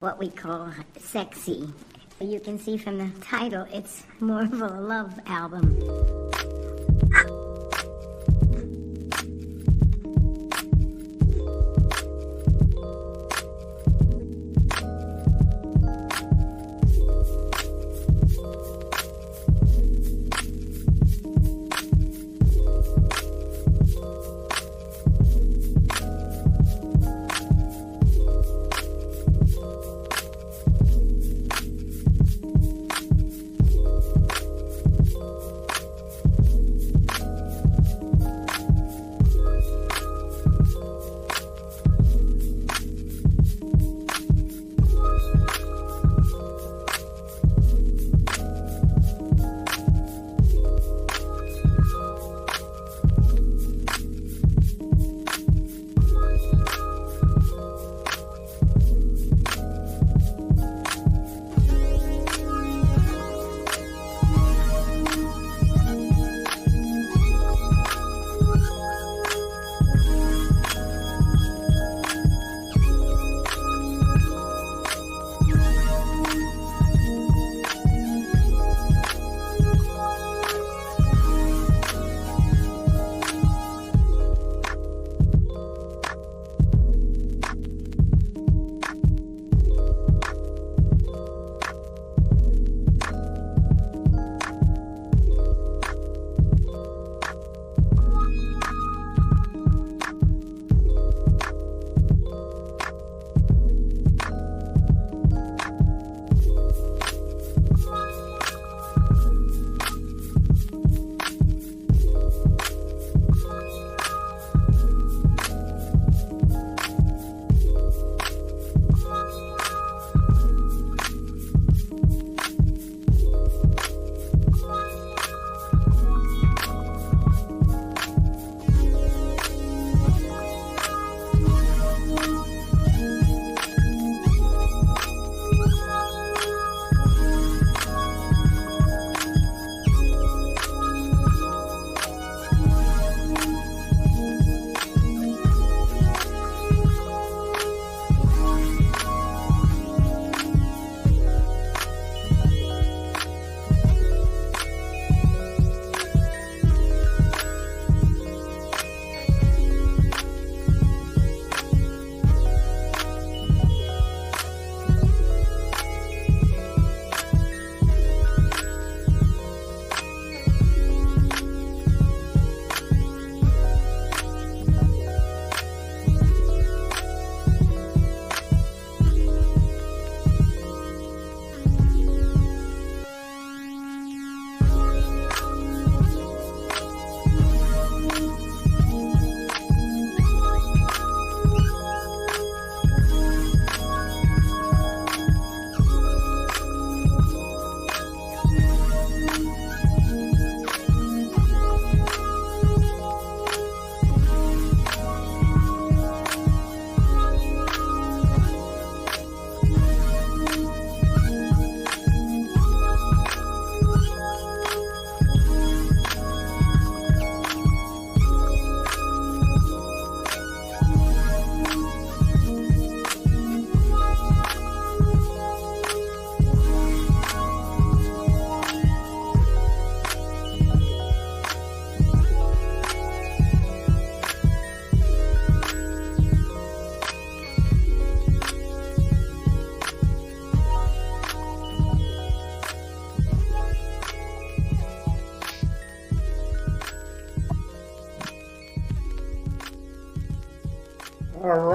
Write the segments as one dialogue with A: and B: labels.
A: what we call sexy. You can see from the title, it's more of a love album.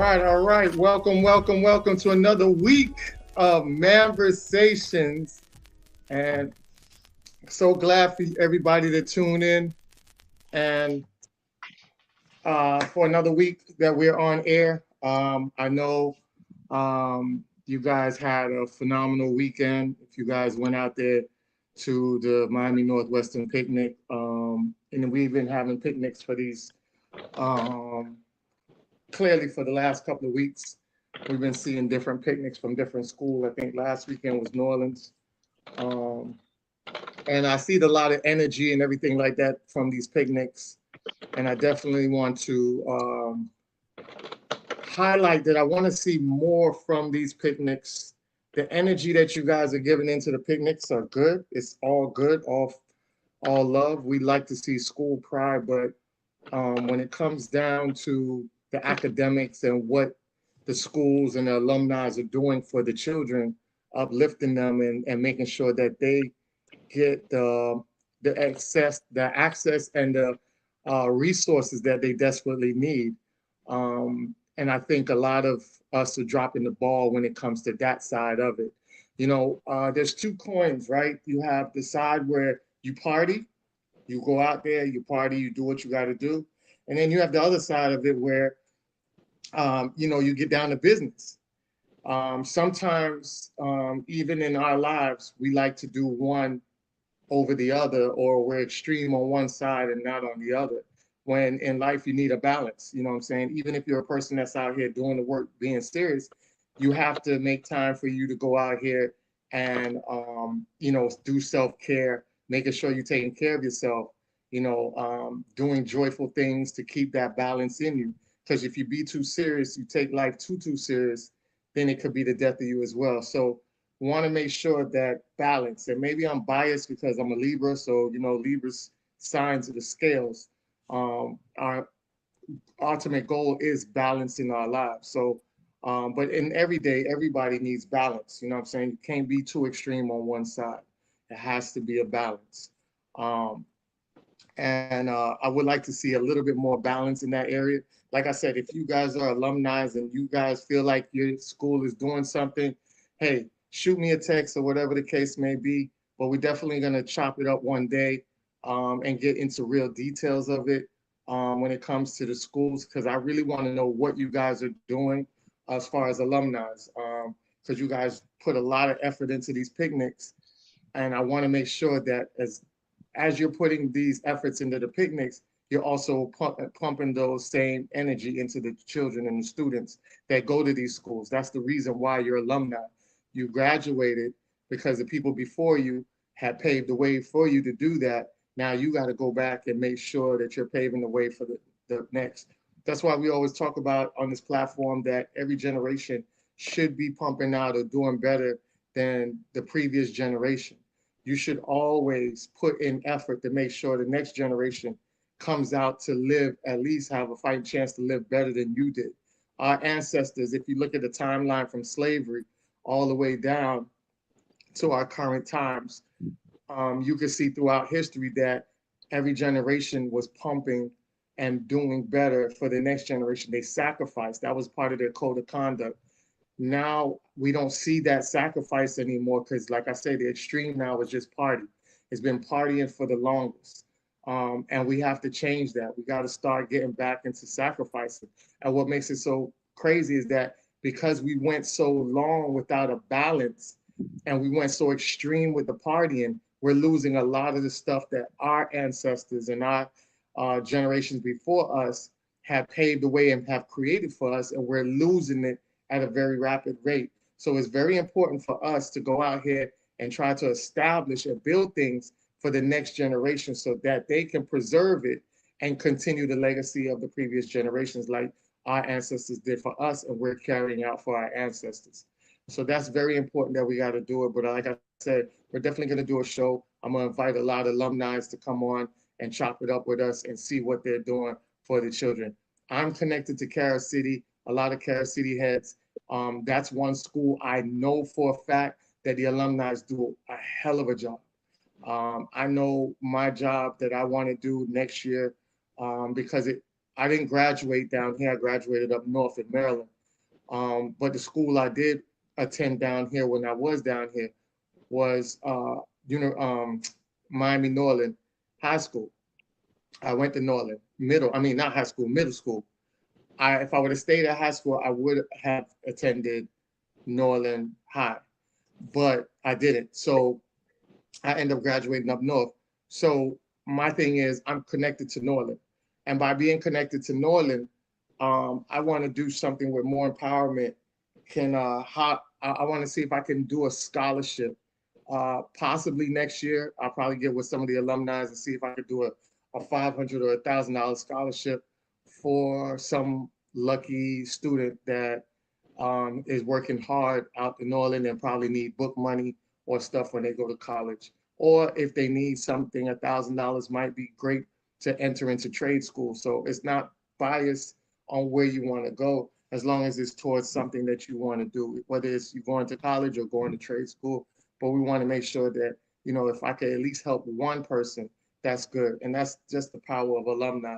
B: All right. Welcome to another week of Manversations. And so glad for everybody to tune in and for another week that we're on air. I know you guys had a phenomenal weekend. If you guys went out there to the Miami Northwestern picnic, and we've been having picnics for these clearly for the last couple of weeks. We've been seeing different picnics from different schools. I think last weekend was New Orleans. And I see a lot of energy and everything like that from these picnics. And I definitely want to highlight that I want to see more from these picnics. The energy that you guys are giving into the picnics are good. It's all good, all love. We like to see school pride, but when it comes down to the academics and what the schools and the alumni are doing for the children, uplifting them and making sure that they get the access and the resources that they desperately need. And I think a lot of us are dropping the ball when it comes to that side of it. There's two coins, right? You have the side where you party, you go out there, you party, you do what you got to do. And then you have the other side of it where, you get down to business. Sometimes, even in our lives, we like to do one over the other, or we're extreme on one side and not on the other. When in life, you need a balance. You know what I'm saying? Even if you're a person that's out here doing the work, being serious, you have to make time for you to go out here and, do self-care, making sure you're taking care of yourself, doing joyful things to keep that balance in you. Because if you be too serious, you take life too serious, then it could be the death of you as well. So want to make sure that balance, and maybe I'm biased because I'm a Libra, so Libra's signs of the scales. Our ultimate goal is balancing our lives. So, but in every day, everybody needs balance. You know what I'm saying? You can't be too extreme on one side. It has to be a balance. And I would like to see a little bit more balance in that area. Like I said, if you guys are alumni and you guys feel like your school is doing something, hey, shoot me a text or whatever the case may be. But we're definitely going to chop it up one day and get into real details of it when it comes to the schools, because I really want to know what you guys are doing as far as alumni, because you guys put a lot of effort into these picnics. And I want to make sure that as you're putting these efforts into the picnics, you're also pumping those same energy into the children and the students that go to these schools. That's the reason why you're alumni. You graduated because the people before you had paved the way for you to do that. Now you got to go back and make sure that you're paving the way for the next. That's why we always talk about on this platform that every generation should be pumping out or doing better than the previous generation. You should always put in effort to make sure the next generation comes out to live, at least have a fighting chance to live better than you did. Our ancestors, if you look at the timeline from slavery all the way down to our current times, you can see throughout history that every generation was pumping and doing better for the next generation. They sacrificed. That was part of their code of conduct. Now we don't see that sacrifice anymore because, like I say, the extreme now is just party. It's been partying for the longest. And we have to change that. We got to start getting back into sacrificing. And what makes it so crazy is that because we went so long without a balance and we went so extreme with the partying, we're losing a lot of the stuff that our ancestors and our generations before us have paved the way and have created for us, and we're losing it at a very rapid rate. So it's very important for us to go out here and try to establish and build things for the next generation so that they can preserve it and continue the legacy of the previous generations like our ancestors did for us and we're carrying out for our ancestors. So that's very important that we got to do it. But like I said, we're definitely going to do a show. I'm going to invite a lot of alumni to come on and chop it up with us and see what they're doing for the children. I'm connected to Carol City, a lot of Carol City heads. That's one school I know for a fact that the alumni do a hell of a job. I know my job that I want to do next year because I didn't graduate down here. I graduated up north in Maryland. But the school I did attend down here when I was down here was Miami Norland High School. I went to Norland not high school, middle school. If I would have stayed at high school, I would have attended Norland High, but I didn't. So I ended up graduating up north. So my thing is I'm connected to Norland. And by being connected to Norland, I want to do something with more empowerment. I want to see if I can do a scholarship. Possibly next year, I'll probably get with some of the alumni and see if I could do a $500 or $1,000 scholarship for some lucky student that is working hard out in Norland and probably need book money or stuff when they go to college. Or if they need something, $1,000 might be great to enter into trade school. So it's not biased on where you want to go, as long as it's towards something that you want to do, whether it's you going to college or going to trade school. But we want to make sure that, if I could at least help one person, that's good. And that's just the power of alumni,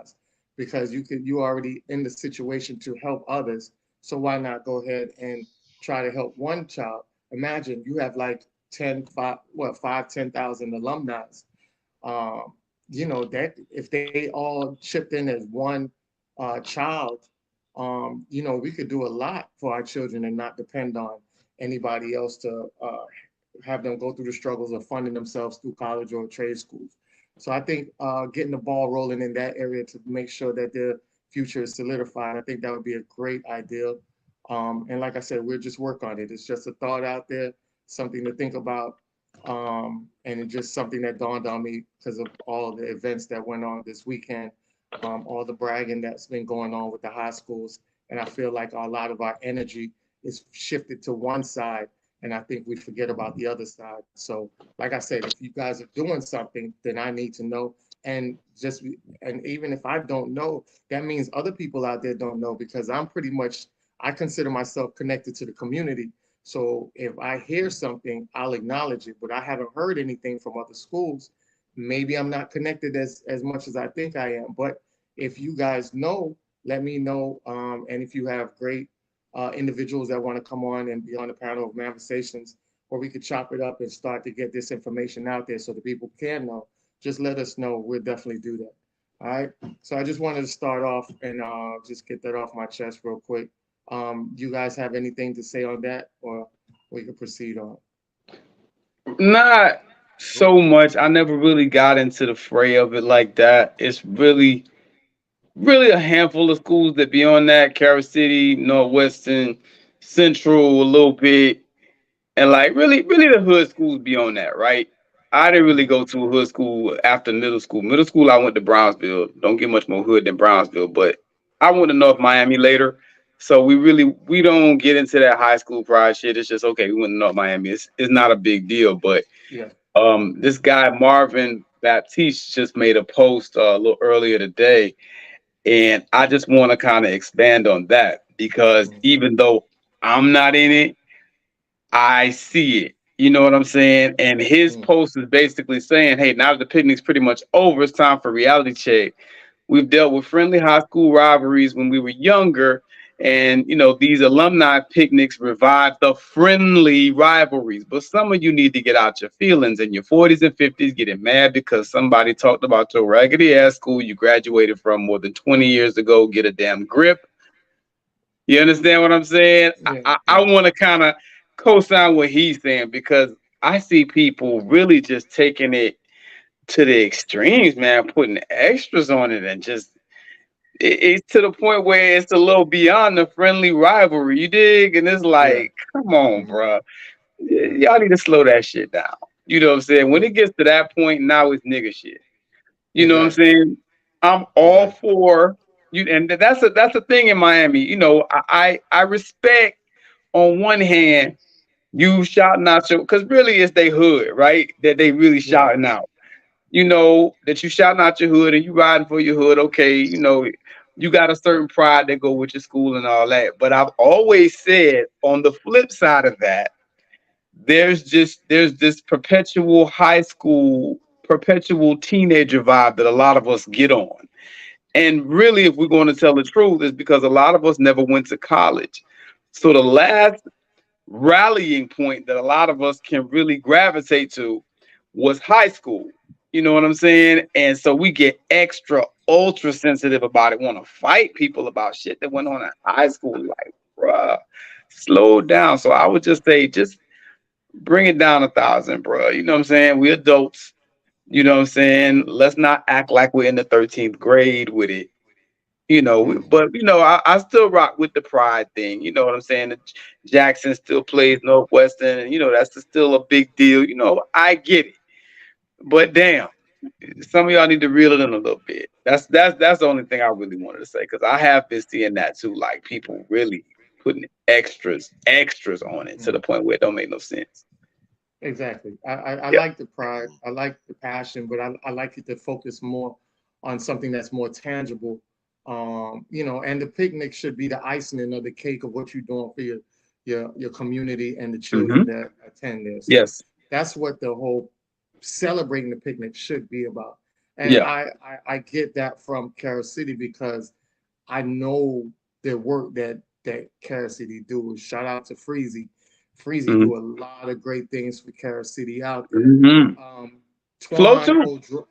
B: because you already in the situation to help others. So why not go ahead and try to help one child? Imagine you have like 10, 5, what, 5, 10,000 alumni. Um, that if they all chipped in as one child, we could do a lot for our children and not depend on anybody else to have them go through the struggles of funding themselves through college or trade schools. So I think getting the ball rolling in that area to make sure that their future is solidified, I think that would be a great idea. And like I said, we'll just work on it. It's just a thought out there, something to think about. And it's just something that dawned on me because of all the events that went on this weekend, all the bragging that's been going on with the high schools. And I feel like a lot of our energy is shifted to one side, and I think we forget about the other side. So, like I said, if you guys are doing something, then I need to know. And and even if I don't know, that means other people out there don't know, because I consider myself connected to the community. So if I hear something, I'll acknowledge it. But I haven't heard anything from other schools. Maybe I'm not connected as much as I think I am. But if you guys know, let me know. And if you have great individuals that want to come on and be on the panel of conversations, or we could chop it up and start to get this information out there so the people can know, just let us know. We'll definitely do that. All right. So I just wanted to start off and just get that off my chest real quick. You guys have anything to say on that, or we can proceed on?
C: Not so much. I never really got into the fray of it like that. It's really a handful of schools that be on that. Carol City, Northwestern, Central a little bit, and like really the hood schools be on that, right? I didn't really go to a hood school after middle school. Middle school, I went to Brownsville. Don't get much more hood than Brownsville, but I went to North Miami later. So we don't get into that high school pride shit. It's just okay. We went to North Miami. It's not a big deal. But
B: Yeah.
C: this guy Marvin Baptiste just made a post a little earlier today, and I just want to kind of expand on that because
B: Mm,
C: even though I'm not in it, I see it. You know what I'm saying? And his
B: mm,
C: post is basically saying, hey, now that the picnic's pretty much over, it's time for reality check. We've dealt with friendly high school rivalries when we were younger. And, these alumni picnics revive the friendly rivalries. But some of you need to get out your feelings in your 40s and 50s, getting mad because somebody talked about your raggedy ass school you graduated from more than 20 years ago. Get a damn grip. You understand what I'm saying? I,
B: yeah.
C: I, I
B: Yeah.
C: want to kind of co-sign what he's saying because I see people really just taking it to the extremes, man, putting extras on it and just it's to the point where it's a little beyond the friendly rivalry. You dig? And it's
B: Yeah.
C: like, come on,
B: Mhm.
C: bro. Y'all need to slow that shit down. You know what I'm saying? When
B: Yeah.
C: it gets to that point, now it's nigga shit. You know what I'm
B: Exactly.
C: saying? I'm all
B: Exactly.
C: for you, and that's a thing in Miami. I respect on one hand you shouting out your because really it's they hood, right? That they really
B: Yeah.
C: shouting out. That you shouting out your hood and you riding for your hood. Okay, you got a certain pride that go with your school and all that. But I've always said on the flip side of that, there's this perpetual high school, perpetual teenager vibe that a lot of us get on. And really, if we're going to tell the truth, it's because a lot of us never went to college. So the last rallying point that a lot of us can really gravitate to was high school. You know what I'm saying? And so we get extra ultra sensitive about it, want to fight people about shit that went on in high school. Like, bruh, slow down. So I would just say, just bring it down 1,000, bruh. You know what I'm saying? We adults. You know what I'm saying? Let's not act like we're in the 13th grade with it.
B: Mm.
C: But I still rock with the pride thing. You know what I'm saying? Jackson still plays Northwestern, and that's still a big deal. I get it, but damn, some of y'all need to reel it in a little bit. That's the only thing I really wanted to say, because I have been seeing that too, like people really putting extras on it to the point where it don't make no sense.
B: Exactly. I
C: Yeah.
B: like the pride. I like the passion, but I like it to focus more on something that's more tangible. And the picnic should be the icing of the cake of what you're doing for your community and the children
C: Hmm.
B: that attend there. So
C: Yes.
B: that's what the whole celebrating the picnic should be about. And
C: Yeah.
B: I get that from Carol City because I know the work that Carol City do. Shout out to Freezy. Freezy
C: Hmm.
B: do a lot of great things for Carol City out there.
C: Hmm.
B: Um,
C: Flow
B: Twan
C: too.
B: O'Dra-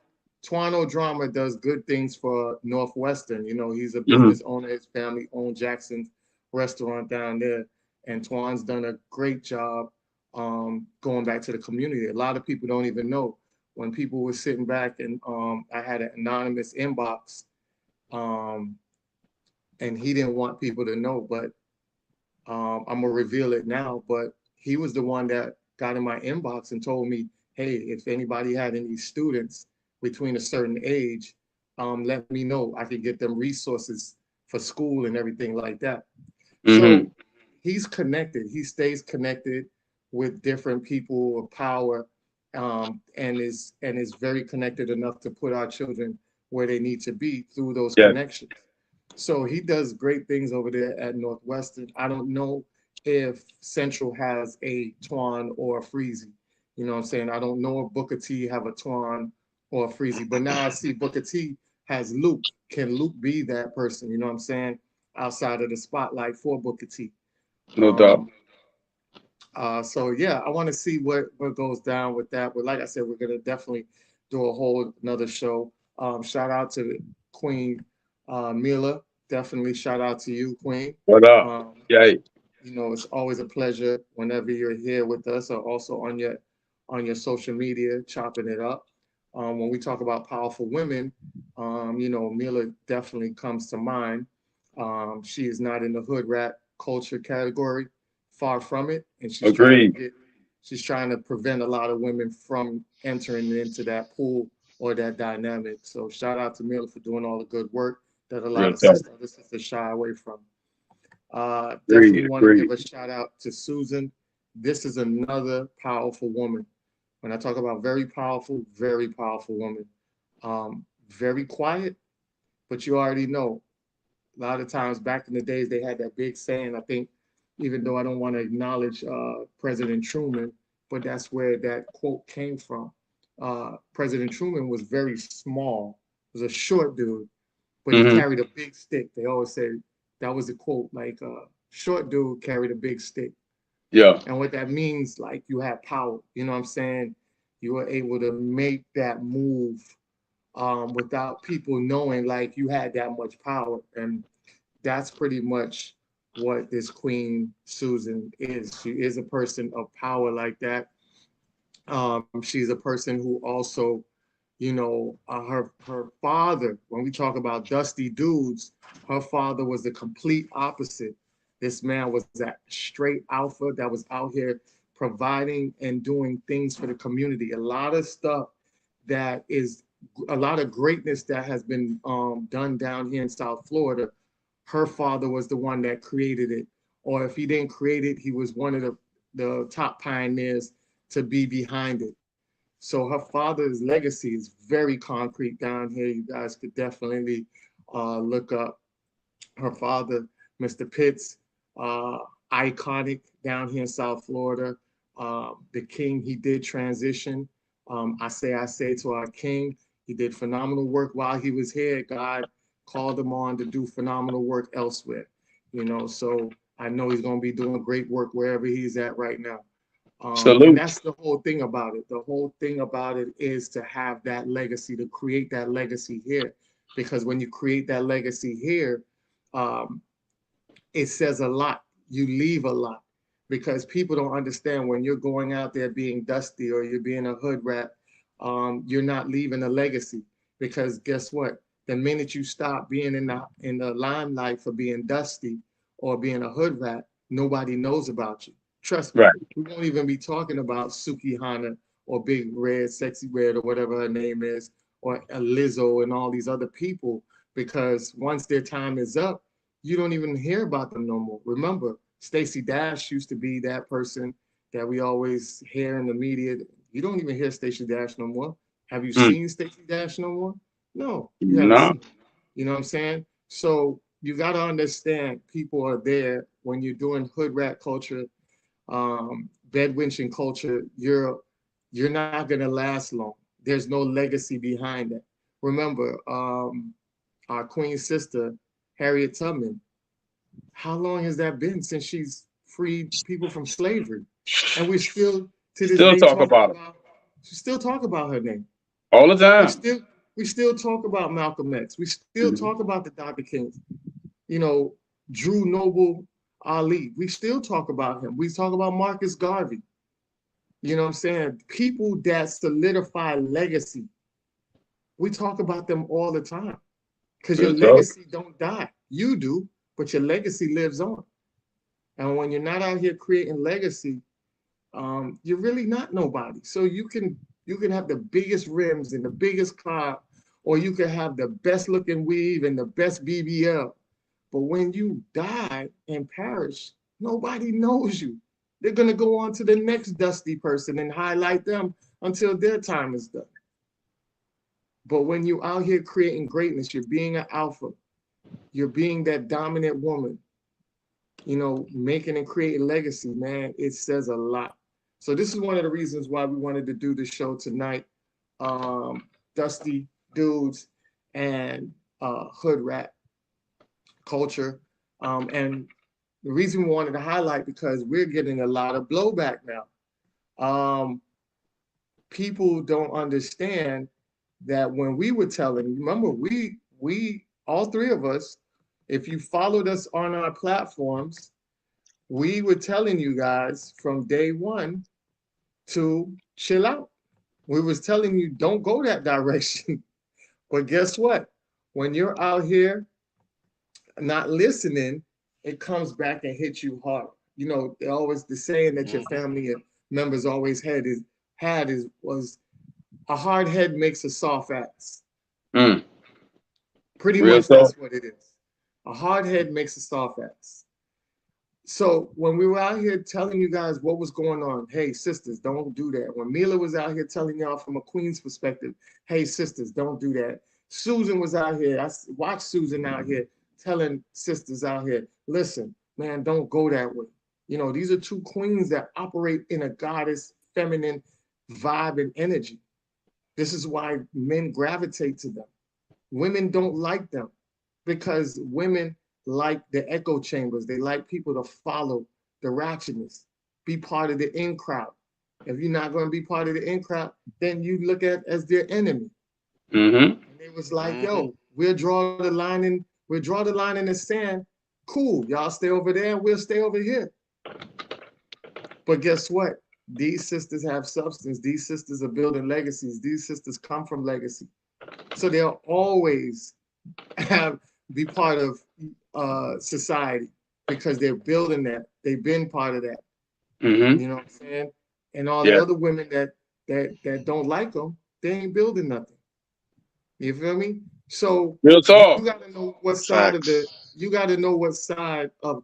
B: Twan O'Drama does good things for Northwestern. He's a
C: Hmm.
B: business owner. His family owned Jackson's restaurant down there, and Twan's done a great job going back to the community. A lot of people don't even know. When people were sitting back and I had an anonymous inbox, um, and he didn't want people to know, but I'm gonna reveal it now. But he was the one that got in my inbox and told me, "Hey, if anybody had any students between a certain age, let me know. I could get them resources for school and everything like that."
C: Hmm.
B: So he's connected. He stays connected with different people of power, and is very connected enough to put our children where they need to be through those
C: Yes.
B: connections. So he does great things over there at Northwestern. I don't know if Central has a Twan or a Freezy. You know what I'm saying? I don't know if Booker T have a Twan or a Freezy, but now I see Booker T has Luke. Can Luke be that person? You know what I'm saying? Outside of the spotlight for Booker T.
C: No doubt.
B: Um, so yeah, I want to see what goes down with that. But like I said, we're gonna definitely do a whole another show. Shout out to Queen Mila. Definitely shout out to you, Queen.
C: What up?
B: Um,
C: Yeah.
B: it's always a pleasure whenever you're here with us, or also on your social media, chopping it up. When we talk about powerful women, Mila definitely comes to mind. She is not in the hood rat culture category, far from it, and
C: Agreed.
B: she's trying to prevent a lot of women from entering into that pool or that dynamic. So shout out to Mila for doing all the good work that a lot
C: Real
B: of
C: talk.
B: other sisters shy away from.
C: Agreed.
B: Definitely want to
C: Agreed.
B: give a shout out to Susan. This is another powerful woman. When I talk about very powerful woman. Very quiet, but you already know. A lot of times back in the days, they had that big saying. I think, even though I don't want to acknowledge President Truman, but that's where that quote came from. President Truman was very small, was a short dude, but he
C: Hmm.
B: carried a big stick. They always say that was the quote, like short dude carried a big stick.
C: Yeah.
B: And what that means, like you have power. You know what I'm saying? You were able to make that move without people knowing like you had that much power. And that's pretty much what this Queen Susan is. She is a person of power like that. She's a person who also, her father. When we talk about dusty dudes, her father was the complete opposite. This man was that straight alpha that was out here providing and doing things for the community. A lot of stuff that is a lot of greatness that has been done down here in South Florida. Her father was the one that created it, or if he didn't create it, he was one of the top pioneers to be behind it. So her father's legacy is very concrete down here. You guys could definitely look up her father, Mr. Pitts, uh, iconic down here in South Florida. The king, he did transition. I say to our king, he did phenomenal work while he was here. God called him on to do phenomenal work elsewhere. So I know he's going to be doing great work wherever he's at right now. And
C: Salute.
B: that's the whole thing about it. The whole thing about it is to have that legacy, to create that legacy here. Because when you create that legacy here, um, it says a lot. You leave a lot because people don't understand when you're going out there being dusty or you're being a hood rat, you're not leaving a legacy. Because guess what? The minute you stop being in the limelight for being dusty or being a hood rat, nobody knows about you. Trust me,
C: Right.
B: we won't even be talking about Suki Hana or Big Red, Sexy Red, or whatever her name is, or a Lizzo and all these other people, because once their time is up, you don't even hear about them no more. Remember, Stacey Dash used to be that person that we always hear in the media. You don't even hear Stacey Dash no more. Have you
C: Mm.
B: seen Stacey Dash no more? No, you haven't
C: No.
B: seen. You know what I'm saying? So you got to understand people are there when you're doing hood rat culture, bedwinching culture. You're not gonna last long. There's no legacy behind it. Remember, our queen sister Harriet Tubman. How long has that been since she's freed people from slavery? And we still to this
C: Still
B: day
C: talk
B: talking
C: about it
B: about. We still talk about her name.
C: all the
B: We
C: time.
B: still we still talk about Malcolm X. We still
C: Mhm.
B: talk about the Dr. Kings. You know, Drew Noble Ali. We still talk about him. We talk about Marcus Garvey. You know what I'm saying? People that solidify legacy. We talk about them all the time because your
C: Real talk.
B: legacy don't die. You do, but your legacy lives on. And when you're not out here creating legacy, you're really not nobody. So you can have the biggest rims and the biggest car, or you can have the best looking weave and the best BBL. But when you die and perish, nobody knows you. They're gonna go on to the next dusty person and highlight them until their time is done. But when you're out here creating greatness, you're being an alpha, you're being that dominant woman, making and creating legacy, man, it says a lot. So this is one of the reasons why we wanted to do the show tonight. Dusty dudes and hood rat culture. And the reason we wanted to highlight because we're getting a lot of blowback now. Um, People don't understand that when we were telling, remember, we all three of us, if you followed us on our platforms, we were telling you guys from day one to chill out. We was telling you don't go that direction. But guess what? When you're out here not listening, it comes back and hits you hard. They always the saying that your family members always was a hard head makes a soft ass.
C: Mm.
B: Pretty
C: Real
B: much
C: talk.
B: that's what it is. A hard head makes a soft ass. So when we were out here telling you guys what was going on, hey sisters, don't do that. When Mila was out here telling y'all from a queen's perspective, hey sisters, don't do that. Susan was out here. I watched Susan out here telling sisters out here, listen, man, don't go that way. These are two queens that operate in a goddess feminine vibe and energy. This is why men gravitate to them. Women don't like them because women like the echo chambers. They like people to follow the ratchetness, be part of the in crowd. If you're not going to be part of the in crowd, then you look at as their enemy.
C: Mm-hmm.
B: And it was like, yo, we'll draw the line in the sand. Cool, y'all stay over there, and we'll stay over here. But guess what? These sisters have substance. These sisters are building legacies. These sisters come from legacy. So they'll always be part of society because they're building that. They've been part of that.
C: Mm-hmm.
B: You know what I'm saying? And all the
C: Yeah.
B: other women that don't like them, they ain't building nothing. You feel me? So
C: Real
B: you
C: talk.
B: got to know what side of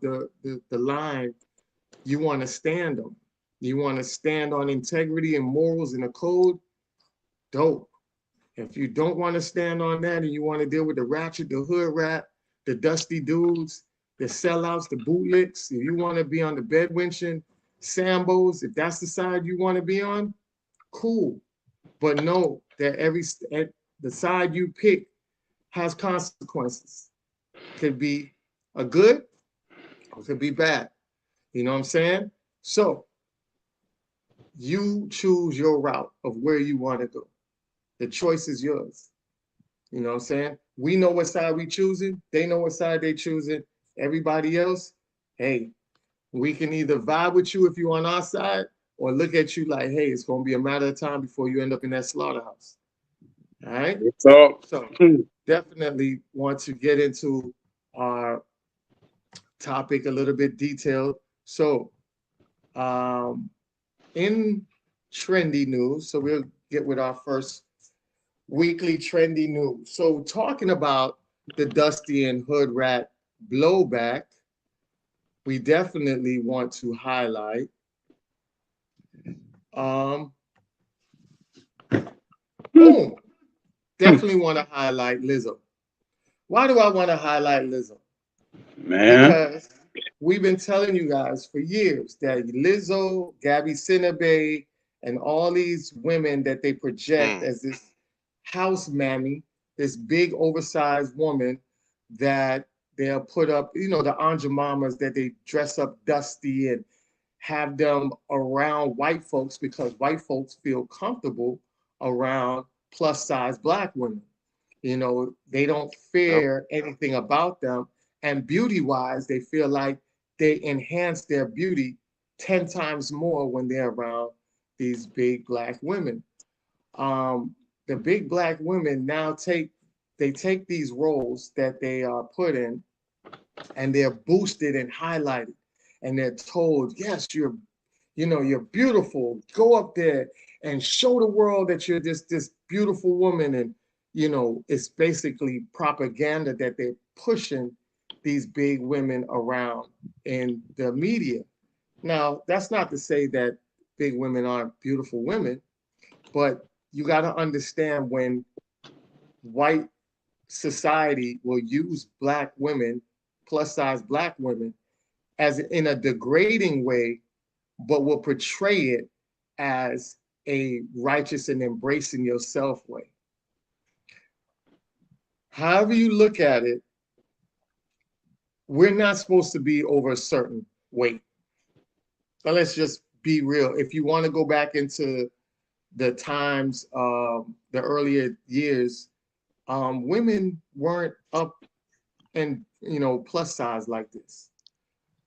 B: the line you want to stand on. You want to stand on integrity and morals and a code. Dope. If you don't want to stand on that and you want to deal with the ratchet, the hood rat, the dusty dudes, the sellouts, the bootlicks, if you want to be on the bedwinching, Sambos, if that's the side you want to be on, cool. But know that the side you pick has consequences. Could be a good or could be bad. You know what I'm saying? So you choose your route of where you want to go. The choice is yours. You know what I'm saying? We know what side we choosing. They know what side they choosing. Everybody else, hey, we can either vibe with you if you're on our side or look at you like, hey, it's going to be a matter of time before you end up in that slaughterhouse. All right?
C: Real talk.
B: So definitely want to get into our topic a little bit detailed. So in trendy news, so we'll get with our first weekly trendy news. So talking about the Dusty and Hoodrat blowback, we definitely want to highlight um boom, definitely want to highlight Lizzo. Why do I want to highlight Lizzo?
C: Man.
B: Because we've been telling you guys for years that Lizzo, Gabby Sidibe, and all these women that they project as this house mammy, this big oversized woman that they'll put up, you know, the Anja Mamas that they dress up dusty and have them around white folks because white folks feel comfortable around plus size black women. You know, they don't
D: Yep.
B: fear anything about them. And beauty wise, they feel like they enhance their beauty 10 times more when they're around these big black women. The big black women now take these roles that they are put in and they're boosted and highlighted and they're told, yes, you're beautiful. Go up there and show the world that you're this beautiful woman. And it's basically propaganda that they're pushing these big women around in the media. Now, that's not to say that big women aren't beautiful women, but you got to understand when white society will use black women, plus size black women, as in a degrading way, but will portray it as a righteous and embracing yourself way. However you look at it, we're not supposed to be over a certain weight. But let's just be real. If you want to go back into the times, the earlier years, women weren't up and plus size like this.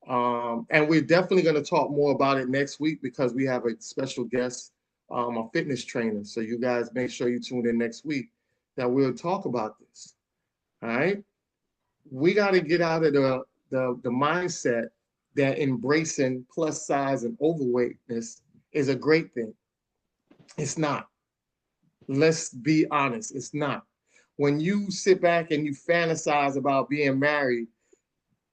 B: And we're definitely going to talk more about it next week because we have a special guest, a fitness trainer. So you guys make sure you tune in next week that we'll talk about this. All right. We got to get out of the mindset that embracing plus size and overweightness is a great thing. It's not. Let's be honest. It's not. When you sit back and you fantasize about being married,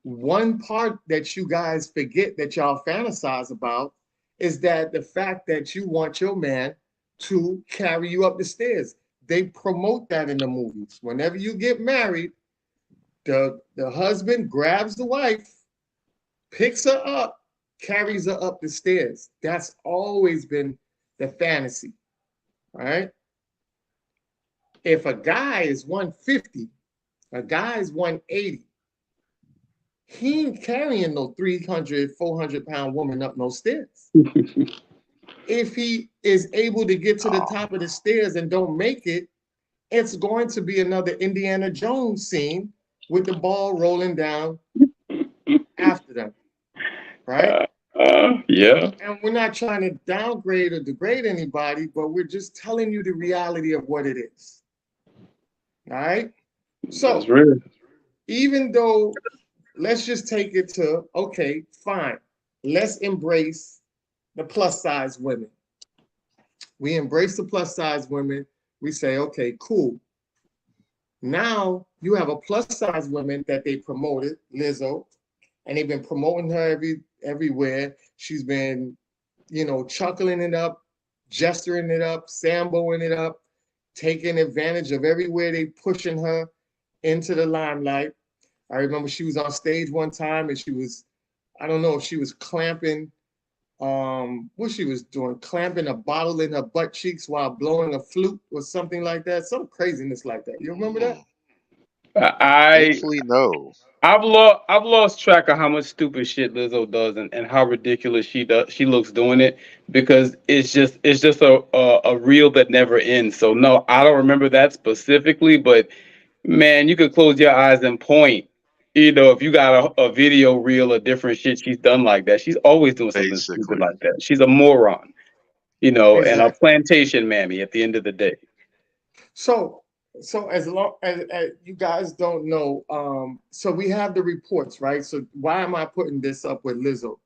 B: one part that you guys forget that y'all fantasize about is that the fact that you want your man to carry you up the stairs. They promote that in the movies. Whenever you get married, the husband grabs the wife, picks her up, carries her up the stairs. That's always been the fantasy, all right? If a guy is 150, a guy is 180, he ain't carrying no 300, 400-pound woman up no stairs. If he is able to get to the top of the stairs and don't make it, it's going to be another Indiana Jones scene with the ball rolling down after them, right?
C: Yeah.
B: And we're not trying to downgrade or degrade anybody, but we're just telling you the reality of what it is. All right? So,
C: That's real.
B: even though, let's just take it to, okay, fine. Let's embrace the plus size women. We embrace the plus size women. We say, okay, cool. Now you have a plus size woman that they promoted, Lizzo, and they've been promoting her everywhere. She's been, chuckling it up, gesturing it up, samboing it up, taking advantage of everywhere they pushing her into the limelight. I remember she was on stage one time and she was, I don't know if she was clamping, what she was doing, clamping a bottle in her butt cheeks while blowing a flute or something like that. Some craziness like that. You remember that?
C: I
D: Thankfully, no.
C: I've lost track of how much stupid shit Lizzo does and how ridiculous she looks doing it because it's just a reel that never ends. So no, I don't remember that specifically, but man, you could close your eyes and point. If you got a video reel of different shit she's done like that, she's always doing something stupid
D: Basically.
C: like that. She's a moron, and a
B: Exactly.
C: plantation mammy at the end of the day.
B: So, as long as you guys don't know, so we have the reports, right? So why am I putting this up with Lizzo?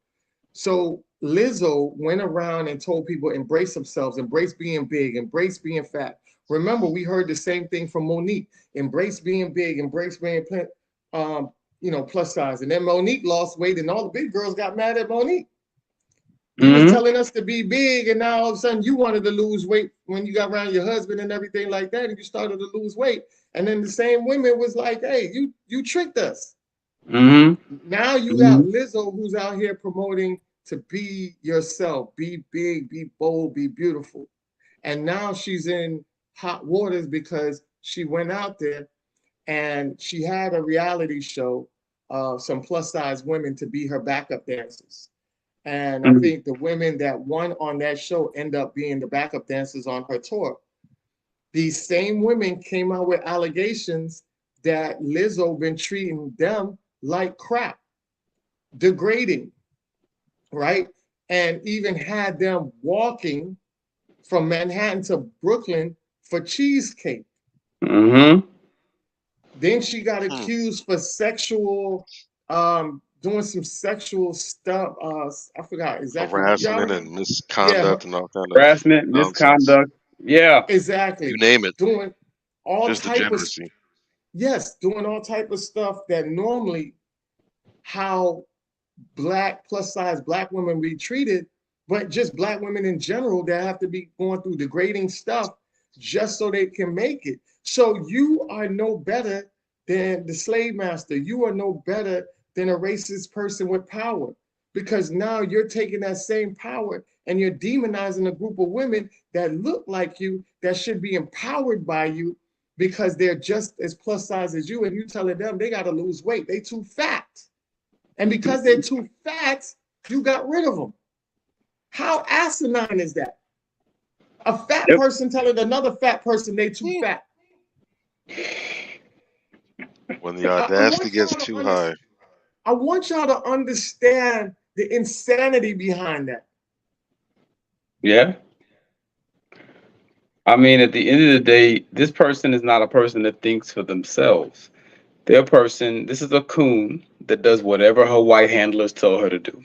B: So Lizzo went around and told people embrace themselves, embrace being big, embrace being fat. Remember, we heard the same thing from Monique. Embrace being big, embrace being plus size. And then Monique lost weight, and all the big girls got mad at Monique. You was telling us to be big, and now all of a sudden you wanted to lose weight when you got around your husband and everything like that, and you started to lose weight. And then the same women was like, hey, you tricked us. Now you got Lizzo, who's out here promoting to be yourself, be big, be bold, be beautiful. And now she's in hot waters because she went out there and she had a reality show of some plus size women to be her backup dancers. And I think the women that won on that show end up being the backup dancers on her tour. These same women came out with allegations that Lizzo been treating them like crap, degrading, right? And even had them walking from Manhattan to Brooklyn for cheesecake. Then she got accused for sexual, doing some sexual stuff. I forgot exactly.
D: Harassment and misconduct and all kind of
C: harassment, misconduct. Yeah,
B: exactly.
D: You name it.
B: Doing all
D: Just
B: type of doing all type of stuff that normally how Black plus size Black women be treated, but just Black women in general that have to be going through degrading stuff just so they can make it. So you are no better than the slave master. You are no better than a racist person with power, because now you're taking that same power and you're demonizing a group of women that look like you, that should be empowered by you because they're just as plus size as you, and you telling them they got to lose weight. They too fat. And because they're too fat, you got rid of them. How asinine is that? A fat person telling another fat person they too fat.
D: When the audacity gets too high.
B: I want y'all to understand the insanity behind that.
C: Yeah. I mean, at the end of the day, this person is not a person that thinks for themselves. They're a person, this is a coon that does whatever her white handlers tell her to do.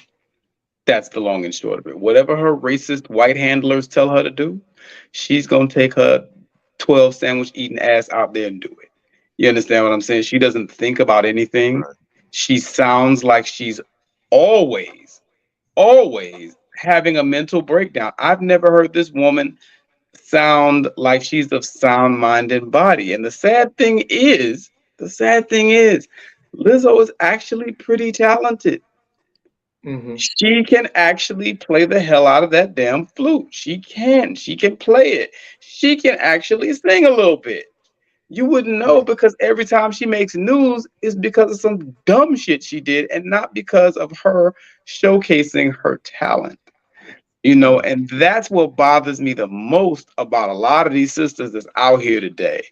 C: That's the long and short of it. Whatever her racist white handlers tell her to do, she's going to take her 12 sandwich eating ass out there and do it. You understand what I'm saying? She doesn't think about anything.
D: Right.
C: She sounds like she's always having a mental breakdown. I've never heard this woman sound like she's of sound mind and body. And the sad thing is, Lizzo is actually pretty talented. She can actually play the hell out of that damn flute. She can play it. She can actually sing a little bit. You wouldn't know because every time she makes news is because of some dumb shit she did and not because of her showcasing her talent. You know, and that's what bothers me the most about a lot of these sisters that's out here today.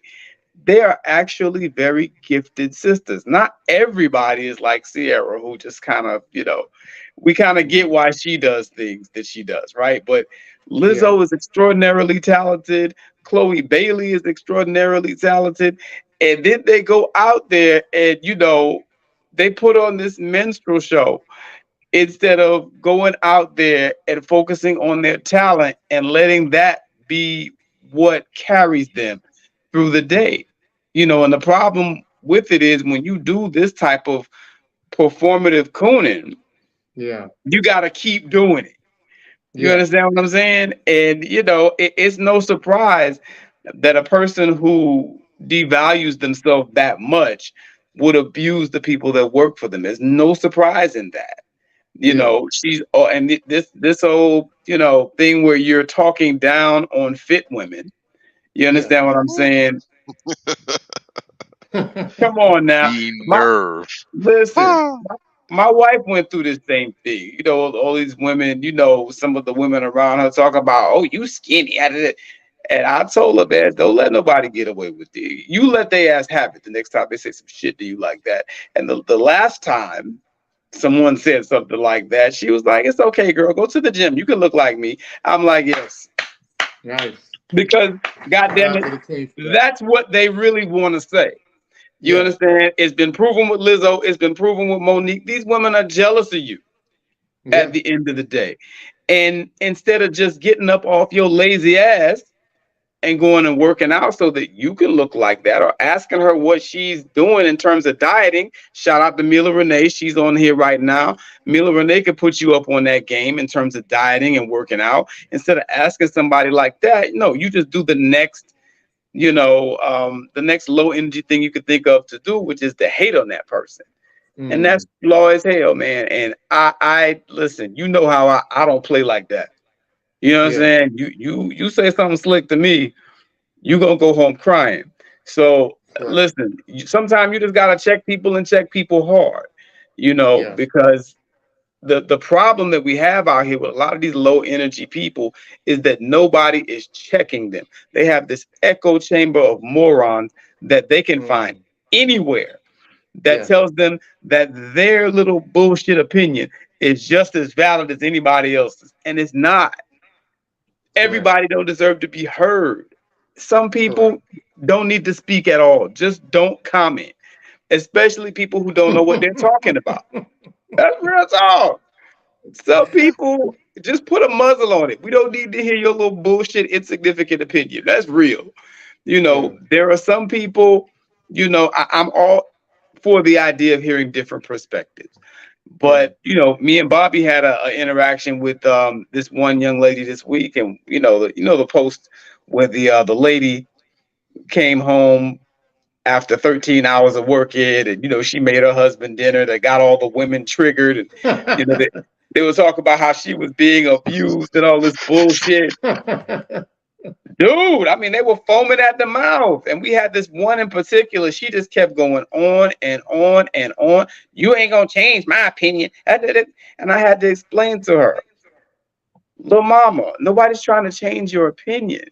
C: They are actually very gifted sisters. Not everybody is like Sierra, who just kind of, we kind of get why she does things that she does, right? But Lizzo is extraordinarily talented. Chloe Bailey is extraordinarily talented. And then they go out there and, they put on this minstrel show instead of going out there and focusing on their talent and letting that be what carries them through the day. And the problem with it is when you do this type of performative cooning, you got to keep doing it. You understand what I'm saying? And, it's no surprise that a person who devalues themselves that much would abuse the people that work for them. There's no surprise in that. She's and this whole thing where you're talking down on fit women. You understand what I'm saying? Come on now.
D: The nerve.
C: Listen, my wife went through the same thing. All these women, some of the women around her talk about, oh, you skinny. And I told her, man, don't let nobody get away with it. You let their ass have it the next time they say some shit to you like that. And the last time someone said something like that, she was like, it's okay, girl, go to the gym. You can look like me. I'm like, yes.
B: Nice.
C: Because, goddamn it, that's what they really want to say. You understand? It's been proven with Lizzo. It's been proven with Monique. These women are jealous of you at the end of the day. And instead of just getting up off your lazy ass and going and working out so that you can look like that, or asking her what she's doing in terms of dieting. Shout out to Mila Renee. She's on here right now. Mila Renee could put you up on that game in terms of dieting and working out. Instead of asking somebody like that, no, you just do the next, the next low energy thing you could think of to do, which is to hate on that person. And that's
B: Mm.
C: law as hell, man. And I listen, you know how I don't play like that. You know what I'm
B: Yeah.
C: saying? You say something slick to me, you gonna go home crying. So
B: Correct.
C: listen, sometimes you just gotta check people and check people hard,
B: Yeah.
C: because the problem that we have out here with a lot of these low energy people is that nobody is checking them. They have this echo chamber of morons that they can find
B: Mm.
C: anywhere that
B: Yeah.
C: tells them that their little bullshit opinion is just as valid as anybody else's, and it's not.
B: Correct.
C: Everybody don't deserve to be heard. Some
B: Correct.
C: people don't need to speak at all. Just don't comment, especially people who don't know what they're talking about. That's real talk. Some people just put a muzzle on it. We don't need to hear your little bullshit, insignificant opinion. That's real.
B: Yeah.
C: There are some people, I'm all for the idea of hearing different perspectives.
B: Yeah.
C: But me and Bobby had a interaction with this one young lady this week, and the post where the lady came home after 13 hours of working, and she made her husband dinner that got all the women triggered, and they would talk about how she was being abused and all this bullshit. Dude, I mean, they were foaming at the mouth. And we had this one in particular. She just kept going on and on and on. You ain't going to change my opinion. And I had to explain to her, little mama, nobody's trying to change your opinion.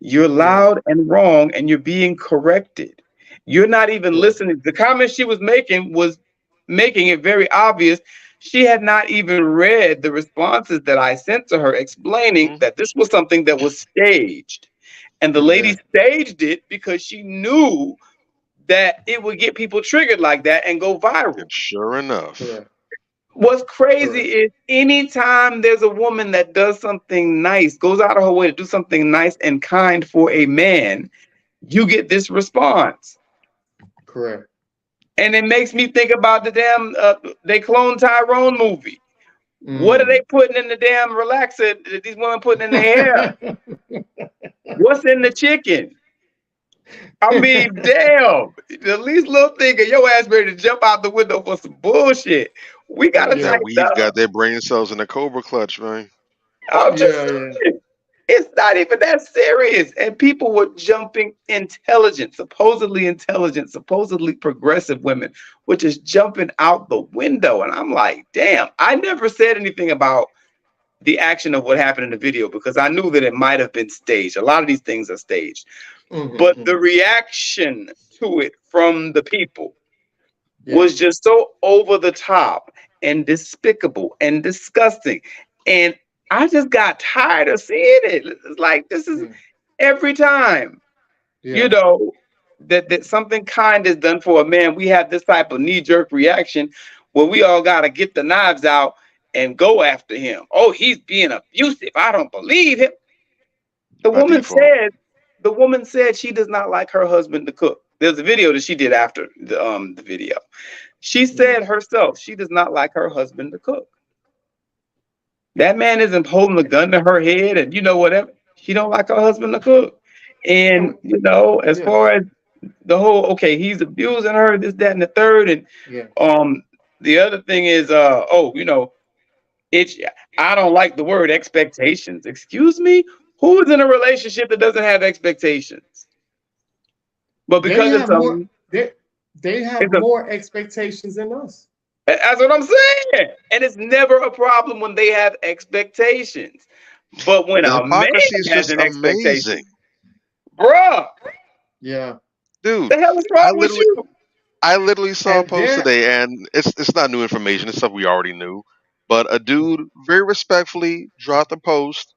C: You're
B: Yeah.
C: loud and wrong, and you're being corrected. You're not even
B: Correct.
C: listening. The comment she was making was making it very obvious she had not even read the responses that I sent to her explaining
D: Hmm.
C: that this was something that was staged. And the lady
B: Exactly.
C: staged it because she knew that it would get people triggered like that and go viral.
D: And sure enough,
B: Correct.
C: What's crazy
B: Correct.
C: is anytime there's a woman that does something nice, goes out of her way to do something nice and kind for a man, you get this response.
B: Correct.
C: And it makes me think about the damn they clone Tyrone movie. What are they
B: Mm.
C: putting in the damn relaxer that these women putting in their hair? What's in the chicken? I mean, damn. The least little thing of your ass ready to jump out the window for some bullshit. We gotta
D: got
B: Yeah.
D: that
C: tighten
D: weave,
C: up.
D: got their brain cells in a cobra clutch, man.
C: I'm just
B: Yeah. Yeah.
C: saying. It's not even that serious. And people were jumping intelligent, supposedly progressive women, which is jumping out the window. And I'm like, damn, I never said anything about the action of what happened in the video because I knew that it might have been staged. A lot of these things are staged. But the
B: Mm-hmm.
C: reaction to it from the people
B: Yeah.
C: was just so over the top and despicable and disgusting. And I just got tired of seeing it. It's like this is
B: Yeah.
C: every time, you
B: Yeah.
C: know, that something kind is done for a man, we have this type of knee-jerk reaction where we all gotta get the knives out and go after him. Oh, he's being abusive. I don't believe him. The
D: By
C: woman
D: default.
C: said, the woman said she does not like her husband to cook. There's a video that she did after the video. She
B: Mm.
C: said herself she does not like her husband to cook. That man isn't holding a gun to her head and whatever. She don't like her husband to cook.
B: And
C: And as
B: yeah.
C: far as the whole okay, he's abusing her, this, that, and the third. And
B: Yeah.
C: um the other thing is it's I don't like the word expectations. Excuse me? Who is in a relationship that doesn't have expectations? But
B: They
C: because
B: have more. They have
C: it's a
B: more expectations than us.
C: that's what I'm saying. And it's never a problem when they have expectations. But when
D: The
C: a man
D: hypocrisy is
C: has
D: just
C: an
D: amazing.
C: expectation, bruh,
B: Yeah.
D: Dude,
C: the hell is
D: I
C: wrong with
D: literally
C: you?
D: I literally saw a
B: And
D: post
B: there.
D: today, and it's not new information. It's stuff we already knew. But a dude very respectfully dropped a post.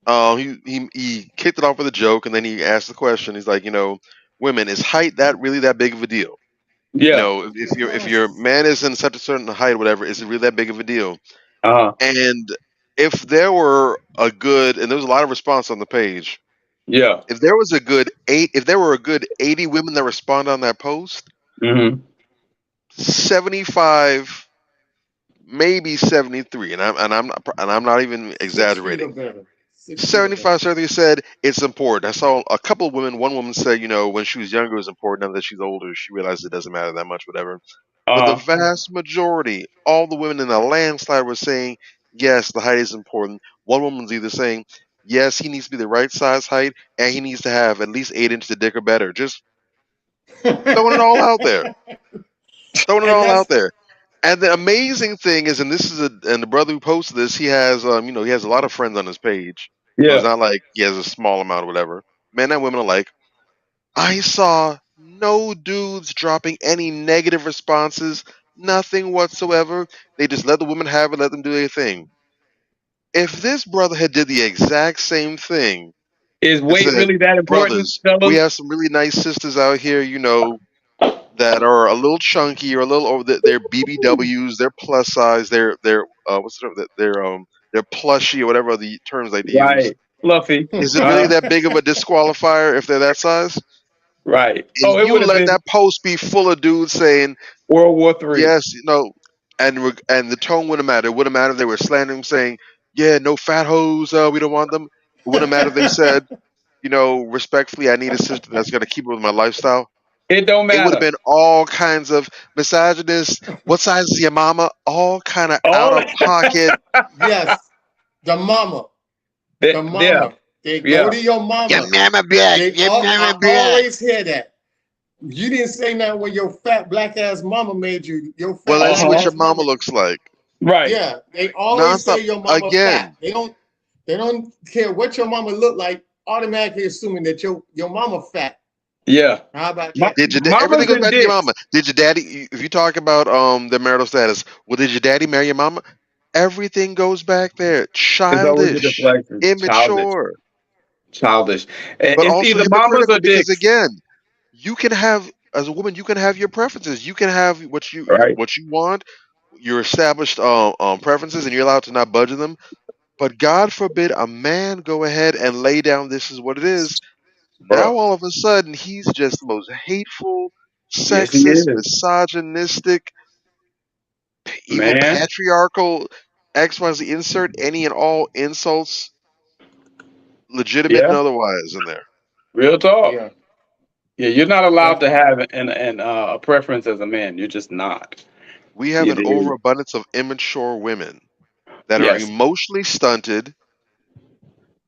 D: He kicked it off with a joke, and then he asked the question. He's like, women, is height that really that big of a deal?
C: Yeah.
D: If your
B: Yes.
D: man is in such a certain height, or whatever, is it really that big of a deal?
C: Uh-huh.
D: And if there were a good, and there was a lot of response on the page,
C: Yeah.
D: If there was a good if there were a good 80 women that respond on that post,
C: Mm-hmm.
D: 75, maybe 73, and I'm not even
B: 6 feet or
D: exaggerating.
B: better. 6 feet or better.
D: 75 certainly said it's important. I saw a couple of women. One woman said, when she was younger, it was important. Now that she's older, she realized it doesn't matter that much, whatever. But the
C: Uh-huh.
D: vast majority, all the women in the landslide were saying, yes, the height is important. One woman's either saying, yes, he needs to be the right size height, and he needs to have at least 8 inches of dick or better. Just throwing it all out there. Throwing it
B: And
D: all
B: that's
D: out there. And the amazing thing is, and the brother who posted this, he has, he has a lot of friends on his page. So it's
C: Yeah.
D: not like he has a small amount or whatever. Men and women alike. I saw no dudes dropping any negative responses, nothing whatsoever. They just let the women have it, let them do their thing. If this brother had did the exact same thing
C: Is
D: and
C: weight
D: said,
C: really that important,
D: brothers, we
C: fellas?
D: have some really nice sisters out here, that are a little chunky or a little over. They're BBWs, they're plus size, they're they're plushy or whatever the terms like to use.
C: Right. Fluffy.
D: Is it really
C: Uh-huh.
D: that big of a disqualifier if they're that size?
C: Right.
D: And
C: Oh, it
D: you
C: would have
D: let
C: been
D: that post be full of dudes saying
C: World War III.
D: yes, and the tone wouldn't matter. It wouldn't matter if they were slandering, saying, "Yeah, no fat hoes, we don't want them." It wouldn't matter if they said, respectfully, I need a sister that's gonna keep up with my lifestyle.
C: It don't
D: It would have
C: matter.
D: been all kinds of misogynist. What size is your mama? All kind of out
C: All
D: of pocket.
B: yes, the mama. The
C: yeah.
B: mama. They go
C: Yeah.
B: to your
D: Your
B: mama.
D: mama black.
B: They
D: Your
B: all
D: mama
B: I
D: black.
B: always hear that. You didn't say that when your fat black ass mama made you. Your
D: Well,
B: fat
D: let's see
B: black
D: what
C: Uh-huh.
D: your
B: ass
D: mama
B: mama.
D: looks like.
C: Right.
B: Yeah, they always
D: Nonstop.
B: say your mama fat.
D: Again,
B: They don't care what your mama look like, automatically assuming that your mama fat.
C: Yeah.
B: How about that?
D: everything
C: Mamas
D: goes
C: and
D: back to your
C: dicks.
D: mama? Did your daddy? If you talk about the marital status, well, did your daddy marry your mama? Everything goes back there.
C: It's always a
D: Childish,
C: deflection. Childish.
D: immature,
C: Childish.
D: but
C: It's
D: also
C: either mamas
D: hypocritical
C: or
D: because
C: dicks.
D: again, you can have as a woman, you can have your preferences. You can have
C: Right.
D: what you want, your established preferences, and you're allowed to not budge them. But God forbid a man go ahead and lay down this is what it is. Now
C: Bruh.
D: all of a sudden he's just the most hateful,
C: Yes, he
D: sexist,
C: is.
D: misogynistic, even
C: Man.
D: patriarchal XYZ. Insert any and all insults, legitimate and
C: Yeah.
D: otherwise, in there.
C: Real talk.
B: Yeah,
C: Yeah, you're not allowed to
B: definitely.
C: have a preference as a man. You're just not.
D: We have
C: You
D: an
C: do.
D: overabundance of immature women that are
C: Yes.
D: emotionally stunted.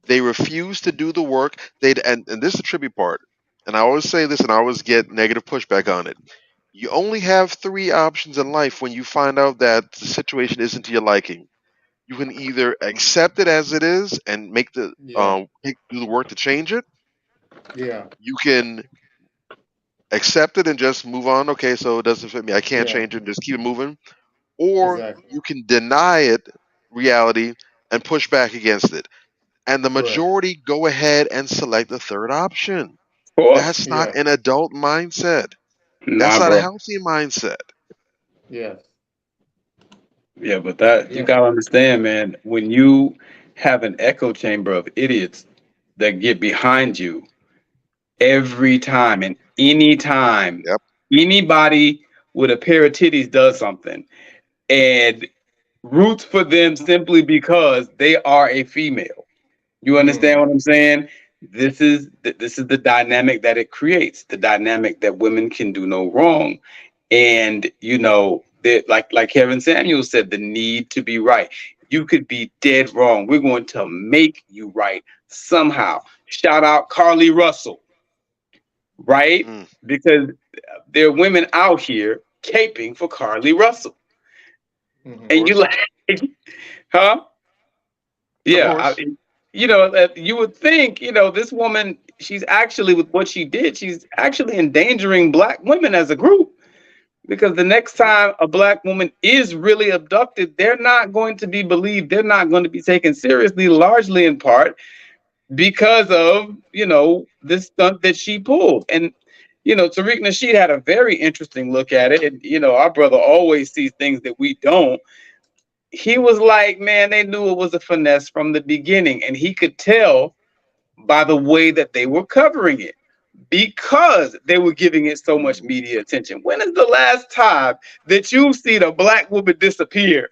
D: They refuse to do the work. And this is the trippy part. And I always say this, and I always get negative pushback on it. You only have three options in life when you find out that the situation isn't to your liking. You can either accept it as it is and make
B: Yeah,
D: do the work to change it.
B: yeah,
D: You can accept it and just move on. Okay, so it doesn't fit me. I can't
B: yeah.
D: change it and just keep it moving. Or
B: Exactly.
D: you can deny it reality and push back against it. And the
B: Correct.
D: majority go ahead and select the third option.
C: Of course.
D: That's not
B: Yeah.
D: an adult mindset. That's
C: Nah,
D: not a
C: bro.
D: healthy mindset.
B: Yes.
C: Yeah, but that you
B: Yeah.
C: gotta understand, man. When you have an echo chamber of idiots that get behind you every time and any time
D: Yep.
C: anybody with a pair of titties does something and roots for them simply because they are a female. You understand
B: Mm.
C: what I'm saying? This is the dynamic that it creates, the dynamic that women can do no wrong. And that like Kevin Samuel said, the need to be right. You could be dead wrong. We're going to make you right somehow. Shout out Carly Russell, right?
D: Mm,
C: Because there are women out here caping for Carly Russell.
D: of
B: Mm-hmm.
C: And you
D: course.
C: like, huh?
D: Of
C: Yeah,
D: course.
C: that you would think, this woman, she's actually with what she did, she's actually endangering black women as a group. Because the next time a black woman is really abducted, they're not going to be believed. They're not going to be taken seriously, largely in part because of, this stunt that she pulled. And, Tariq Nasheed had a very interesting look at it. And, our brother always sees things that we don't. He was like, man, they knew it was a finesse from the beginning. And he could tell by the way that they were covering it, because they were giving it so much media attention. When is the last time that you've seen a black woman disappear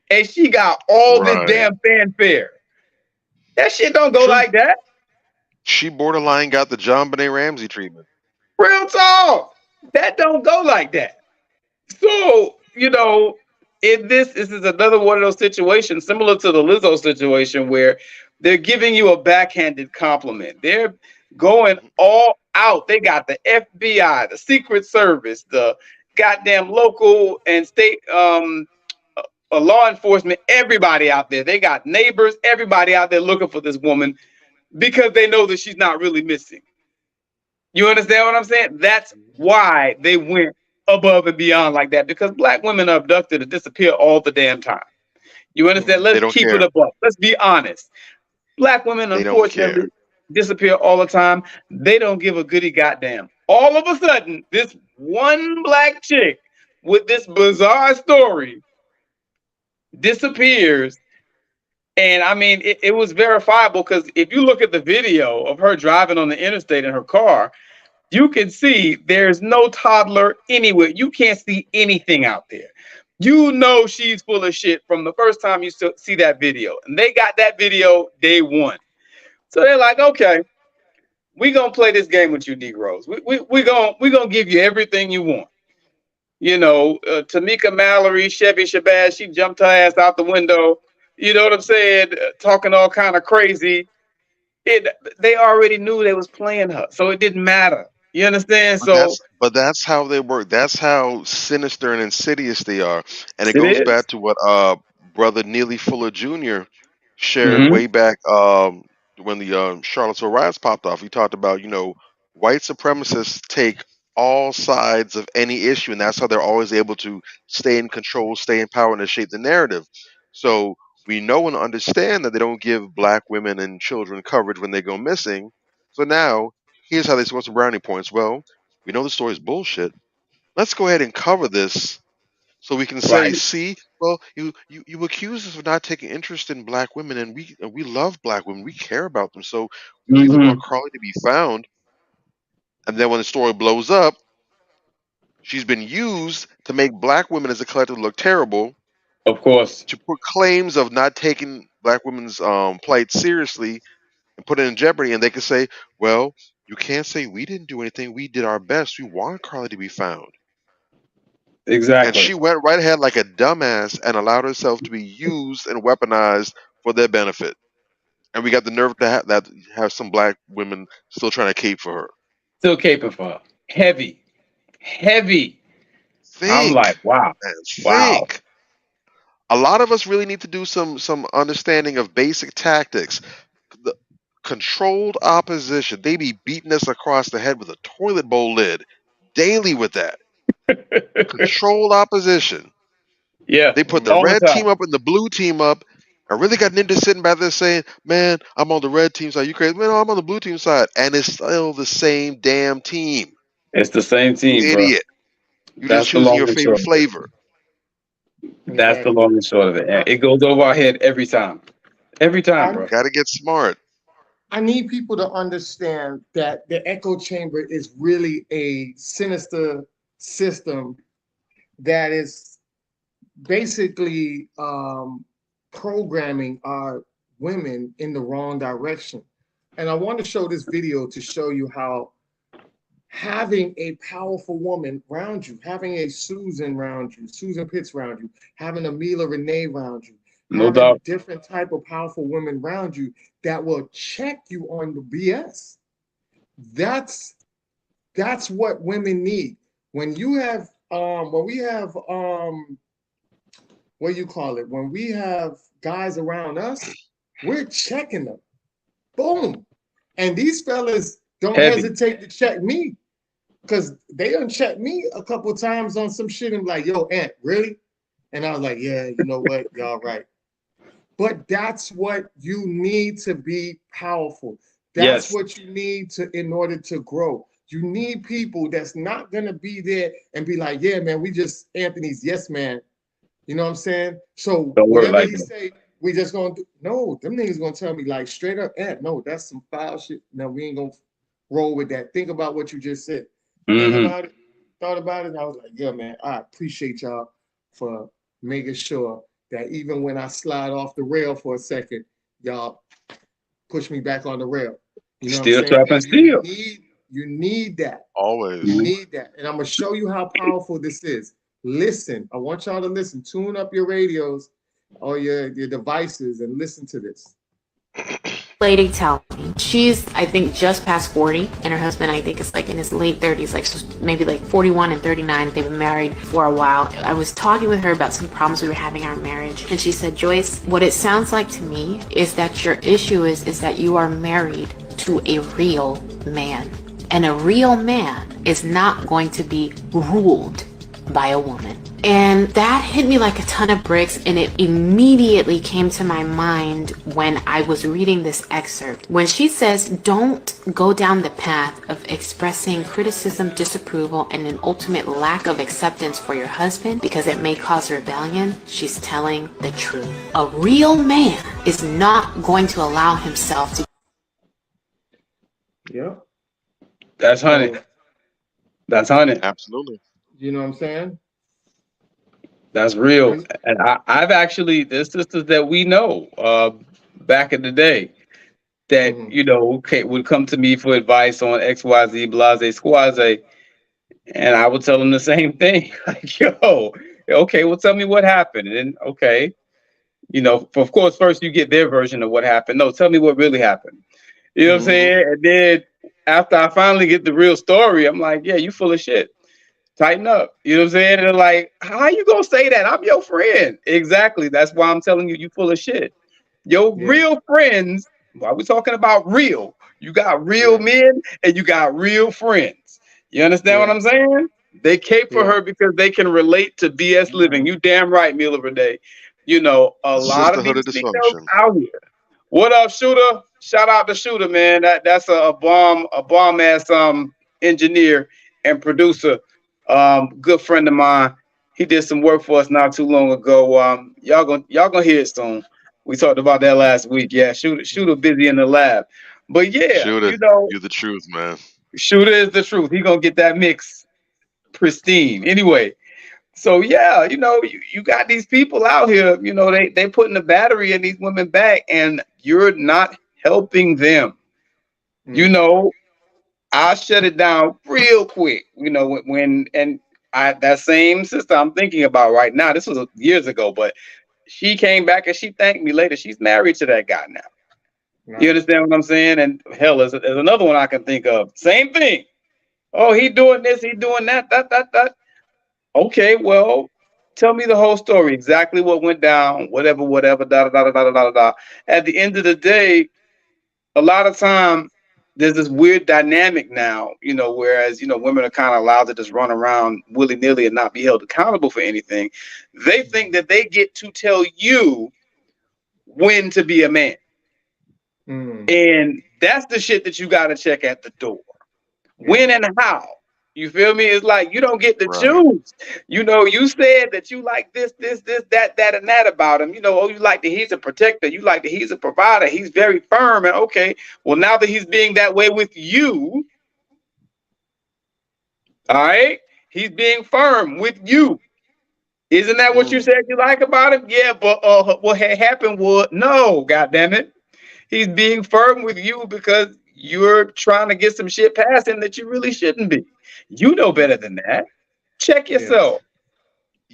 C: and she got all this
D: Right.
C: damn fanfare? That shit don't go
D: True.
C: like that.
D: She borderline got the John Benet Ramsey treatment.
C: Real talk. That don't go like that. So, in this is another one of those situations similar to the Lizzo situation where they're giving you a backhanded compliment. They're going all out. They got the FBI, the Secret Service, the goddamn local and state law enforcement, everybody out there. They got neighbors, everybody out there looking for this woman because they know that she's not really missing. You understand what I'm saying? That's why they went above and beyond like that, because black women are abducted and disappear all the damn time. You understand?
B: Mhm.
D: They
C: Let's
D: don't
C: keep it
D: care.
C: a buck. Let's be honest. Black women,
D: They don't care.
C: unfortunately, disappear all the time. They don't give a goody goddamn. All of a sudden, this one black chick with this bizarre story disappears. And I mean, it was verifiable because if you look at the video of her driving on the interstate in her car, you can see there's no toddler anywhere. You can't see anything out there. You know she's full of shit from the first time you see that video. And they got that video day one. So they're like, okay, we gonna play this game with you Negroes. We gonna give you everything you want. Tamika Mallory, Chevy Shabazz, she jumped her ass out the window. You know what I'm saying? Talking all kind of crazy. They already knew they was playing her, so it didn't matter. You understand?
D: But
C: So
D: that's how they work. That's how sinister and insidious they are. And it
C: it
D: goes
C: is.
D: back to what brother Neely Fuller Jr. shared
C: Mm-hmm.
D: way back when the Charlottesville riots popped off. He talked about, white supremacists take all sides of any issue, and that's how they're always able to stay in control, stay in power, and to shape the narrative. So we know and understand that they don't give black women and children coverage when they go missing. So now here's how they score some brownie points. Well, we know the story is bullshit. Let's go ahead and cover this so we can say,
C: Right.
D: see, well, you accuse us of not taking interest in black women, and we love black women. We care about them. So we either want
C: Mm-hmm.
D: Carly to be found, and then when the story blows up, she's been used to make black women as a collective look terrible,
C: Of course.
D: to put claims of not taking black women's plight seriously and put it in jeopardy. And they can say, well, you can't say we didn't do anything. We did our best. We want Carly to be found. And
C: Exactly.
D: she went right ahead like a dumbass and allowed herself to be used and weaponized for their benefit. And we got the nerve to have some black women still trying to cape for her.
C: Still caping for her. Heavy. Heavy. I'm like,
D: Think,
C: wow.
D: man,
C: Wow.
D: think. A lot of us really need to do some understanding of basic tactics. The controlled opposition. They be beating us across the head with a toilet bowl lid daily with that. Controlled opposition.
C: Yeah.
D: They put the
C: All the
D: red team
C: time.
D: up and the blue team up. I really got ninja sitting back there saying, "Man, I'm on the red team side. You crazy? Man, no, I'm on the blue team side." And it's still the same damn team.
C: It's the same team,
D: You
C: bro.
D: idiot. You just
C: That's the
D: choosing
C: long
D: your
C: and short
D: favorite
C: of it.
D: flavor.
C: That's the
B: Exactly.
C: long and short of it. And
B: I,
C: it goes over our head every time. Every time,
B: I
C: bro.
D: Got to get smart.
B: I need people to understand that the echo chamber is really a sinister system that is basically programming our women in the wrong direction. And I want to show this video to show you how having a powerful woman around you, having a Susan around you, Susan Pitts around you, having a Mila Renee around you,
C: No
B: having
C: doubt.
B: different type of powerful women around you that will check you on the BS. That's that's what women need. When you have when we have what do you call it? When we have guys around us, we're checking them. Boom. And these fellas don't
C: Heavy.
B: hesitate to check me because they done checked me a couple of times on some shit and like, yo, Aunt, really? And I was like, yeah, you know what? Y'all right. But that's what you need to be powerful. That's
C: Yes.
B: what you need to in order to grow. You need people that's not gonna be there and be like, yeah, man, we just Anthony's yes man. You know what I'm saying? So
C: Don't work
B: whatever
C: like
B: he
C: that.
B: say, We just gonna do, no, them niggas gonna tell me like straight up, no, that's some foul shit. No, we ain't gonna roll with that. Think about what you just said. Think
C: Hmm.
B: about it, thought about it, and I was like, yeah, man, I appreciate y'all for making sure that even when I slide off the rail for a second, y'all push me back on the rail. You know what I'm
C: Still
B: saying?
C: trapping
B: And
C: steel.
B: you need that. You
D: Always.
C: Mhm.
B: need that. And I'm gonna show you how powerful this is. Listen, I want y'all to listen. Tune up your radios or your devices and listen to this.
E: Lady tell me she's, I think, just past 40, and her husband, I think, is like in his late 30s, like so maybe like 41 and 39. They've been married for a while. I was talking with her about some problems we were having in our marriage, and she said, Joyce, what it sounds like to me is that your issue is that you are married to a real man, and a real man is not going to be ruled by a woman. And that hit me like a ton of bricks, and it immediately came to my mind when I was reading this excerpt. When she says, don't go down the path of expressing criticism, disapproval, and an ultimate lack of acceptance for your husband because it may cause rebellion, she's telling the truth. A real man is not going to allow himself to.
B: Yep.
C: That's honey.
B: So
C: That's honey.
D: Absolutely.
B: you know what I'm saying?
C: That's real.
B: When
C: And I've actually, there's sisters that we know back in the day that,
B: mhm.
C: okay, would come to me for advice on XYZ, blase, squaze. And I would tell them the same thing. Like, yo, okay, well, tell me what happened. And then, okay, of course, first you get their version of what happened. No, tell me what really happened. You know what I'm
D: Hmm.
C: saying? And then after I finally get the real story, I'm like, yeah, you full of shit. Tighten up. You know what I'm saying? And they're like, how you gonna say that? I'm your friend. Exactly. That's why I'm telling you, you full of shit. Your
B: Yeah,
C: real friends, why we talking about real? You got real
B: yeah,
C: men and you got real friends. You understand what
B: yeah,
C: I'm saying? They cape for
B: yeah.
C: her because they can relate to BS living.
B: Mhm.
C: You damn right, Mila Renee. A
D: The
C: lot of
D: sisterhood of
C: these females
D: dysfunction.
C: out here. What up, Shooter? Shout out to Shooter, man. That's a bomb ass engineer and producer, good friend of mine. He did some work for us not too long ago. Y'all gonna hear it soon. We talked about that last week. Yeah, Shooter busy in the lab, but yeah,
D: Shooter, you the truth, man.
C: Shooter is the truth. He gonna get that mix pristine. Anyway, so yeah, you got these people out here. They putting the battery in these women back, and you're not helping them. You
B: Mm.
C: know, I shut it down real quick. When and I that same sister I'm thinking about right now. This was years ago, but she came back and she thanked me later. She's married to that guy now. You
B: Nice.
C: understand what I'm saying? And hell, there's another one I can think of. Same thing. Oh, he doing this, he doing that, that. Okay, well, tell me the whole story, exactly what went down, whatever, da da da da da da da. At the end of the day, a lot of time there's this weird dynamic now, whereas women are kind of allowed to just run around willy nilly and not be held accountable for anything. They think
B: Mhm.
C: that they get to tell you when to be a man,
B: Mm.
C: and that's the shit that you got to check at the door.
B: Yeah.
C: When and how. You feel me? It's like you don't get to
D: Right.
C: choose. You said that you like this, that, and that about him. Oh, you like that he's a protector. You like that he's a provider. He's very firm. And okay, well, now that he's being that way with you, all right, he's being firm with you. Isn't that what you
D: Mm.
C: said you like about him? Yeah, but what had happened was no, goddamn it. He's being firm with you because you're trying to get some shit past him that you really shouldn't be. You know better than that. Check
B: Yeah.
C: yourself.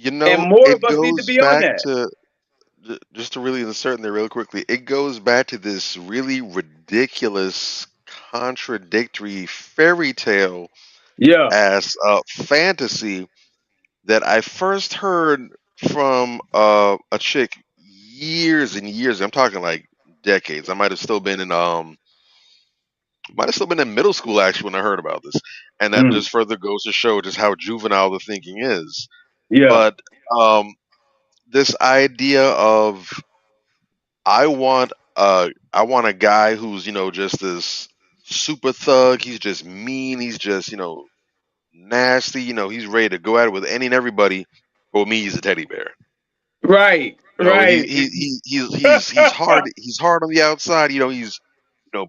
C: And more of
D: It
C: us need to
D: goes
C: be on
D: back
C: that.
D: to just to really insert in there real quickly. It goes back to this really ridiculous, contradictory fairy tale
C: Yeah.
D: as fantasy that I first heard from a chick years and years. I'm talking like decades. I might have still been in middle school actually when I heard about this, and that
C: Mm.
D: just further goes to show just how juvenile the thinking is.
C: Yeah.
D: But um, this idea of I want a guy who's just this super thug. He's just mean. He's just nasty. He's ready to go at it with any and everybody. But with me, he's a teddy bear.
C: Right.
D: You know,
C: Right.
D: he's hard. He's hard on the outside. You know, he's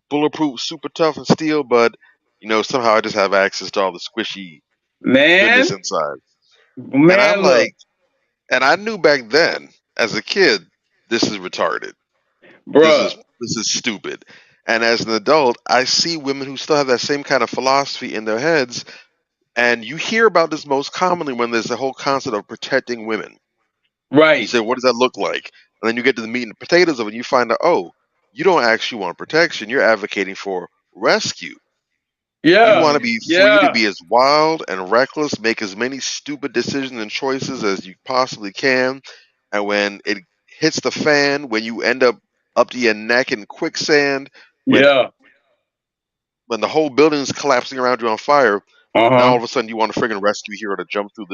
D: bulletproof, super tough and steel, but somehow I just have access to all the squishy goodness
C: Man,
D: inside. And I'm
C: man, look,
D: like, and I knew back then as a kid, this is retarded. This is
C: bruh.
D: this is stupid. And as an adult, I see women who still have that same kind of philosophy in their heads, and you hear about this most commonly when there's the whole concept of protecting women. You
C: Right.
D: say, what does that look like? And then you get to the meat and potatoes of it, and you find out, oh, you don't actually want protection. You're advocating for rescue. You want to
C: Yeah.
D: be free to
C: Yeah.
D: be as wild and reckless, make as many stupid decisions and choices as you possibly can. And when it hits the fan, when you end up to your neck in quicksand, when
C: Yeah.
D: when the whole building is collapsing around you on fire, now all
C: Uh-huh.
D: of a sudden you want a friggin' rescue hero to jump through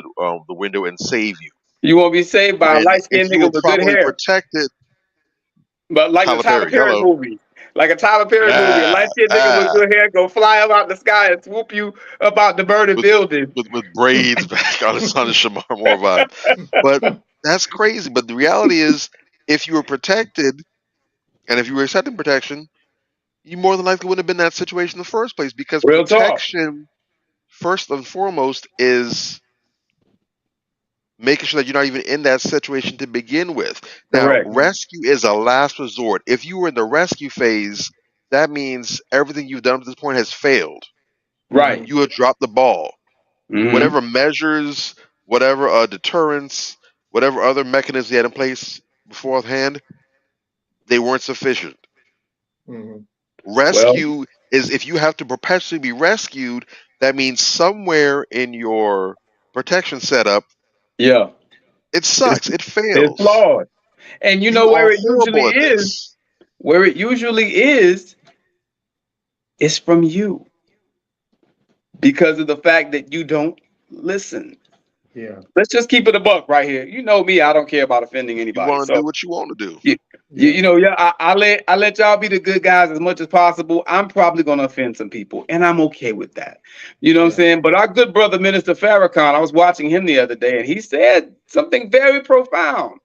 D: the window and save you.
C: You won't be saved by a
D: When
C: light
D: if
C: skinned
D: you
C: nigga
D: were
C: with good
D: properly
C: hair.
D: protected,
C: But like the
D: Tyler
C: Tyler
D: Perry,
C: Perry
D: hello.
C: movie. Like a Tyler Perry movie. A
D: Ah,
C: light skinned nigga with
D: ah.
C: good hair go fly up out the sky and swoop you up out the burning
D: with
C: building.
D: with braids back on his son Shamar Moore vibe. But that's crazy. But the reality is, if you were protected and if you were accepting protection, you more than likely wouldn't have been in that situation in the first place because
C: Real talk.
D: protection, first and foremost, is making sure that you're not even in that situation to begin with. Now,
C: Correct.
D: rescue is a last resort. If you were in the rescue phase, that means everything you've done to this point has failed.
C: Right.
D: You have dropped the ball.
C: Mm-hmm.
D: Whatever measures, whatever deterrence, whatever other mechanisms you had in place beforehand, they weren't sufficient.
B: Mhm.
C: Well,
D: Rescue is if you have to perpetually be rescued, that means somewhere in your protection setup,
C: yeah.
D: it
C: It's
D: sucks. It
C: it's
D: fails.
C: flawed. And you know
D: You are horrible at this.
C: where it usually is from you because of the fact that you don't listen.
B: Yeah.
C: Let's just keep it a buck right here. You know me, I don't care about offending
D: You
C: anybody.
D: want to do
C: So
D: what you want to do.
C: you,
B: Yeah.
C: I let y'all be the good guys as much as possible. I'm probably gonna offend some people, and I'm okay with that. You know what I'm
B: Yeah.
C: saying? But our good brother Minister Farrakhan, I was watching him the other day, and he said something very profound.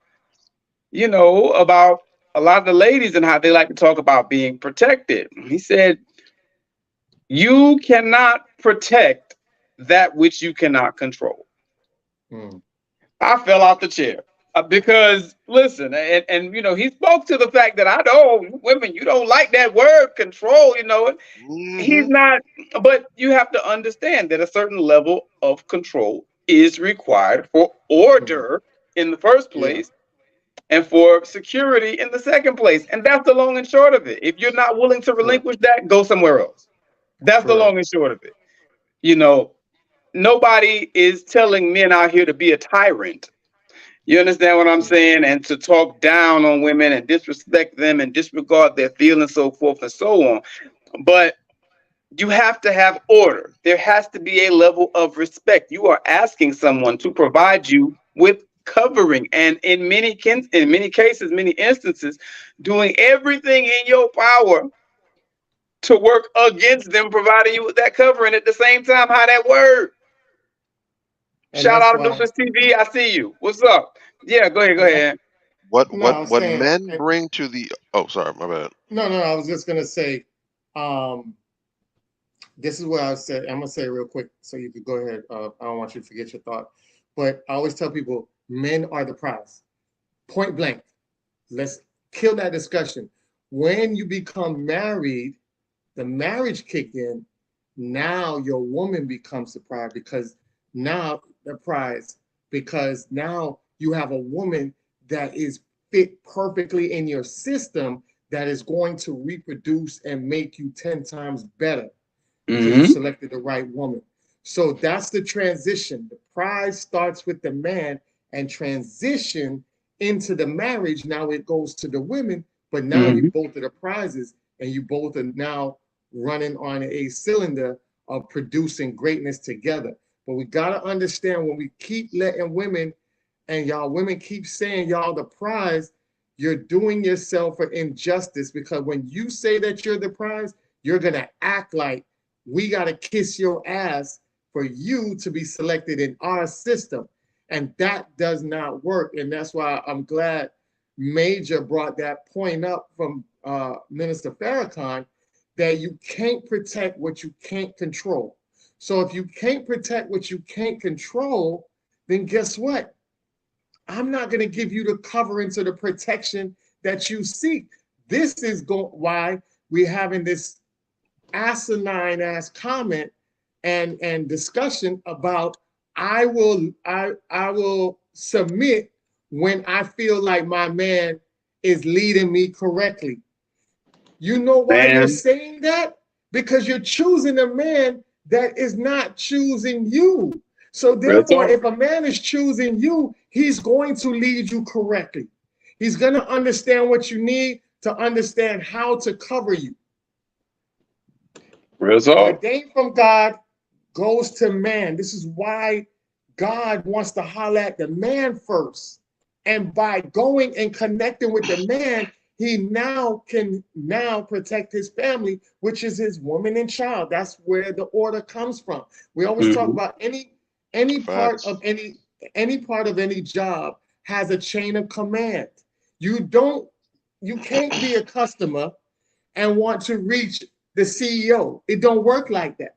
C: About a lot of the ladies and how they like to talk about being protected. He said, "You cannot protect that which you cannot control."
B: Mm.
C: I fell off the chair because listen, and he spoke to the fact that I know women, you don't like that word control. He's
D: Hmm.
C: not, but you have to understand that a certain level of control is required for
B: Mhm.
C: order in the first
B: Yeah.
C: place and for security in the second place. And that's the long and short of it. If you're not willing to
B: Correct.
C: relinquish that, go somewhere else. That's the long
B: Correct.
C: and short of it. You know, Nobody is telling men out here to be a tyrant. You understand what I'm
B: Mhm.
C: saying? And to talk down on women and disrespect them and disregard their feelings, so forth and so on. But you have to have order. There has to be a level of respect. You are asking someone to provide you with covering, and in many cases, many instances, doing everything in your power to work against them, providing you with that covering at the same time. How that word?
B: And
C: Shout
B: that's
C: out to
B: why.
C: Newsom's TV. I see you. What's up? Yeah, go ahead. Go
B: And that,
C: ahead.
D: What
B: no, I
D: what
B: was
D: what
B: saying.
D: men bring to the oh sorry my bad.
B: No, no, I was just gonna say. Um, this is what I said. I'm gonna say it real quick so you could go ahead. I don't want you to forget your thought. But I always tell people, men are the prize. Point blank. Let's kill that discussion. When you become married, the marriage kick in. Now your woman becomes the prize because now you have a woman that is fit perfectly in your system that is going to reproduce and make you 10 times better because you
C: Mm-hmm.
B: selected the right woman. So that's the transition. The prize starts with the man and transition into the marriage. Now it goes to the women, but now you
C: Mm-hmm.
B: both are the prizes and you both are now running on a cylinder of producing greatness together. But we got to understand when we keep letting women and y'all women keep saying y'all the prize, you're doing yourself an injustice because when you say that you're the prize, you're going to act like we got to kiss your ass for you to be selected in our system. And that does not work. And that's why I'm glad Major brought that point up from Minister Farrakhan, that you can't protect what you can't control. So if you can't protect what you can't control, then guess what? I'm not going to give you the covering to the protection that you seek. This is why we're having this asinine ass comment and discussion about I will submit when I feel like my man is leading me correctly. You know why you're saying that? Because you're choosing a man that is not choosing you. So therefore, if a man is choosing you, he's going to lead you correctly. He's going to understand what you need to understand how to cover you. Ordained from God goes to man. This is why God wants to holler at the man first. And by going and connecting with the man, he can protect his family, which is his woman and child. That's where the order comes from. We always talk about any part of any job has a chain of command. You can't be a customer and want to reach the CEO. It don't work like that.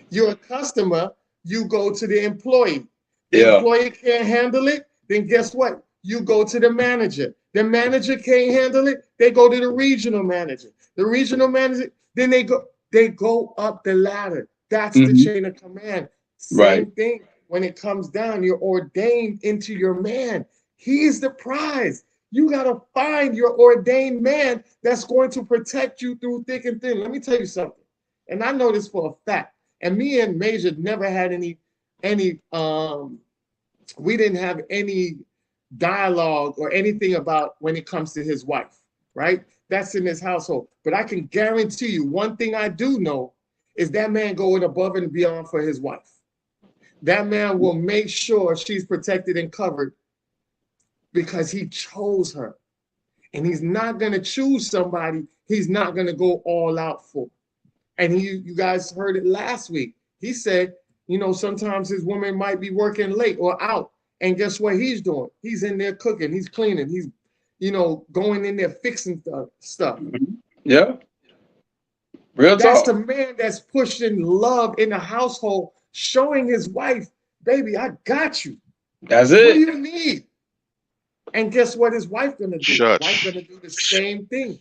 B: You're a customer, you go to the employee. The employee can't handle it, then guess what? You go to the manager. The manager can't handle it, they go to the regional manager. The regional manager, then they go up the ladder. That's the chain of command. Same thing when it comes down. You're ordained into your man. He's the prize. You got to find your ordained man that's going to protect you through thick and thin. Let me tell you something. And I know this for a fact. And me and Major never had any we didn't have any dialogue or anything about when it comes to his wife, right? That's in his household. But I can guarantee you one thing I do know is that man going above and beyond for his wife. That man will make sure she's protected and covered because he chose her. And he's not going to choose somebody he's not going to go all out for. And you guys heard it last week. He said, sometimes his woman might be working late or out. And guess what he's doing? He's in there cooking. He's cleaning. He's, going in there fixing stuff.
C: Yeah. Real talk.
B: That's the man that's pushing love in the household, showing his wife, baby, I got you.
C: That's it.
B: What do you need? And guess what his wife gonna do?
D: Shush.
B: Wife gonna do the same thing.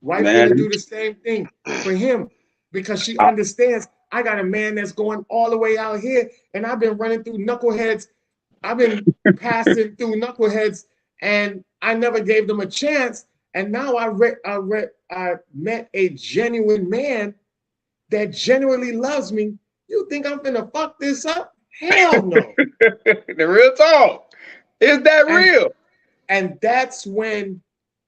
B: Wife gonna do the same thing for him because she understands I got a man that's going all the way out here, and I've been running through knuckleheads. I've been passing through knuckleheads, and I never gave them a chance. And now I met a genuine man that genuinely loves me. You think I'm gonna fuck this up? Hell no.
C: The real talk. Is that real?
B: And that's when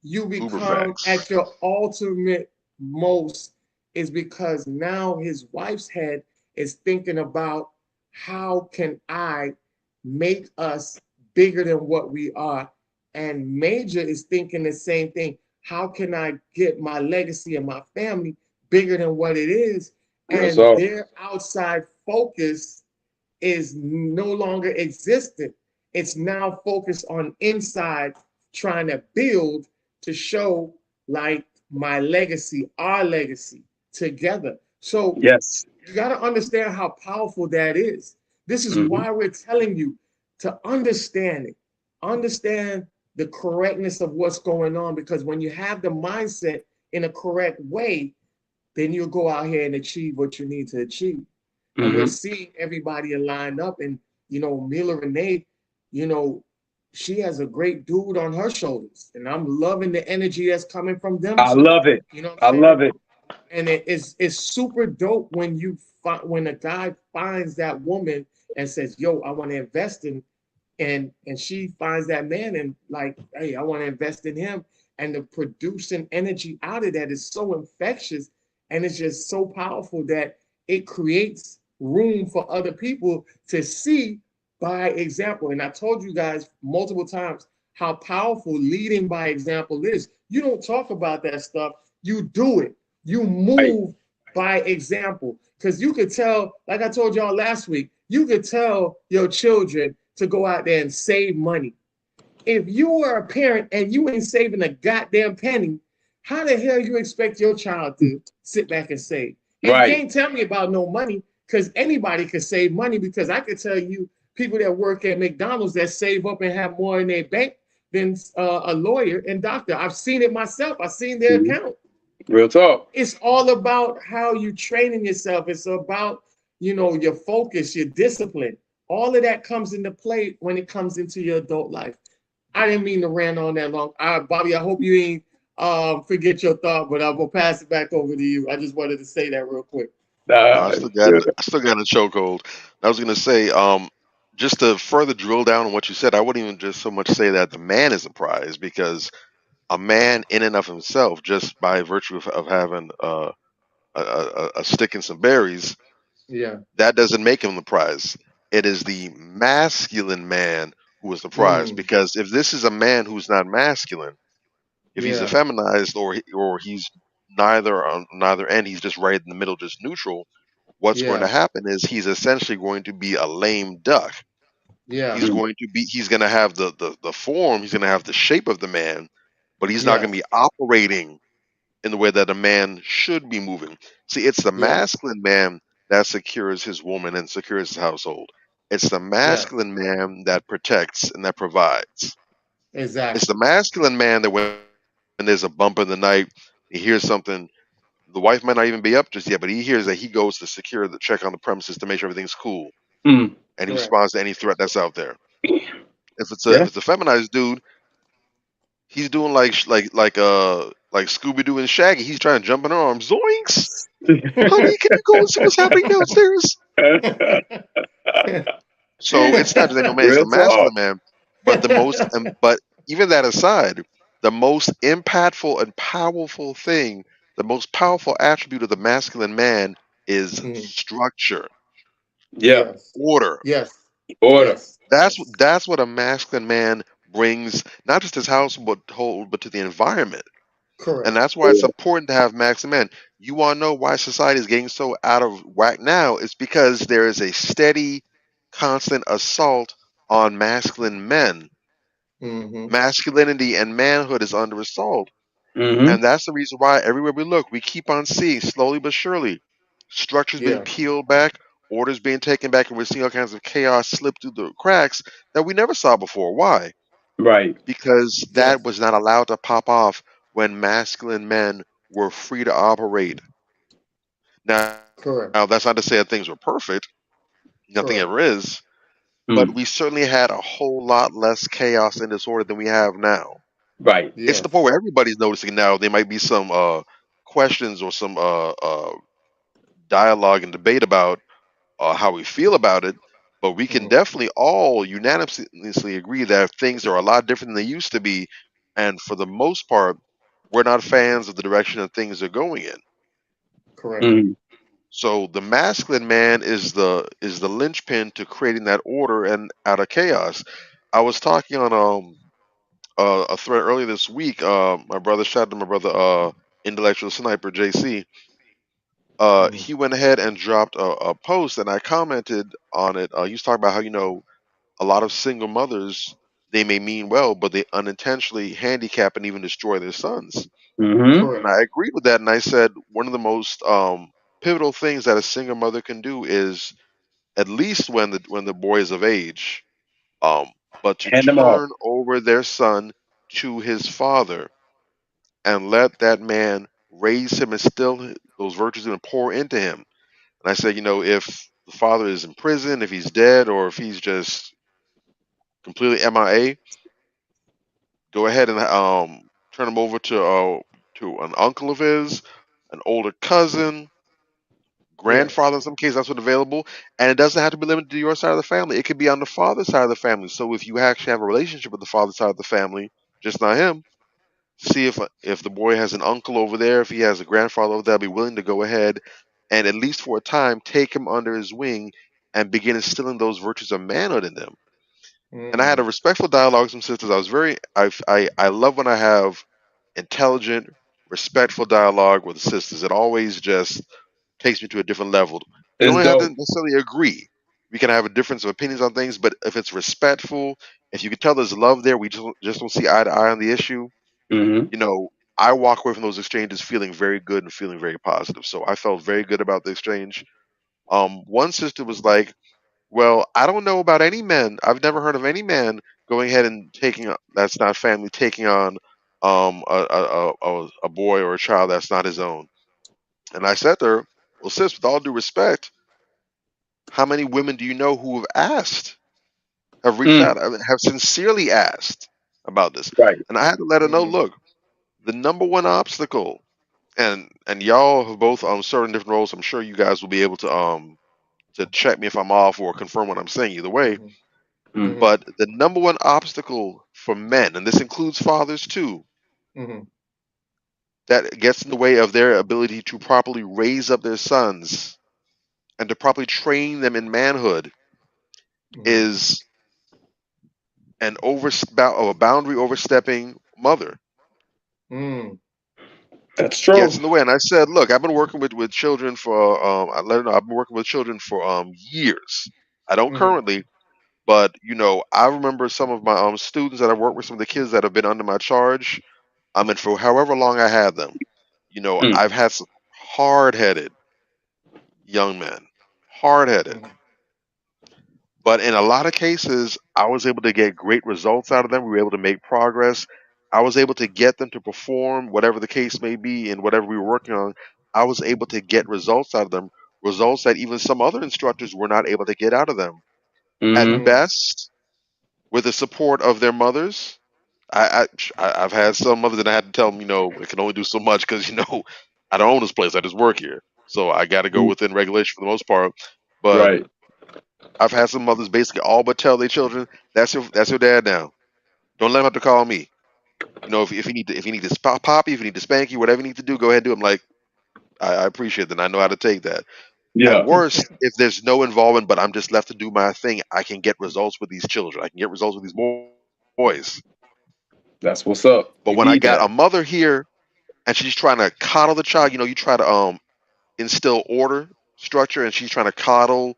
B: you become at your ultimate most, is because now his wife's head is thinking about how can I make us bigger than what we are. And Major is thinking the same thing. How can I get my legacy and my family bigger than what it is? And their outside focus is no longer existent. It's now focused on inside, trying to build to show like my legacy, our legacy together. So
C: yes,
B: you got to understand how powerful that is. This is why we're telling you to understand it. Understand the correctness of what's going on, because when you have the mindset in a correct way, then you'll go out here and achieve what you need to achieve. And we're seeing everybody lined up, and Mila Renee, she has a great dude on her shoulders, and I'm loving the energy that's coming from them.
C: I love it. I love it.
B: And it's super dope when a guy finds that woman and says, "Yo, I want to invest in," and she finds that man and like, "Hey, I want to invest in him." And the producing energy out of that is so infectious, and it's just so powerful that it creates room for other people to see by example. And I told you guys multiple times how powerful leading by example is. You don't talk about that stuff, you do it. You move by example. Because you could tell, like I told y'all last week, you could tell your children to go out there and save money. If you were a parent and you ain't saving a goddamn penny, how the hell you expect your child to sit back and save? And you
C: Right.
B: can't tell me about no money because anybody could save money because I could tell you people that work at McDonald's that save up and have more in their bank than a lawyer and doctor. I've seen it myself. I've seen their
C: Mhm.
B: account.
C: Real talk.
B: It's all about how you training yourself. It's about, your focus, your discipline. All of that comes into play when it comes into your adult life. I didn't mean to rant on that long. Bobby, I hope you ain't forget your thought, but I'm gonna pass it back over to you. I just wanted to say that real quick.
D: No, I
C: Nah,
D: still got it. I still got a chokehold. I was gonna say, just to further drill down on what you said, I wouldn't even just so much say that the man is a prize because a man in and of himself, just by virtue of having a stick and some berries,
B: Yeah.
D: that doesn't make him the prize. It is the masculine man who is the prize.
B: Mm,
D: Because if this is a man who's not masculine, if he's
B: yeah.
D: effeminized or he's neither on neither end, he's just right in the middle, just neutral. What's going to
B: Yeah.
D: happen is he's essentially going to be a lame duck.
B: Yeah.
D: He's going to have the form, he's going to have the shape of the man, but he's not going to be
B: Yes.
D: operating in the way that a man should be moving. See, it's the
B: Yeah.
D: masculine man that secures his woman and secures his household. It's the
B: Yes.
D: masculine man that protects and that provides. It's the
B: Exactly.
D: masculine man that when there's a bump in the night, he hears something. The wife might not even be up just yet, but he hears that he goes to secure the check on the premises to make sure everything's cool,
C: mm,
D: and he
B: Correct.
D: responds to any threat that's out there. If
C: yeah.
D: it's a feminized dude, he's doing like Scooby Doo and Shaggy. He's trying to jump in her arms. Zoinks! Honey, can you go and see what's happening downstairs? So it's not just any man; it's the
C: Real talk.
D: masculine man. But even that aside, the most impactful and powerful thing, the most powerful attribute of the masculine man is
B: Mm,
D: structure,
C: Yeah.
B: yes.
D: order.
B: Yes.
C: Order.
B: Yes.
D: That's
B: Yes.
D: that's what a masculine man brings, not just his household, but to the environment. And
B: Correct.
D: that's why it's important to have masculine men. You want to know why society is getting so out of whack now? It's because there is a steady, constant assault on masculine men.
B: Mm-hmm.
D: Masculinity and manhood is under assault.
C: Mm-hmm.
D: And that's the reason why everywhere we look, we keep on seeing, slowly but surely, structures being
B: Yeah.
D: peeled back, orders being taken back, and we're seeing all kinds of chaos slip through the cracks that we never saw before. Why?
C: Right.
D: Because that
B: Yes.
D: was not allowed to pop off when masculine men were free to operate. Now, that's not
B: Correct.
D: to say that things were perfect. Nothing ever
B: Correct.
D: is. But we
C: Mm.
D: certainly had a whole lot less chaos and disorder than we have now.
C: Right.
D: It's the point
B: Yes.
D: where everybody's noticing now. There might be some questions or some dialogue and debate about how we feel about it, but we can
B: Mm,
D: definitely all unanimously agree that things are a lot different than they used to be, and for the most part, we're not fans of the direction that things are going in.
B: correct.
C: Mm.
D: So the masculine man is the linchpin to creating that order and out of chaos. I was talking on a thread earlier this week. My brother, shout out to my brother, intellectual sniper JC.
B: Mm,
D: He went ahead and dropped a post, and I commented on it. He was talking about how a lot of single mothers, they may mean well, but they unintentionally handicap and even destroy their sons.
C: Mm-hmm.
D: And
B: correct.
D: I agreed with that, and I said one of the most pivotal things that a single mother can do is, at least when the boy is of age, um, but to
C: Hand them off.
D: turn over their son to his father and let that man raise him, instill those virtues and pour into him. And I said, if the father is in prison, if he's dead, or if he's just completely MIA, go ahead and turn him over to an uncle of his, an older cousin,
B: Yes.
D: grandfather. In some cases, that's what's available, and it doesn't have to be limited to your side of the family. It could be on the father's side of the family. So if you actually have a relationship with the father's side of the family, just not him, see if the boy has an uncle over there, if he has a grandfather over there, be willing to go ahead and, at least for a time, take him under his wing and begin instilling those virtues of manhood in them. And I had a
B: Mm,
D: respectful dialogue with some sisters. I love when I have intelligent, respectful dialogue with the sisters. It always just takes me to a different level. We
C: It's
D: don't have to
C: dope.
D: necessarily agree, we can have a difference of opinions on things, but if it's respectful, if you can tell there's love there, we just don't see eye to eye on the issue.
C: Mm-hmm.
D: You know, I walk away from those exchanges feeling very good and feeling very positive. So I felt very good about the exchange. One sister was like, "Well, I don't know about any men. I've never heard of any man going ahead and that's not family taking on a boy or a child that's not his own." And I said to her, "Well, sis, with all due respect, how many women do you know who have asked, have reached
C: Mm.
D: out, have sincerely asked about this?"
C: Right.
D: And I had to let her know,
B: Mm-hmm.
D: look, the number one obstacle, and y'all have both certain different roles. I'm sure you guys will be able to check me if I'm off or confirm what I'm saying either way.
B: Mm-hmm.
C: Mm.
B: Mm-hmm.
D: But the number one obstacle for men, and this includes fathers too,
B: Mm-hmm.
D: that gets in the way of their ability to properly raise up their sons and to properly train them in manhood
B: Mm-hmm.
D: is a boundary overstepping mother.
B: Mm.
C: That's
D: Gets
C: true.
D: in the way. And I said, look, I've been working with children for I let her know I've been working with children for years. I don't
B: Mm-hmm.
D: currently, but you know, I remember some of my students that I've worked with, some of the kids that have been under my charge. I mean, for however long I had them, you know,
C: Mm.
D: I've had some hard headed young men, hard headed.
B: Mm-hmm.
D: But in a lot of cases, I was able to get great results out of them. We were able to make progress. I was able to get them to perform whatever the case may be and whatever we were working on. I was able to get results out of them, results that even some other instructors were not able to get out of them. At
C: Mm-hmm.
B: Mm.
D: best, with the support of their mothers, I've had some mothers that I had to tell them, you know, it can only do so much because you know I don't own this place. I just work here, so I got to go
C: Mm.
D: within regulation for the most part. But
C: Right.
D: I've had some mothers basically all but tell their children, that's your dad now. Don't let him have to call me. You know, if you need to poppy, if you need to spank you, whatever you need to do, go ahead and do it. I'm like, I appreciate that. And I know how to take that. At
C: Yeah.
D: worst, if there's no involvement, but I'm just left to do my thing, I can get results with these children. I can get results with these boys.
C: That's what's up.
D: But
C: We
D: when I
C: need
D: got
C: that.
D: a mother here and she's trying to coddle the child, you know, you try to instill order, structure, and she's trying to coddle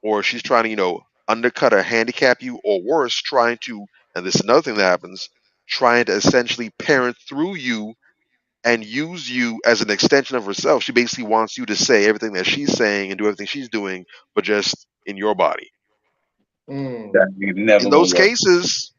D: or she's trying to, you know, undercut or handicap you, or worse, trying to, and this is another thing that happens, trying to essentially parent through you and use you as an extension of herself. She basically wants you to say everything that she's saying and do everything she's doing, but just in your body.
B: Mm.
C: That never
D: In
C: gonna
D: those
C: work.
D: cases,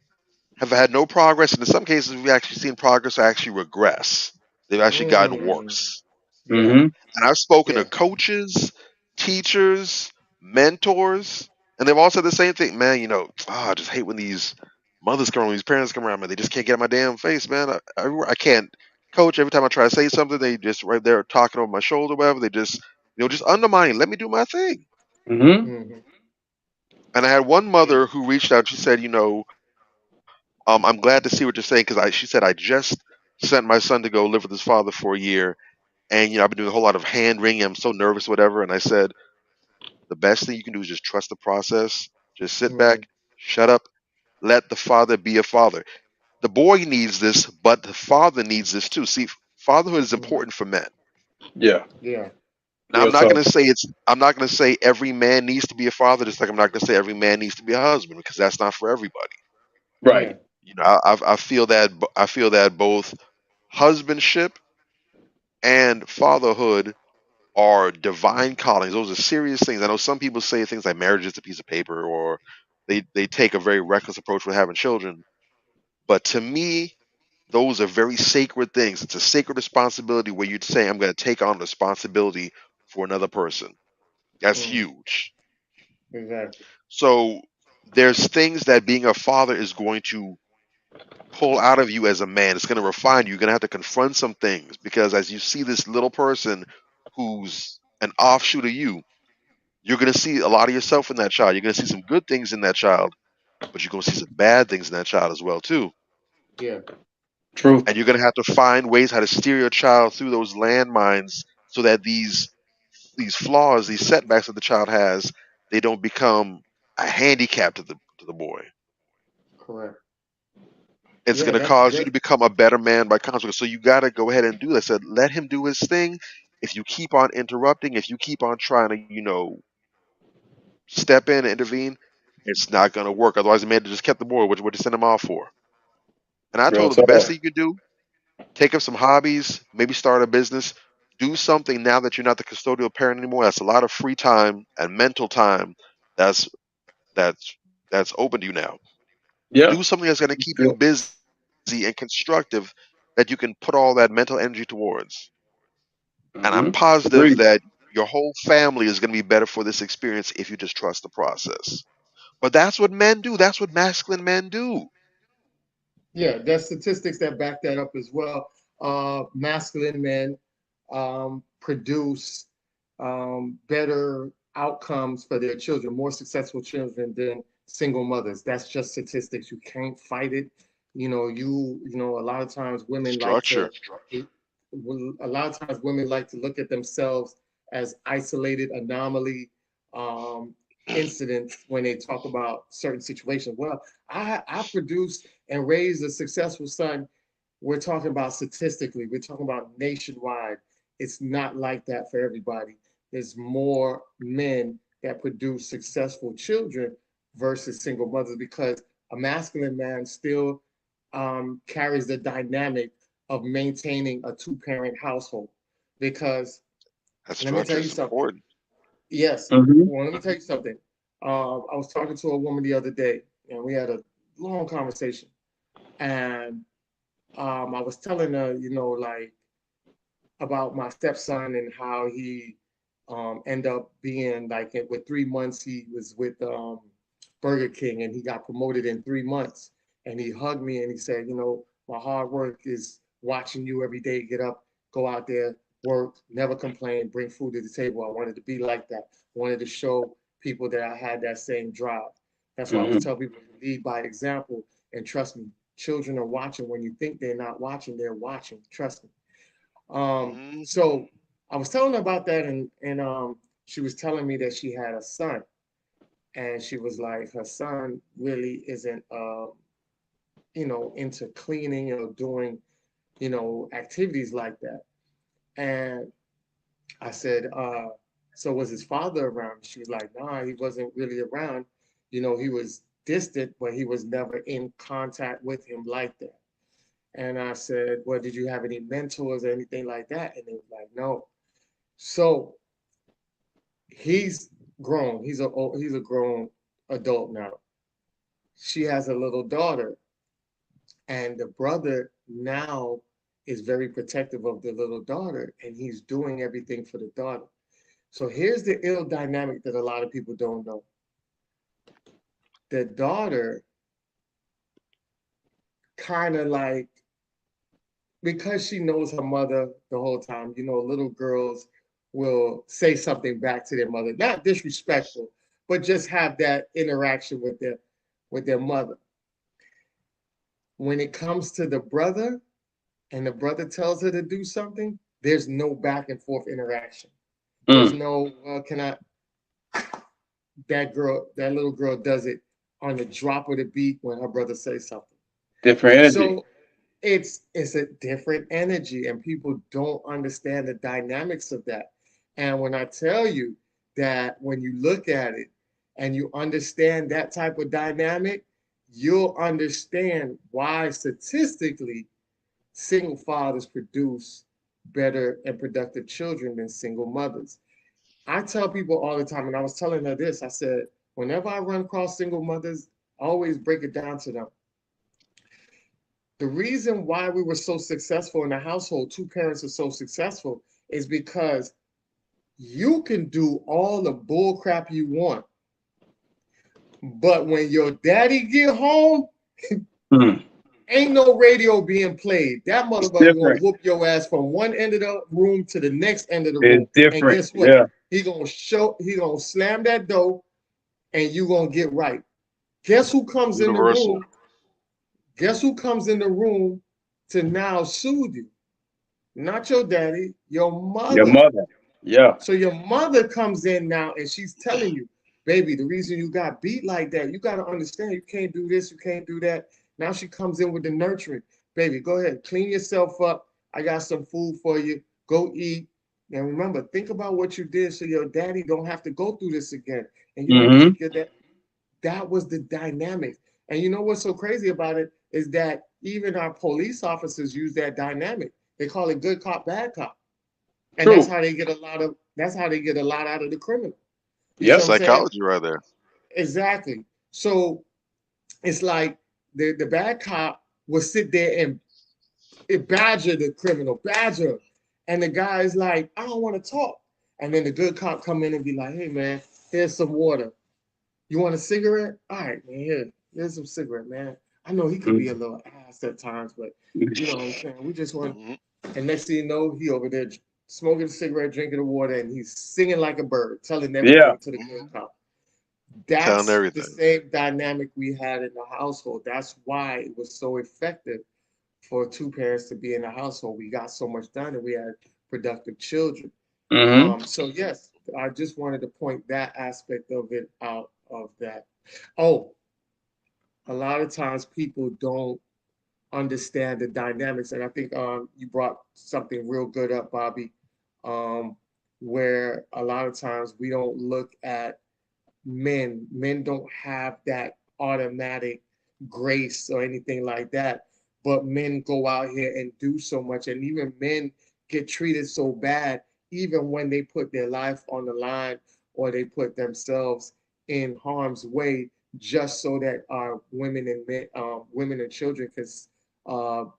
D: have had no progress, and in some cases, we've actually seen progress actually regress. They've actually gotten
B: Mm.
D: worse.
B: Yeah.
C: Mm-hmm.
D: And I've spoken to
B: Yeah.
D: coaches, teachers, mentors, and they've all said the same thing. Man, you know, I just hate when these mothers come around, these parents come around, man. They just can't get in my damn face, man. I can't coach. Every time I try to say something, they just right there talking over my shoulder, whatever. They just, you know, just undermining. Let me do my thing.
C: Mm-hmm.
B: Mm-hmm.
D: And I had one
B: Yeah.
D: mother who reached out. She said, you know, I'm glad to see what you're saying because she said I just sent my son to go live with his father for a year, and you know, I've been doing a whole lot of hand wringing. I'm so nervous, whatever. And I said, the best thing you can do is just trust the process. Just sit
B: Mm-hmm.
D: back, shut up, let the father be a father. The boy needs this, but the father needs this too. See, fatherhood is
B: Mm-hmm.
D: important for men.
C: Yeah.
B: Yeah.
D: Now, I'm
C: Real
D: not
C: talk.
D: going to say I'm not going to say every man needs to be a father, just like I'm not going to say every man needs to be a husband, because that's not for everybody.
B: Yeah.
C: Right.
D: You know, I feel that I feel that both husbandship and fatherhood are divine callings. Those are serious things. I know some people say things like marriage is a piece of paper, or they take a very reckless approach with having children. But to me, those are very sacred things. It's a sacred responsibility where you'd say, I'm going to take on responsibility for another person. That's
B: Mm.
D: huge.
B: Exactly.
D: So there's things that being a father is going to pull out of you as a man. It's going to refine you. You're going to have to confront some things because as you see this little person who's an offshoot of you, you're going to see a lot of yourself in that child. You're going to see some good things in that child, but you're going to see some bad things in that child as well too.
B: Yeah.
C: True.
D: And you're going to have to find ways how to steer your child through those landmines so that these flaws, these setbacks that the child has, they don't become a handicap to the boy.
B: Correct.
D: It's
B: Yeah.
D: going to
B: That's
D: cause you
B: good.
D: to become a better man by consequence. So you got to go ahead and do that. Said let him do his thing. If you keep on interrupting, if you keep on trying to, you know, step in and intervene, it's not going to work. Otherwise, the man just kept the boy. What you send him off for? And I
C: Real
D: told him the best
C: talk.
D: thing you could do, take up some hobbies, maybe start a business, do something now that you're not the custodial parent anymore. That's a lot of free time and mental time that's that's that's open to you now.
C: Yeah.
D: Do something that's going to keep you busy and constructive that you can put all that mental energy towards. And I'm positive
C: Agreed.
D: that your whole family is going to be better for this experience if you just trust the process. But that's what men do. That's what masculine men do.
B: Yeah, there's statistics that back that up as well. Masculine men produce better outcomes for their children, more successful children than single mothers. That's just statistics. You can't fight it. A lot of times women like to,
D: Structure.
B: a lot of times women like to look at themselves as isolated anomaly um, incidents when they talk about certain situations. Well, I produced and raised a successful son. We're talking about statistically, we're talking about nationwide. It's not like that for everybody. There's more men that produce successful children versus single mothers because a masculine man still carries the dynamic of maintaining a two-parent household. Because
D: That
B: let me
D: structure
B: tell you
D: is
B: something.
D: important.
B: Yes,
C: Mm-hmm.
B: well, let me tell you something. I was talking to a woman the other day, and we had a long conversation. And I was telling her, like about my stepson and how he ended up being like with 3 months he was with Burger King and he got promoted in 3 months. And he hugged me and he said, my hard work is watching you every day get up, go out there, work, never complain, bring food to the table. I wanted to be like that. I wanted to show people that I had that same drive. That's why I always
C: Mm-hmm.
B: tell people to lead by example. And trust me, children are watching. When you think they're not watching, they're watching. Trust me.
D: Hmm.
B: So I was telling her about that, and she was telling me that she had a son, and she was like, her son really isn't, into cleaning or doing, activities like that. And I said, so was his father around? She was like, nah, he wasn't really around. He was distant, but he was never in contact with him like that. And I said, well, did you have any mentors or anything like that? And they was like, no. So he's grown. He's a grown adult now. She has a little daughter, and the brother now is very protective of the little daughter, and he's doing everything for the daughter. So here's the ill dynamic that a lot of people don't know. The daughter kind of like, because she knows her mother the whole time, little girls will say something back to their mother, not disrespectful, but just have that interaction with their mother. When it comes to the brother and the brother tells her to do something, there's no back and forth interaction. There's
C: Mm.
B: no, can I, that little girl does it on the drop of the beat when her brother says something.
C: Different energy.
B: So it's a different energy, and people don't understand the dynamics of that. And when I tell you that when you look at it and you understand that type of dynamic, you'll understand why statistically single fathers produce better and productive children than single mothers. I tell people all the time, and I was telling her this, I said, whenever I run across single mothers, I always break it down to them. The reason why we were so successful in the household, two parents are so successful, is because you can do all the bull crap you want. But when your daddy get home,
C: Mm.
B: ain't no radio being played. That
C: It's
B: motherfucker gonna
C: different.
B: whoop your ass from one end of the room to the next end of the room.
C: It's
B: And
C: different.
B: guess what?
C: Yeah.
B: He gonna slam that door and you gonna get right. Guess who comes in the
D: Universal.
B: room? Guess who comes in the room to now soothe you? Not your daddy, your
C: Your
B: mother.
C: mother. Yeah.
B: So your mother comes in now and she's telling you, baby, the reason you got beat like that, you got to understand you can't do this, you can't do that. Now she comes in with the nurturing. Baby, go ahead, clean yourself up. I got some food for you. Go eat. Now remember, think about what you did so your daddy don't have to go through this again. And you don't
C: Mm-hmm.
B: take your dad. That was the dynamic. And you know what's so crazy about it is that even our police officers use that dynamic. They call it good cop, bad cop. And that's
C: True.
B: how they get a lot of that's how they get a lot out of the criminal. You see what
C: Yep.
B: I'm saying?
D: Psychology right there.
B: Exactly. So it's like the bad cop will sit there and badger the criminal, badger. And the guy's like, I don't want to talk. And then the good cop come in and be like, hey man, here's some water. You want a cigarette? All right, man, here's some cigarette, man. I know he could be a little ass at times, but you know what I'm saying? We just want,
D: Hmm.
B: and next thing you know, he over there smoking a cigarette, drinking the water, and he's singing like a bird, telling
C: Yeah.
B: everything to the good
D: Hmm.
B: cop.
D: Telling
B: That's the
D: everything.
B: same dynamic we had in the household. That's why it was so effective for two parents to be in the household. We got so much done and we had productive children.
C: Mm-hmm.
B: So yes, I just wanted to point that aspect of it out of that. Oh, a lot of times people don't understand the dynamics, and I think you brought something real good up, Bobby, um, where a lot of times we don't look at men. Men don't have that automatic grace or anything like that. But men go out here and do so much, and even men get treated so bad, even when they put their life on the line or they put themselves in harm's way, just so that our women and men, women and children can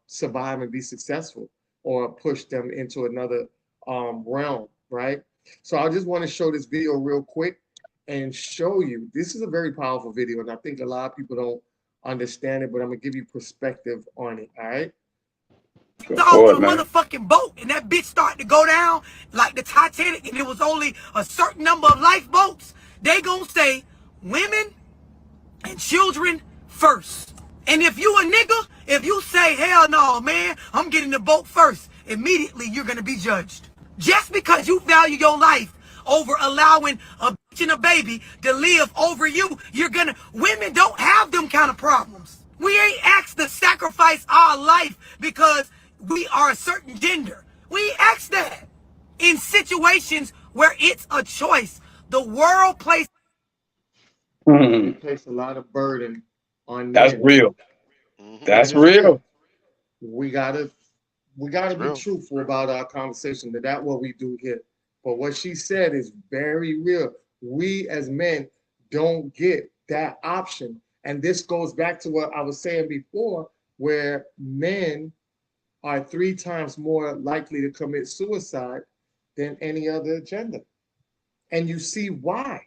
B: survive and be successful, or push them into another realm, right? So I just want to show this video real quick and show you. This is a very powerful video, and I think a lot of people don't understand it, but I'm gonna give you perspective on it. All right.
C: Go
F: Off
C: for
F: on
C: it,
F: a
C: man.
F: motherfucking boat and that bitch started to go down like the Titanic and there was only a certain number of lifeboats, they gonna say women and children first. And if you a nigga, if you say, hell no, man, I'm getting the boat first, immediately you're gonna be judged. Just because you value your life over allowing a bitch and a baby to live over you, women don't have them kind of problems. We ain't asked to sacrifice our life because we are a certain gender. We ain't asked that. In situations where it's a choice, the world places
B: They
C: Mhm.
B: place a lot of burden on
C: That's
B: men.
C: real.
D: Hmm.
B: That
C: That's
B: is real.
C: real.
B: We gotta we gotta
D: It's
B: be
D: real.
B: truthful about our conversation. That what we do here. But what she said is very real. We as men don't get that option, and this goes back to what I was saying before, where men are 3 times more likely to commit suicide than any other gender. And you see why.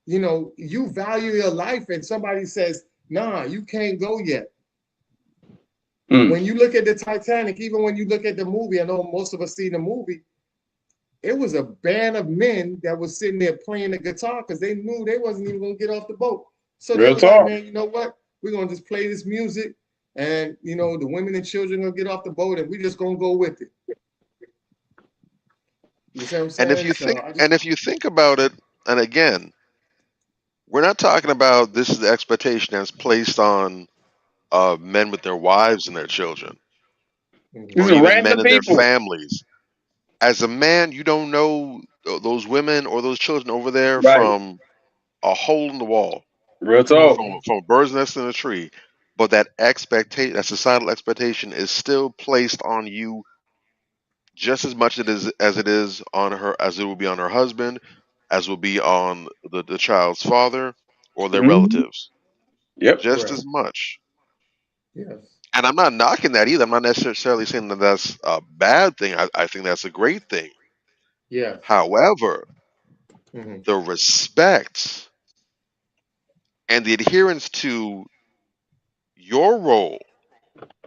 B: You value your life, and somebody says, nah, you can't go yet.
C: Mm.
B: When you look at the Titanic, even when you look at the movie, I know most of us see the movie, it was a band of men that was sitting there playing the guitar because they knew they wasn't even going to get off the boat. So they
C: Real
B: was like,
C: talk.
B: man, you know what? We're going to just play this music, and, the women and children going to get off the boat, and we just going to go with it. You see what I'm
D: And if
B: saying?
D: you
B: So
D: think,
B: I just,
D: and if you think about it, and again, we're not talking about this is the expectation that's placed on men with their wives and their children,
B: mhm,
C: These
D: or
C: are
D: even men
C: random
D: and their
C: people.
D: families. As a man, you don't know those women or those children over there
C: Right.
D: from a hole in the wall,
C: Real talk.
B: mhm,
D: from a bird's nest in a tree. But that expectation, that societal expectation, is still placed on you just as much as it is on her, as it will be on her husband, as will be on the child's father or their
C: Hmm.
D: relatives,
C: Yep.
D: just
B: correct.
D: as much.
B: Yes.
D: And I'm not knocking that either. I'm not necessarily saying that that's a bad thing. I think that's a great thing.
B: Yes.
D: However,
B: Hmm.
D: the respect and the adherence to your role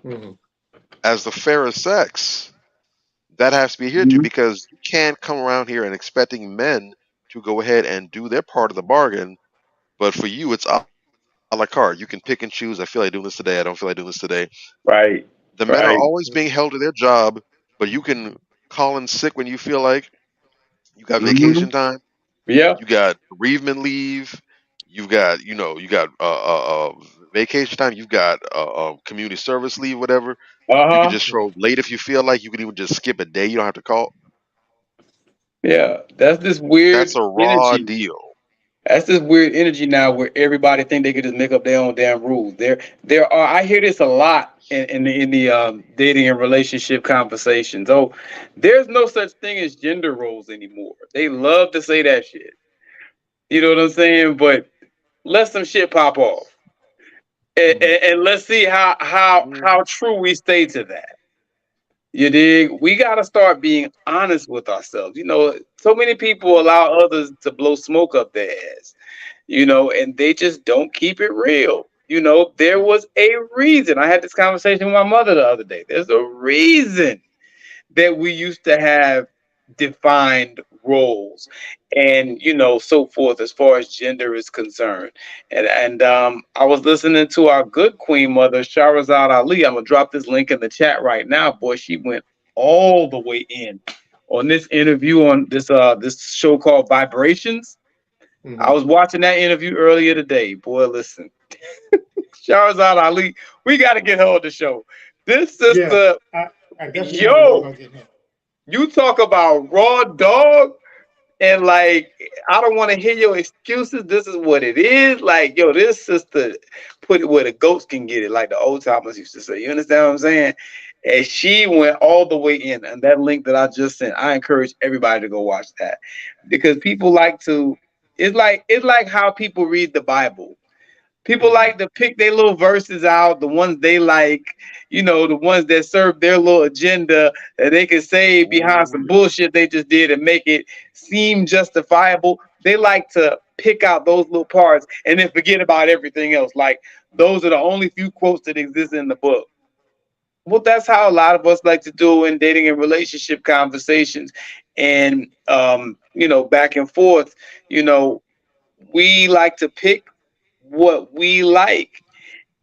B: Hmm.
D: as the fairer sex, that has to be adhered to,
C: Mhm.
D: because you can't come around here and expecting men to go ahead and do their part of the bargain. But for you, it's a la carte. You can pick and choose. I feel like doing this today. I don't feel like doing this today.
C: Right.
D: The men are
C: Right.
D: always being held to their job, but you can call in sick when you feel like. You got
C: Hmm.
D: vacation time.
C: Yeah.
D: You got bereavement leave. You've got, you got vacation time. You've got community service leave, whatever. You can
C: Uh-huh.
D: just show up late if you feel like. You can even just skip a day. You don't have to call.
C: Yeah, that's this weird
D: That's a raw
C: energy.
D: deal.
C: That's this weird energy now where everybody think they could just make up their own damn rules. There are I hear this a lot in the dating and relationship conversations. Oh, there's no such thing as gender roles anymore. They love to say that shit. You know what I'm saying? But let some shit pop off, and,
B: Mm.
C: and, and let's see how
D: Mhm.
C: true we stay to that. You dig? We got to start being honest with ourselves. So many people allow others to blow smoke up their ass, and they just don't keep it real. There was a reason. I had this conversation with my mother the other day. There's a reason that we used to have defined roles and so forth as far as gender is concerned. And I was listening to our good queen mother Shahrazad Ali. I'm gonna drop this link in the chat right now. Boy, she went all the way in on this interview on this show called Vibrations. I
B: Mm-hmm.
C: was watching that interview earlier today. Boy, listen, Shahrazad Ali, we got to get her on the show. This
B: Yeah,
C: sister,
B: I definitely want to work
C: yo,
B: on getting him.
C: you talk about raw dog, and like, I don't want to hear your excuses. This is what it is. Like, yo, this sister put it where the goats can get it, like the old timers used to say. You understand what I'm saying? And she went all the way in. And that link that I just sent, I encourage everybody to go watch that because people like to. It's like how people read the Bible. People
B: Mm-hmm.
C: like to pick their little verses out, the ones they like, the ones that serve their little agenda that they can say behind
D: Oh
C: some
D: yeah.
C: bullshit they just did and make it seem justifiable. They like to pick out those little parts and then forget about everything else. Like those are the only few quotes that exist in the book. Well, that's how a lot of us like to do in dating and relationship conversations. And back and forth, you know, we like to pick what we like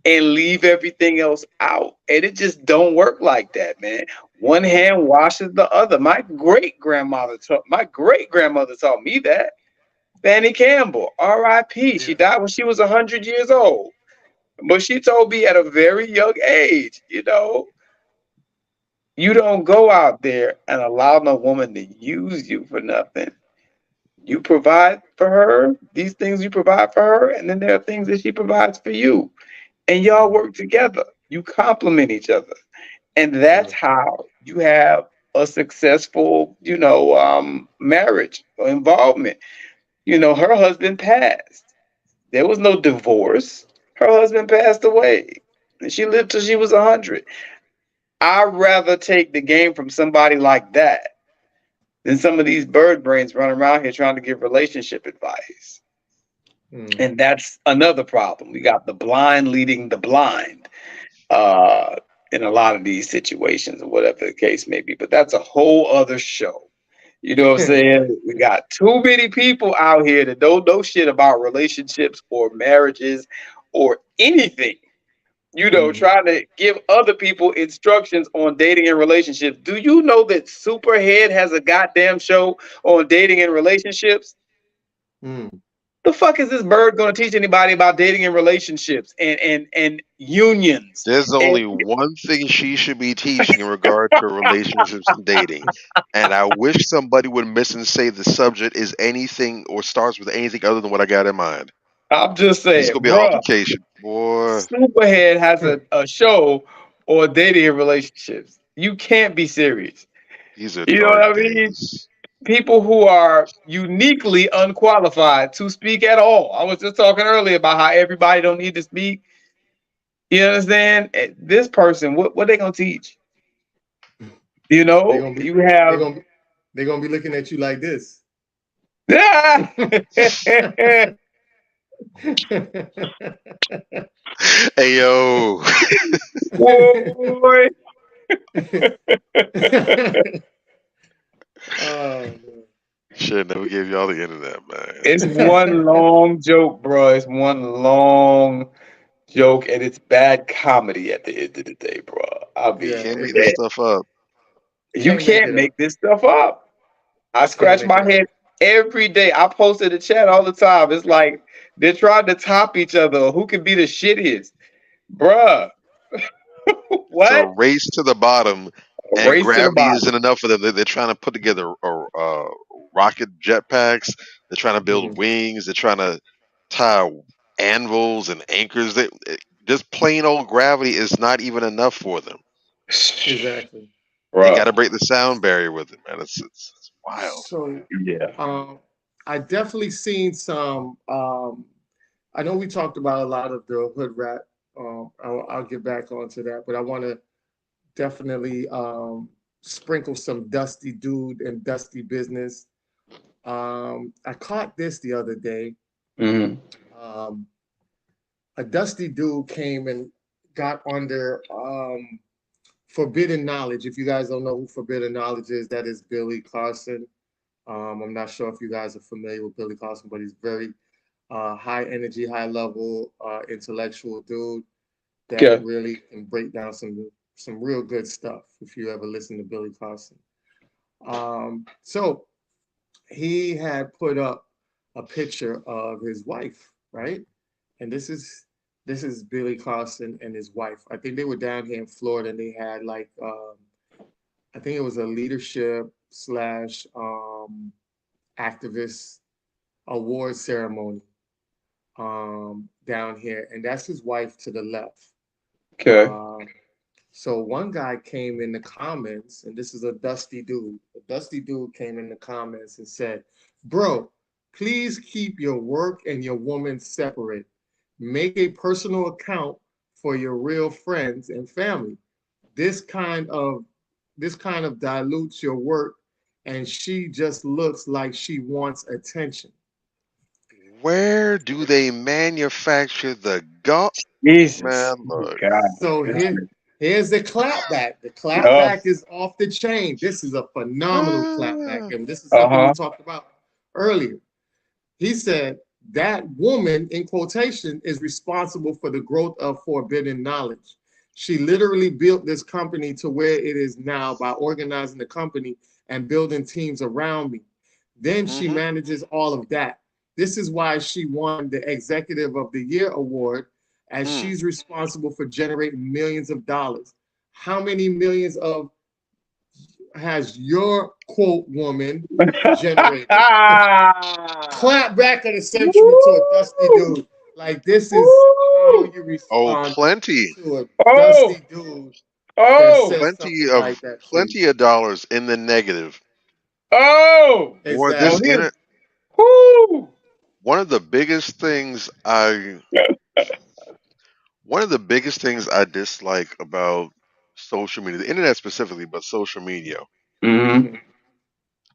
C: and leave everything else out. And it just don't work like that, man. One hand washes the other. My great grandmother taught me that. Fanny Campbell, R.I.P. She
B: Yeah.
C: died when she was 100 years old. But she told me at a very young age, you don't go out there and allow no woman to use you for nothing. You provide for her, these things you provide for her, and then there are things that she provides for you. And y'all
B: Mm-hmm.
C: work together. You complement each other. And that's
B: Yeah.
C: how you have a successful, marriage or involvement. Her husband passed. There was no divorce. Her husband passed away. And she lived till she was 100. I'd rather take the game from somebody like that than some of these bird brains running around here trying to give relationship advice.
B: Mm.
C: And that's another problem. We got the blind leading the blind uh, in a lot of these situations, or whatever the case may be. But that's a whole other show. You know what I'm saying? We got too many people out here that don't know shit about relationships or marriages or anything.
B: Mm.
C: Trying to give other people instructions on dating and relationships. Do you know that Superhead has a goddamn show on dating and relationships?
B: Mm.
C: The fuck is this bird going to teach anybody about dating and relationships and unions?
D: There's
C: And
D: only one thing she should be teaching in regard to relationships and dating. And I wish somebody would miss and say the subject is anything or starts with anything other than what I got in mind.
C: I'm just
D: This is
C: saying,
D: gonna be an
C: bruh,
D: altercation. Boy,
C: Superhead has a show on dating and relationships. You can't be serious.
D: these are
C: You know what
D: dark
C: I mean?
D: days.
C: People who are uniquely unqualified to speak at all. I was just talking earlier about how everybody don't need to speak. You understand? This person, what they gonna teach?
B: They're gonna be
C: You
B: they're
C: have
B: gonna be they're gonna be looking at you like this.
D: Hey yo.
C: boy.
B: Oh,
D: Shit, never gave y'all the internet, man.
C: It's one long joke, bro. It's one long joke, and it's bad comedy at the end of the day, bro. I
D: You
B: yeah,
C: mean,
D: can't make this stuff up.
C: you
B: can't make
C: can't
B: it up.
C: make this stuff up. I
B: Can't
C: scratch
B: make
C: my
B: it up.
C: head every day. I post in the chat all the time. It's like they're trying to top each other. Who can be the shittiest, bruh?
D: It's a
C: What?
D: race to the bottom,
C: A
D: and
C: race to the
D: gravity
C: bottom.
D: isn't enough for them. They're trying to put together a rocket jetpacks. They're trying to build
B: Mhm.
D: wings. They're trying to tie anvils and anchors. Just plain old gravity is not even enough for them.
B: Exactly.
D: They got to
C: Bruh.
D: break the sound barrier with it, man. It's wild.
B: So
C: Yeah.
B: I definitely seen some. I know we talked about a lot of the hood rat. I'll get back onto that, but I want to definitely sprinkle some Dusty Dude and Dusty Business. I caught this the other day.
C: Hmm.
B: Um, a Dusty Dude came and got under Forbidden Knowledge. If you guys don't know who Forbidden Knowledge is, that is Billy Carson. I'm not sure if you guys are familiar with Billy Carson, but he's very high energy, high level, intellectual dude that
C: Okay.
B: really can break down some real good stuff if you ever listen to Billy Carson. So he had put up a picture of his wife, right? And this is Billy Carson and his wife. I think they were down here in Florida and they had like I think it was a leadership slash activist award ceremony down here, and that's his wife to the left.
C: Okay.
B: Um, so one guy came in the comments, and this is a Dusty Dude. A Dusty Dude came in the comments and said, "Bro, please keep your work and your woman separate. Make a personal account for your real friends and family. This kind of this kind of dilutes your work, and she just looks like she wants attention."
D: Where do they manufacture the gun?
C: Jesus.
D: Man, look.
C: God.
B: So here's the clapback. The
C: Oh.
B: clapback is off the chain. This is a phenomenal clapback, and this is something we
C: Uh-huh.
B: talked about earlier. He said that woman, in quotation, is responsible for the growth of forbidden knowledge. She literally built this company to where it is now by organizing the company and building teams around me. Then she
D: Hmm.
B: manages all of that. This is why she won the Executive of the Year award, as
D: Mm.
B: she's responsible for generating millions of dollars. How many millions of has your quote woman generated? Clap back of the century to a Dusty
C: Woo!
B: Dude. Like this is how
C: Woo!
B: you
D: Oh,
B: respond
D: plenty,
B: to a
C: Oh!
B: Dusty Dude that
C: Oh!
B: says
D: plenty
B: something like
D: of
B: that to you.
D: plenty of dollars in the negative.
C: Oh!
D: Boy,
C: Oh,
D: this
B: Exactly.
C: here.
D: internet.
C: Woo!
D: One of the biggest things I one of the biggest things I dislike about social media, the internet specifically, but social media,
C: Mm-hmm.
B: Mhm,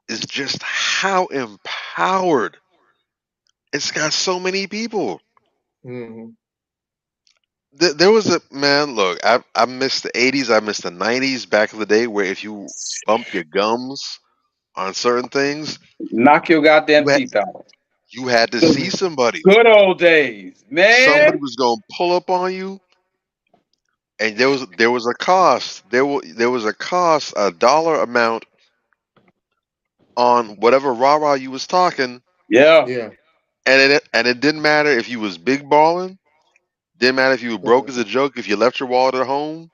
D: is just how empowered it's got so many people.
B: mhm.
D: There was a man. Look, I missed the '80s. I missed the '90s back in the day, where if you bump your gums on certain things,
C: Knock your goddamn
D: you had
C: teeth out.
D: you had to see
C: Good
D: somebody.
C: old days,
D: Somebody
C: man.
D: was gonna pull up on you, and there was a cost. There was a cost, a dollar amount on whatever rah rah you was talking,
C: Yeah.
B: Yeah.
D: and it didn't matter if you was big balling. Didn't matter if you were broke
B: Correct.
D: as a joke. If you left your wallet at home,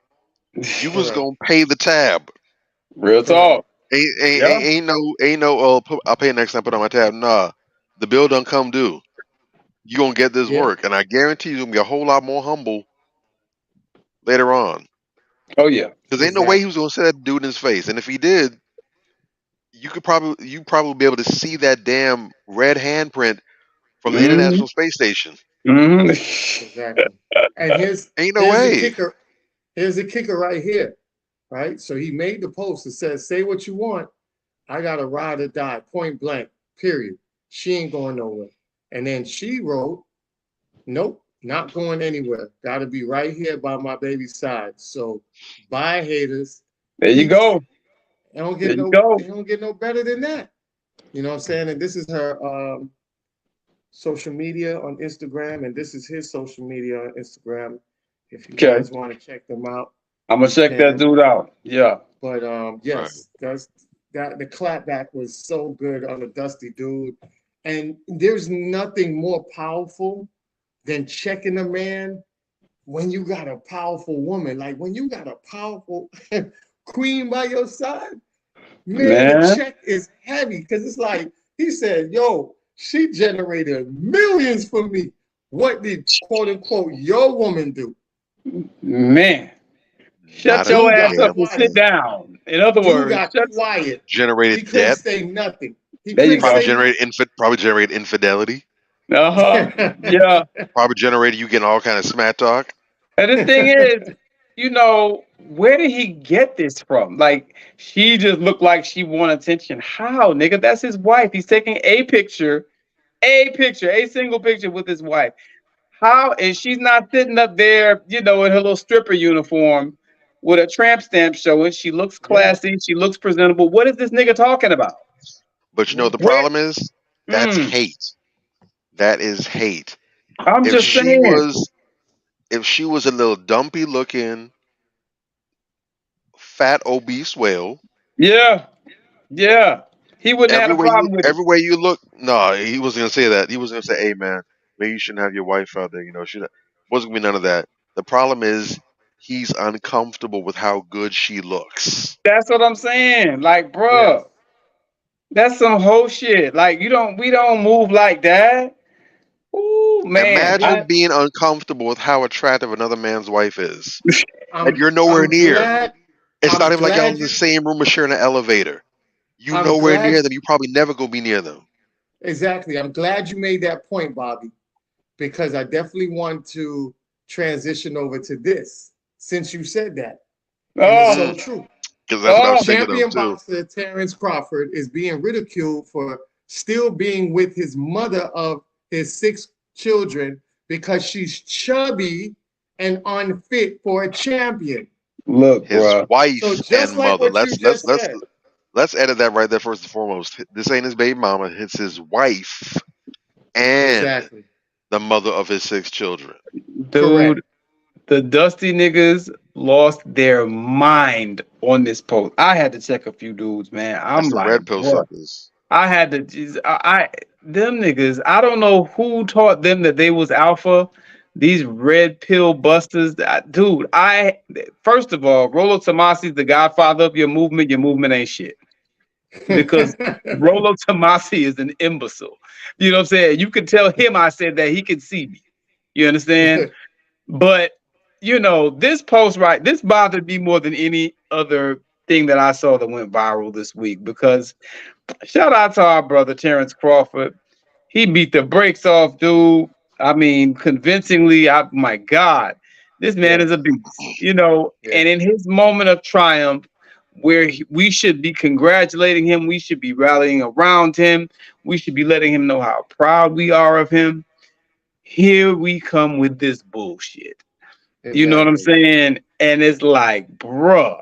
D: you was
B: Correct.
D: gonna pay the tab.
C: Real
B: Correct.
C: talk. Yeah.
D: Ain't no. I'll pay next time. Put on my tab. Nah, the bill don't come due. You gonna get this
B: Yeah.
D: work, and I guarantee you're gonna be a whole lot more humble later on.
C: Oh yeah.
D: Because ain't no way he
B: Exactly.
D: was gonna say that dude in his face, and if he did, you probably be able to see that damn red handprint from the
C: Mm-hmm.
D: International Space Station.
C: Mm-hmm.
B: Exactly. And
D: Ain't no
B: here's the
D: way.
B: kicker. Here's the kicker right here. Right. So he made the post that says, "Say what you want. I got a ride or die, point blank. Period. She ain't going nowhere." And then she wrote, "Nope, not going anywhere. Got to be right here by my baby's side." So, bye haters.
C: There you
B: Peace.
C: go.
B: It don't
C: There
B: get
C: you
B: no.
C: go.
B: It don't get no better than that. You know what I'm saying? And this is her social media on Instagram, and this is his social media on Instagram. If you
C: Okay.
B: guys want to check them out,
C: I'm gonna
B: you
C: check that
B: can.
C: dude out. Yeah.
B: But
D: Right.
B: yes, that's that the clapback was so good on the Dusty Dude. And there's nothing more powerful than checking a man when you got a powerful woman. Like when you got a powerful queen by your side, Man, the
C: Man.
B: check is heavy because it's like he said, "Yo, she generated millions for me. What did quote unquote your woman do?"
C: Man. Shut
D: Not a
C: your
B: Dude
C: ass
B: got
C: up
D: damn
C: and sit
B: quiet.
D: thing.
C: down. In other
B: Dude
C: words,
B: got
C: shut.
B: quiet. He
D: Generated
B: couldn't
D: debt.
B: say nothing. He
C: There you
B: couldn't
D: Probably
C: go.
B: say
D: generated probably generated infidelity.
C: Uh-huh.
B: nothing.
C: Yeah.
D: Probably generated you getting all kind of smack talk.
C: And the thing is, where did he get this from? Like, she just looked like she wanted attention. How, nigga? That's his wife. He's taking a single picture with his wife. How? And she's not sitting up there, in her little stripper uniform with a tramp stamp showing. She looks
B: Yeah.
C: classy. She looks presentable. What is this nigga talking about?
D: But you know the
C: Where?
D: problem is that's
C: Mm,
D: hate. That is hate.
C: I'm
D: If
C: just
D: she
C: saying.
D: was if she was a little dumpy looking, fat, obese whale,
C: Yeah. Yeah. He wouldn't have had a problem with it.
D: every way you look, no, he wasn't gonna say that. He was gonna say, "Hey man, maybe you shouldn't have your wife out there." She wasn't gonna be none of that. The problem is he's uncomfortable with how good she looks.
C: That's what I'm saying. Like,
B: Yes.
C: bruh, that's some whole shit. Like, we don't move like that. Ooh, man.
D: Imagine being uncomfortable with how attractive another man's wife is, and
B: I'm
D: you're nowhere
B: I'm
D: near.
B: glad
D: It's
B: I'm
D: not even like y'all in
B: glad
D: the
B: you
D: same room or sharing an elevator. You
B: I'm
D: nowhere
B: glad
D: near them. You probably never go be near them.
B: exactly. I'm glad you made that point, Bobby, because I definitely want to transition over to this since you said that. And it's
C: Oh,
B: so
D: Because
B: true.
D: that's what I was
C: oh,
D: thinking of
B: Champion
D: too.
B: boxer Terrence Crawford is being ridiculed for still being with his mother of his 6 children because she's chubby and unfit for a champion.
C: look,
D: His
C: bruh.
B: So
D: wife and
B: just like
D: mother.
B: what you just said,
D: Let's edit that right there first and foremost. This ain't his baby mama. It's his wife and
B: exactly,
D: the mother of his 6 children.
C: Dude,
B: correct.
C: the Dusty niggas lost their mind on this post. I had to check a few dudes, man.
D: That's
C: I'm
D: the
C: like,
D: red pill
C: bruh.
D: suckers.
C: I had to, them niggas, I don't know who taught them that they was alpha. These red pill busters, dude. First of all, Rolo Tomasi's the godfather of your movement. Your movement ain't shit because Rolo Tomasi is an imbecile. You know what I'm saying? You can tell him I said that he can see me. You understand? But this post, right? This bothered me more than any other thing that I saw that went viral this week because shout out to our brother Terrence Crawford. He beat the brakes off, dude. I mean, convincingly. My God, this man is
B: Yes,
C: a beast.
B: yes.
C: And in his moment of triumph, where we should be congratulating him, we should be rallying around him, we should be letting him know how proud we are of him. Here we come with this bullshit. You know what I'm
B: Exactly.
C: saying? And it's like, bruh,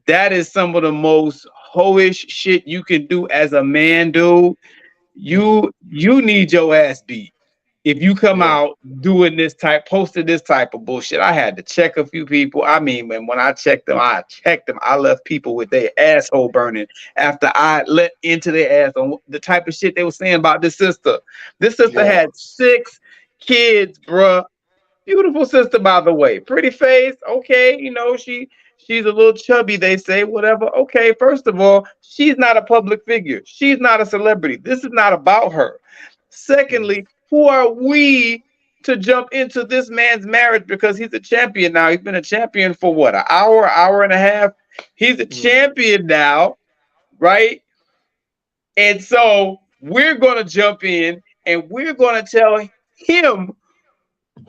C: that is some of the most hoish shit you can do as a man, dude.
B: Mhm.
C: You need your ass beat if you come
B: Yeah.
C: out doing posting this type of bullshit. I had to check a few people. I mean, when I checked them, I left people with their asshole burning after I let into their ass on the type of shit they were saying about this sister. This sister had
B: Pause.
C: 6 kids, bruh. Beautiful sister, by the way. Pretty face. Okay, she's a little chubby, they say, whatever. Okay, first of all, she's not a public figure. She's not a celebrity. This is not about her.
B: Mhm.
C: Secondly, who are we to jump into this man's marriage because he's a champion now? He's been a champion for what, an hour and a half? He's a
B: Mhm.
C: champion now, right? And so we're going to jump in and we're going to tell him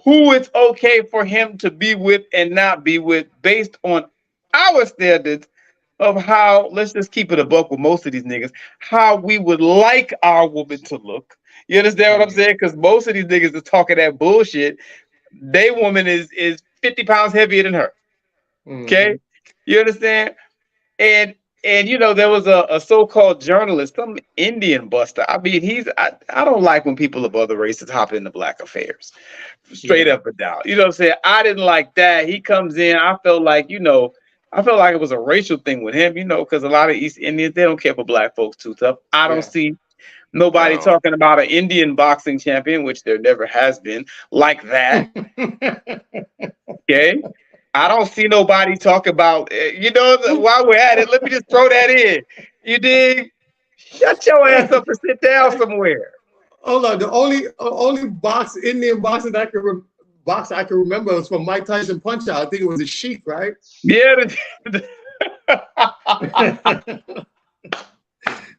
C: who it's okay for him to be with and not be with based on our standards of how, let's just keep it a buck with most of these niggas, how we would like our woman to look. You understand what I'm
B: Mhm.
C: saying? Because most of these niggas is talking that bullshit. They woman is 50 pounds heavier than her. Okay?
B: Mhm.
C: You understand? And there was a so-called journalist, some Indian buster. I mean, I don't like when people of other races hop into black affairs. Straight
B: Yeah.
C: up and down. You know what I'm saying? I didn't like that. He comes in. I felt like it was a racial thing with him, because a lot of East Indians, they don't care for black folks too tough. I don't
B: Yeah.
C: see
D: At
C: nobody
D: all.
C: talking about an Indian boxing champion, which there never has been, like that. Okay. I don't see nobody talk about, while we're at it, let me just throw that in. You dig? Shut your ass up and sit down somewhere.
B: Hold on. The only Indian boxing box I can remember was from Mike Tyson Punch Out. I think it was a Sheik, right?
C: Yeah.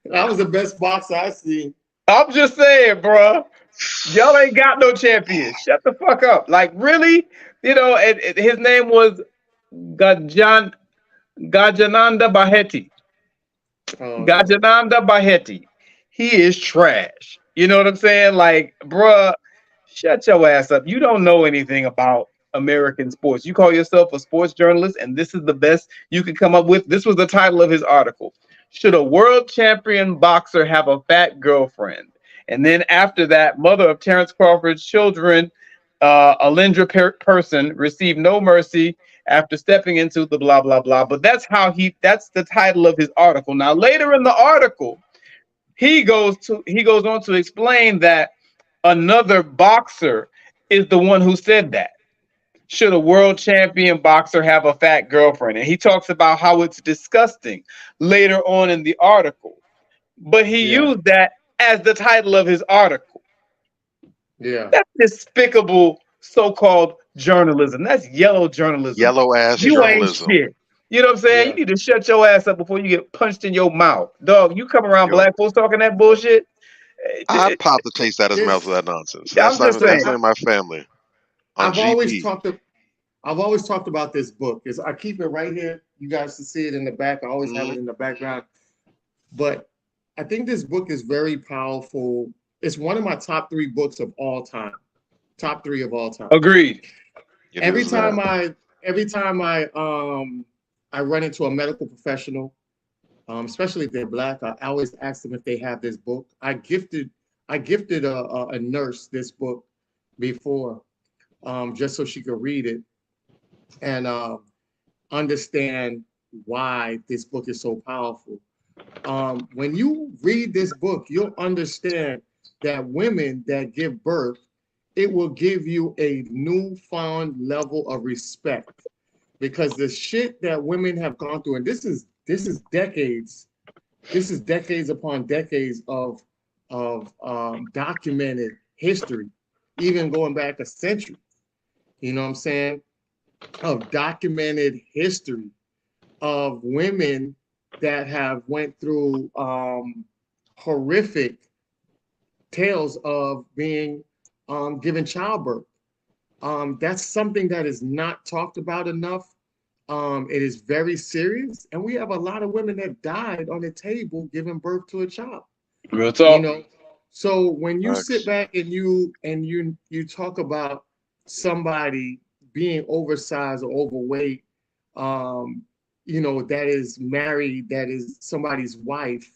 B: That was the best boxer I seen.
C: I'm just saying, bro. Y'all ain't got no champion. Shut the fuck up. Like, really? And his name was Gajan Gajananda Baheti.
B: No.
C: Gajananda Baheti. He is trash. You know what I'm saying? Like, bruh, shut your ass up. You don't know anything about American sports. You call yourself a sports journalist, and this is the best you can come up with. This was the title of his article. Should a world champion boxer have a fat girlfriend? And then after that, mother of Terrence Crawford's children, Alindra Person, received no mercy after stepping into the blah blah blah. But that's the title of his article. Now later in the article, he goes on to explain that another boxer is the one who said that. Should a world champion boxer have a fat girlfriend? And he talks about how it's disgusting later on in the article. But he used that as the title of his article.
B: Yeah.
C: That's despicable so-called journalism. That's yellow journalism.
D: Yellow ass
C: You
D: journalism.
C: ain't shit. You know what I'm saying?
B: Yeah.
C: You need to shut your ass up before you get punched in your mouth. Dog, you come around
D: Yo.
C: black folks talking that bullshit.
D: I pop the taste out of his
B: This-
D: mouth with that nonsense.
C: I'm
D: That's not
C: just
D: even, that's
C: saying.
D: not in my family. On
B: I've always
D: GP.
B: talked about this book. I keep it right here. You guys can see it in the back. I always have it in the background. But I think this book is very powerful. It's one of my top 3 books of all time. Top 3 of all time.
C: Agreed.
D: It
B: Every
D: is
B: time
D: that.
B: I run into a medical professional, especially if they're black, I always ask them if they have this book. I gifted a nurse this book before, just so she could read it and understand why this book is so powerful. When you read this book, you'll understand that women that give birth, it will give you a newfound level of respect, because the shit that women have gone through, and this is decades upon decades of documented history, even going back a century. You know what I'm saying? Of documented history of women that have went through horrific tales of being given childbirth. That's something that is not talked about enough. It is very serious, and we have a lot of women that died on the table giving birth to a child.
C: Real talk.
B: You know, so when you
D: Facts.
B: sit back and you talk about somebody being oversized or overweight, that is married, that is somebody's wife,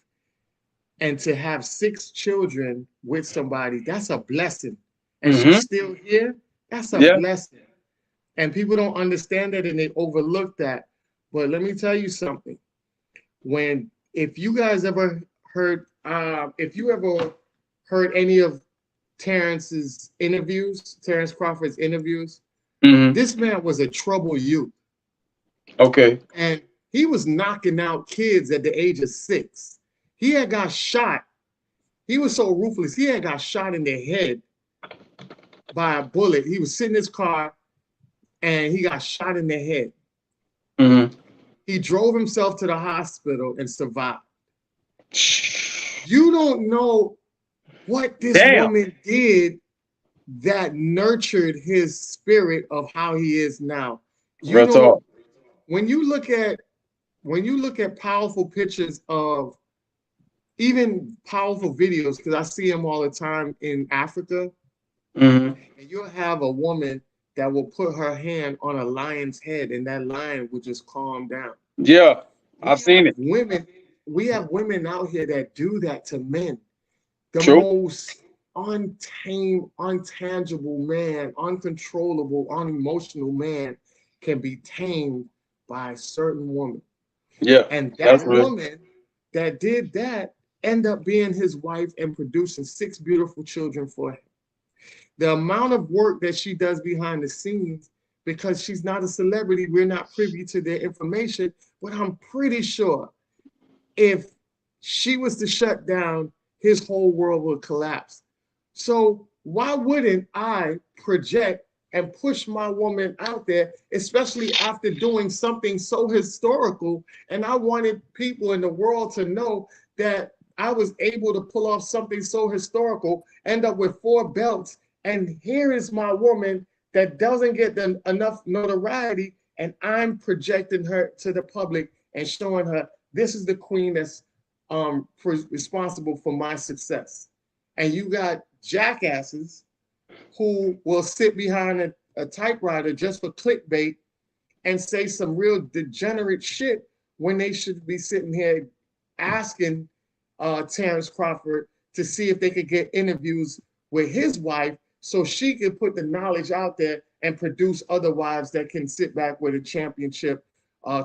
B: and to have 6 children with somebody, that's a blessing. And she's still here, that's a blessing. And people don't understand that and they overlook that. But let me tell you something. If you guys ever heard, any of Terrence Crawford's interviews, this man was a troubled youth.
C: Okay.
B: And he was knocking out kids at the age of 6. He had got shot. He was so ruthless. He had got shot in the head by a bullet. He was sitting in his car and he got shot in the head. He drove himself to the hospital and survived. You don't know what this woman did that nurtured his spirit of how he is now.
C: Real talk.
B: When you look at powerful pictures of even powerful videos, because I see them all the time in Africa, and you'll have a woman that will put her hand on a lion's head and that lion will just calm down.
C: Yeah, I've seen it.
B: We have women out here that do that to men. The most untamed, untangible man, uncontrollable, unemotional man can be tamed by a certain woman.
C: Yeah.
B: And that woman that did that end up being his wife and producing 6 beautiful children for him. The amount of work that she does behind the scenes because she's not a celebrity. We're not privy to their information, but I'm pretty sure if she was to shut down, his whole world would collapse. So why wouldn't I project and push my woman out there, especially after doing something so historical? And I wanted people in the world to know that I was able to pull off something so historical, end up with 4 belts, and here is my woman that doesn't get enough notoriety, and I'm projecting her to the public and showing her this is the queen that's responsible for my success. And you got jackasses who will sit behind a typewriter just for clickbait and say some real degenerate shit when they should be sitting here asking Terrence Crawford to see if they could get interviews with his wife so she could put the knowledge out there and produce other wives that can sit back with a championship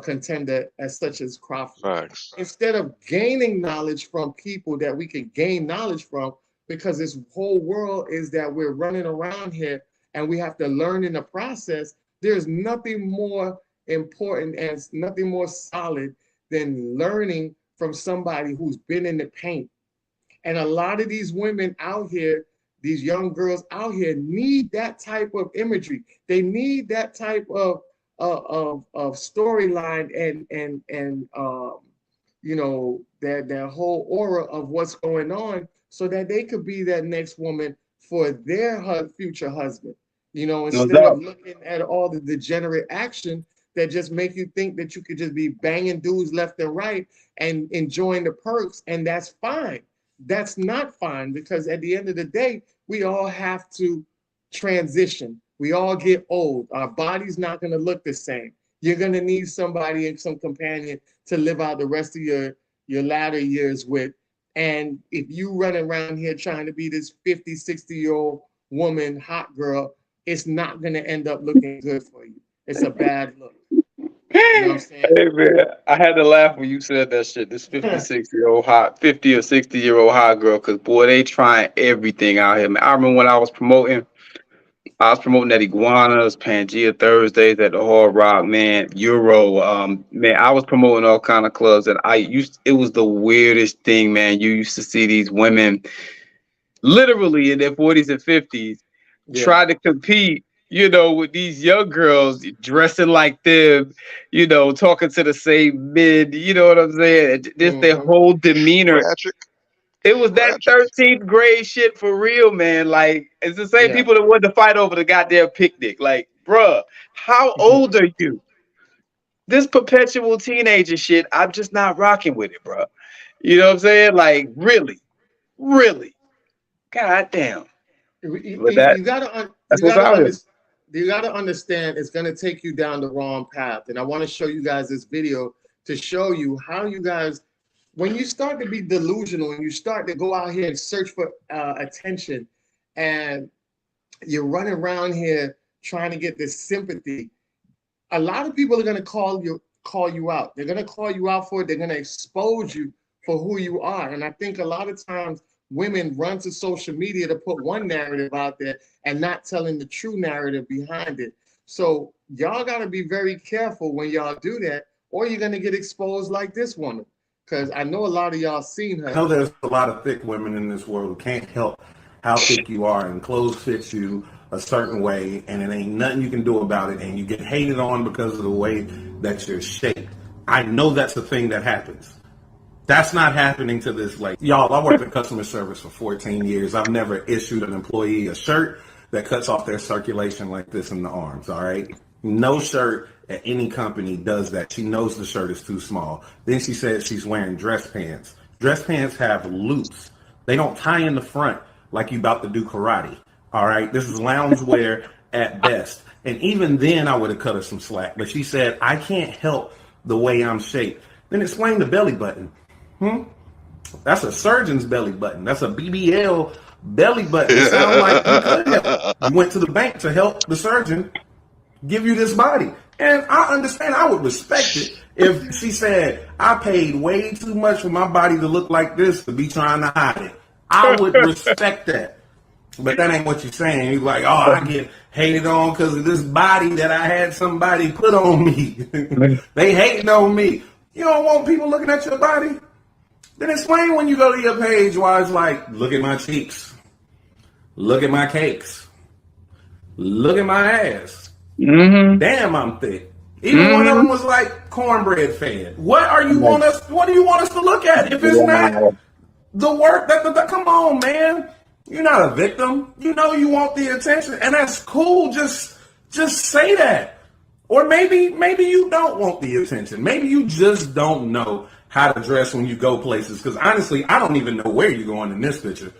B: contender as such as Crawford.
D: Facts.
B: Instead of gaining knowledge from people that we can gain knowledge from, because this whole world is that we're running around here and we have to learn in the process. There's nothing more important and nothing more solid than learning from somebody who's been in the paint. And a lot of these women out here, these young girls out here, need that type of imagery. They need that type of storyline and you know, that whole aura of what's going on, so that they could be that next woman for their future husband. You know, instead of looking at all the degenerate action that just make you think that you could just be banging dudes left and right and enjoying the perks, and that's fine. That's not fine, because at the end of the day, we all have to transition. We all get old. Our body's not going to look the same. You're going to need somebody and some companion to live out the rest of your latter years with. And if you run around here trying to be this 50, 60-year-old woman, hot girl, it's not going to end up looking good for you. It's a bad look. You know what I'm saying?
C: Hey man, I had to laugh when you said that shit. This 50 or 60-year-old hot girl, because boy, they trying everything out here, man. I remember when I was promoting that Iguanas, Pangea Thursdays at the Hard Rock, man, Euro, man, I was promoting all kind of clubs, and it was the weirdest thing, man. You used to see these women literally in their 40s and 50s try to compete, you know, with these young girls dressing like them, you know, talking to the same men, you know what I'm saying? Just their whole demeanor.
D: Patrick.
C: It was that 13th grade shit for real, man. Like, it's the same people that wanted to fight over the goddamn picnic. Like, bruh, how old are you? This perpetual teenager shit, I'm just not rocking with it, bruh. You know what I'm saying? Like, really? God damn.
B: You gotta understand it's gonna take you down the wrong path. And I want to show you guys this video to show you how you guys, when you start to be delusional and you start to go out here and search for attention, and you're running around here trying to get this sympathy, a lot of people are going to call you out. They're going to call you out for it. They're going to expose you for who you are. And I think a lot of times women run to social media to put one narrative out there and not telling the true narrative behind it. So y'all got to be very careful when y'all do that, or you're going to get exposed like this woman. Because I know a lot of y'all seen her.
G: I know there's a lot of thick women in this world who can't help how thick you are, and clothes fit you a certain way, and it ain't nothing you can do about it, and you get hated on because of the way that you're shaped. I know that's the thing that happens. That's not happening to this lady. Y'all, I worked in customer service for 14 years. I've never issued an employee a shirt that cuts off their circulation like this in the arms, all right? No shirt at any company does that. She knows the shirt is too small. Then she says she's wearing dress pants. Dress pants have loops. They don't tie in the front like you about to do karate. All right, this is loungewear at best. And even then I would have cut her some slack. But she said, I can't help the way I'm shaped. Then explain the belly button. That's a surgeon's belly button. That's a BBL belly button. It sounds like you could help. You went to the bank to help the surgeon give you this body. And I understand, I would respect it if she said, I paid way too much for my body to look like this to be trying to hide it. I would respect that. But that ain't what you're saying. You're like, oh, I get hated on because of this body that I had somebody put on me. They hating on me. You don't want people looking at your body? Then explain when you go to your page why it's like, look at my cheeks. Look at my cakes. Look at my ass.
C: Mm-hmm.
G: Damn, I'm thick. Even one of them was like cornbread fed. What do you want us to look at if it's not the work that come on, man. You're not a victim. You know you want the attention, and that's cool. Just say that. Or maybe you don't want the attention. Maybe you just don't know how to dress when you go places. Because honestly, I don't even know where you're going in this picture.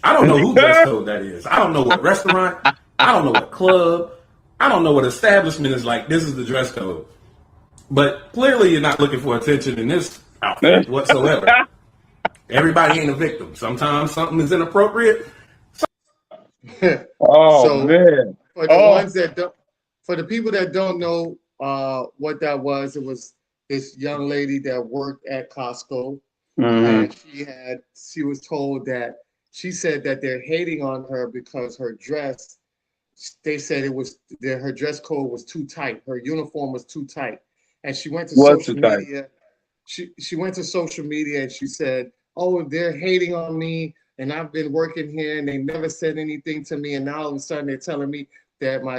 G: I don't know who dress code that is. I don't know what restaurant. I don't know what club. I don't know what establishment is like. This is the dress code. But clearly you're not looking for attention in this outfit whatsoever. Everybody ain't a victim. Sometimes something is inappropriate.
C: Man.
B: For the ones that don't, for the people that don't know what that was, it was this young lady that worked at Costco, and she was told that she said that they're hating on her because her dress. They said it was that her dress code was too tight. Her uniform was too tight, and she went to social media. She went to social media and she said, "Oh, they're hating on me, and I've been working here, and they never said anything to me, and now all of a sudden they're telling me that my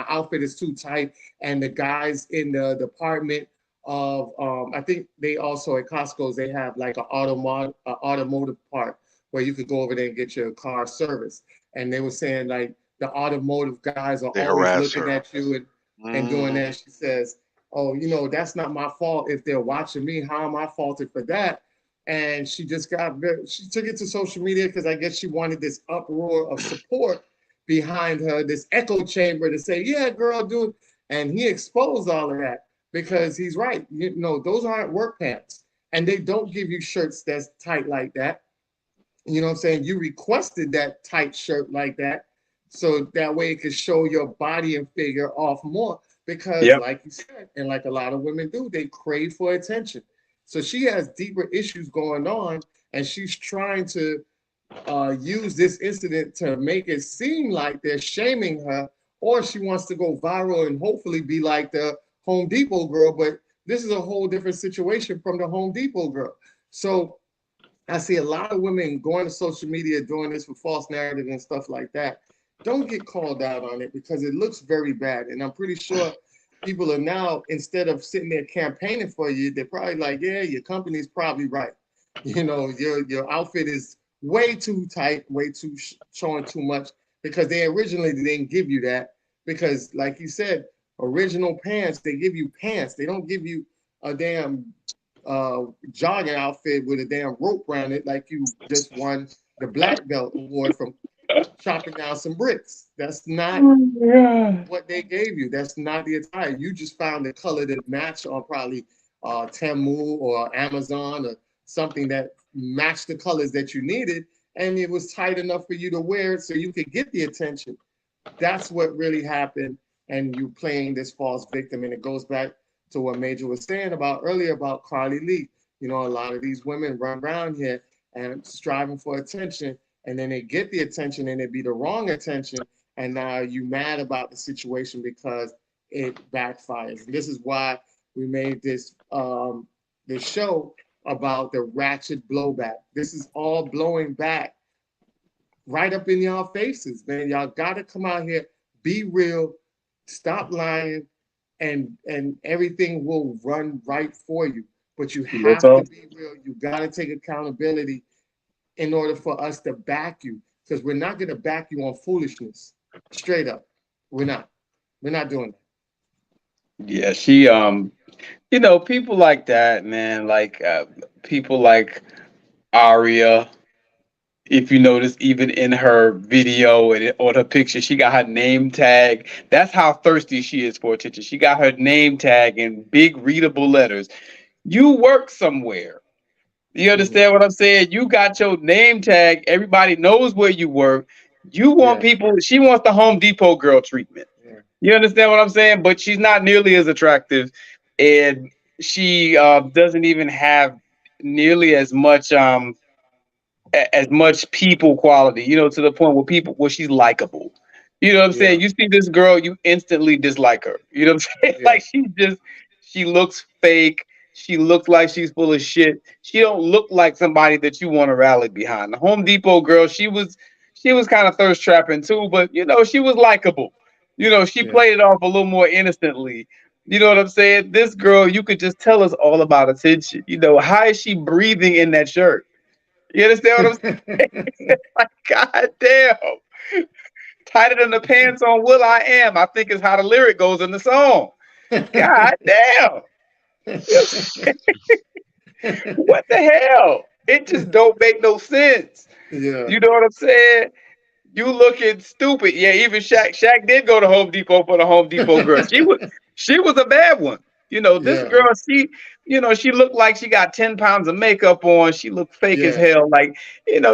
B: outfit is too tight, and the guys in the department of I think they also at Costco's they have like an automotive part where you could go over there and get your car serviced." And they were saying like the automotive guys are always looking at you and doing that. She says, "Oh, that's not my fault if they're watching me. How am I faulted for that?" And she just she took it to social media because I guess she wanted this uproar of support behind her, this echo chamber to say, "Yeah, girl, do it." And he exposed all of that because he's right. Those aren't work pants, and they don't give you shirts that's tight like that. You know what I'm saying? You requested that tight shirt like that, so that way it could show your body and figure off more. Because, like you said, and like a lot of women do, they crave for attention. So she has deeper issues going on, and she's trying to use this incident to make it seem like they're shaming her, or she wants to go viral and hopefully be like the Home Depot girl. But this is a whole different situation from the Home Depot girl. So I see a lot of women going to social media doing this with false narrative and stuff like that. Don't get called out on it because it looks very bad. And I'm pretty sure people are now, instead of sitting there campaigning for you, they're probably like, yeah, your company's probably right. Your outfit is way too tight, way too showing too much, because they originally didn't give you that. Because like you said, original pants, they give you pants. They don't give you a damn jogging outfit with a damn rope around it like you just won the black belt award from chopping down some bricks. That's not what they gave you. That's not the attire. You just found the color that matched on probably Temu or Amazon or something that matched the colors that you needed, and it was tight enough for you to wear it so you could get the attention. That's what really happened, and you playing this false victim. And it goes back to what Major was saying about earlier about Carly Lee. A lot of these women run around here and striving for attention, and then they get the attention and it be the wrong attention, and now you mad about the situation because it backfires. And this is why we made this this show about the ratchet blowback. This is all blowing back right up in y'all faces, man. Y'all gotta come out here, be real, stop lying, and everything will run right for you. But you have to be real. You gotta take accountability in order for us to back you, because we're not gonna back you on foolishness. Straight up, we're not. We're not doing that.
C: Yeah, she people like that, man, like people like Aria. If you notice, even in her video and on her picture, she got her name tag. That's how thirsty she is for attention. She got her name tag in big readable letters. You work somewhere. You understand what I'm saying? You got your name tag. Everybody knows where you work. You want people. She wants the Home Depot girl treatment.
B: Yeah.
C: You understand what I'm saying? But she's not nearly as attractive, and she doesn't even have nearly as much as much people quality, to the point where she's likable. You know what I'm
B: Yeah.
C: saying? You see this girl, you instantly dislike her. You know what I'm saying?
B: Yeah.
C: Like she looks fake. She looks like she's full of shit. She don't look like somebody that you want to rally behind. The Home Depot girl, she was kind of thirst trapping too, but she was likable. She
B: Yeah.
C: played it off a little more innocently. You know what I'm saying? This girl, you could just tell us all about attention. How is she breathing in that shirt? You understand what I'm saying? Like, God damn. Tighter than the pants on Will I Am, I think is how the lyric goes in the song. God damn. What the hell? It just don't make no sense.
B: Yeah.
C: You know what I'm saying? You looking stupid. Yeah, even Shaq did go to Home Depot for the Home Depot girl. She was a bad one. This
B: Yeah.
C: girl, she looked like she got 10 pounds of makeup on. She looked fake as
B: Yeah.
C: hell. Like,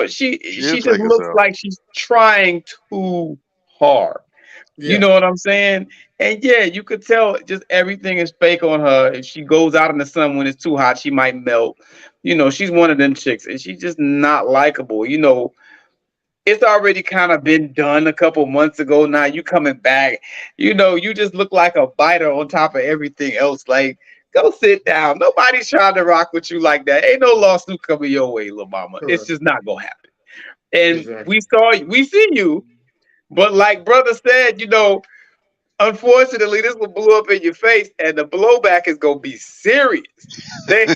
C: she
D: She
C: she
D: is
C: just
D: fake as
C: looks
D: hell.
C: like she's trying too hard. You
B: Yeah.
C: know what I'm saying? And yeah, you could tell just everything is fake on her. If she goes out in the sun when it's too hot, she might melt. She's one of them chicks, and she's just not likable. It's already kind of been done a couple months ago. Now you coming back. You just look like a biter on top of everything else. Like, go sit down. Nobody's trying to rock with you like that. Ain't no lawsuit coming your way, little mama. It's
B: Correct.
C: just not gonna happen. And
B: Exactly.
C: we see you, but like brother said, unfortunately, this will blow up in your face, and the blowback is gonna be serious. They,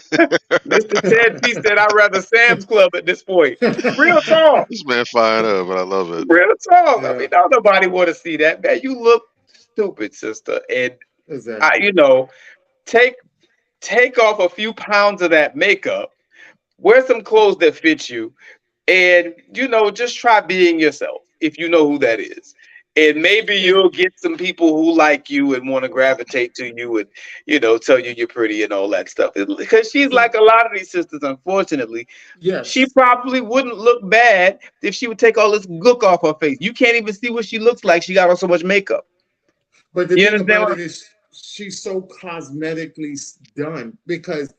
C: Mr. Ted P said, "I'd rather Sam's Club at this point." Real talk.
D: This man fired up, but I love it.
C: Real talk. I
B: Yeah.
C: mean, don't nobody want to see that, man. You look stupid, sister. And I,
B: Exactly.
C: take take off a few pounds of that makeup, wear some clothes that fit you, and just try being yourself if you know who that is. And maybe you'll get some people who like you and want to gravitate to you and tell you you're pretty and all that stuff. Because she's like a lot of these sisters, unfortunately. She
B: Yes.
C: probably wouldn't look bad if she would take all this gook off her face. You can't even see what she looks like. She got on so much makeup.
B: But the
C: You
B: thing
C: understand
B: about
C: what
B: it is, she's so cosmetically done because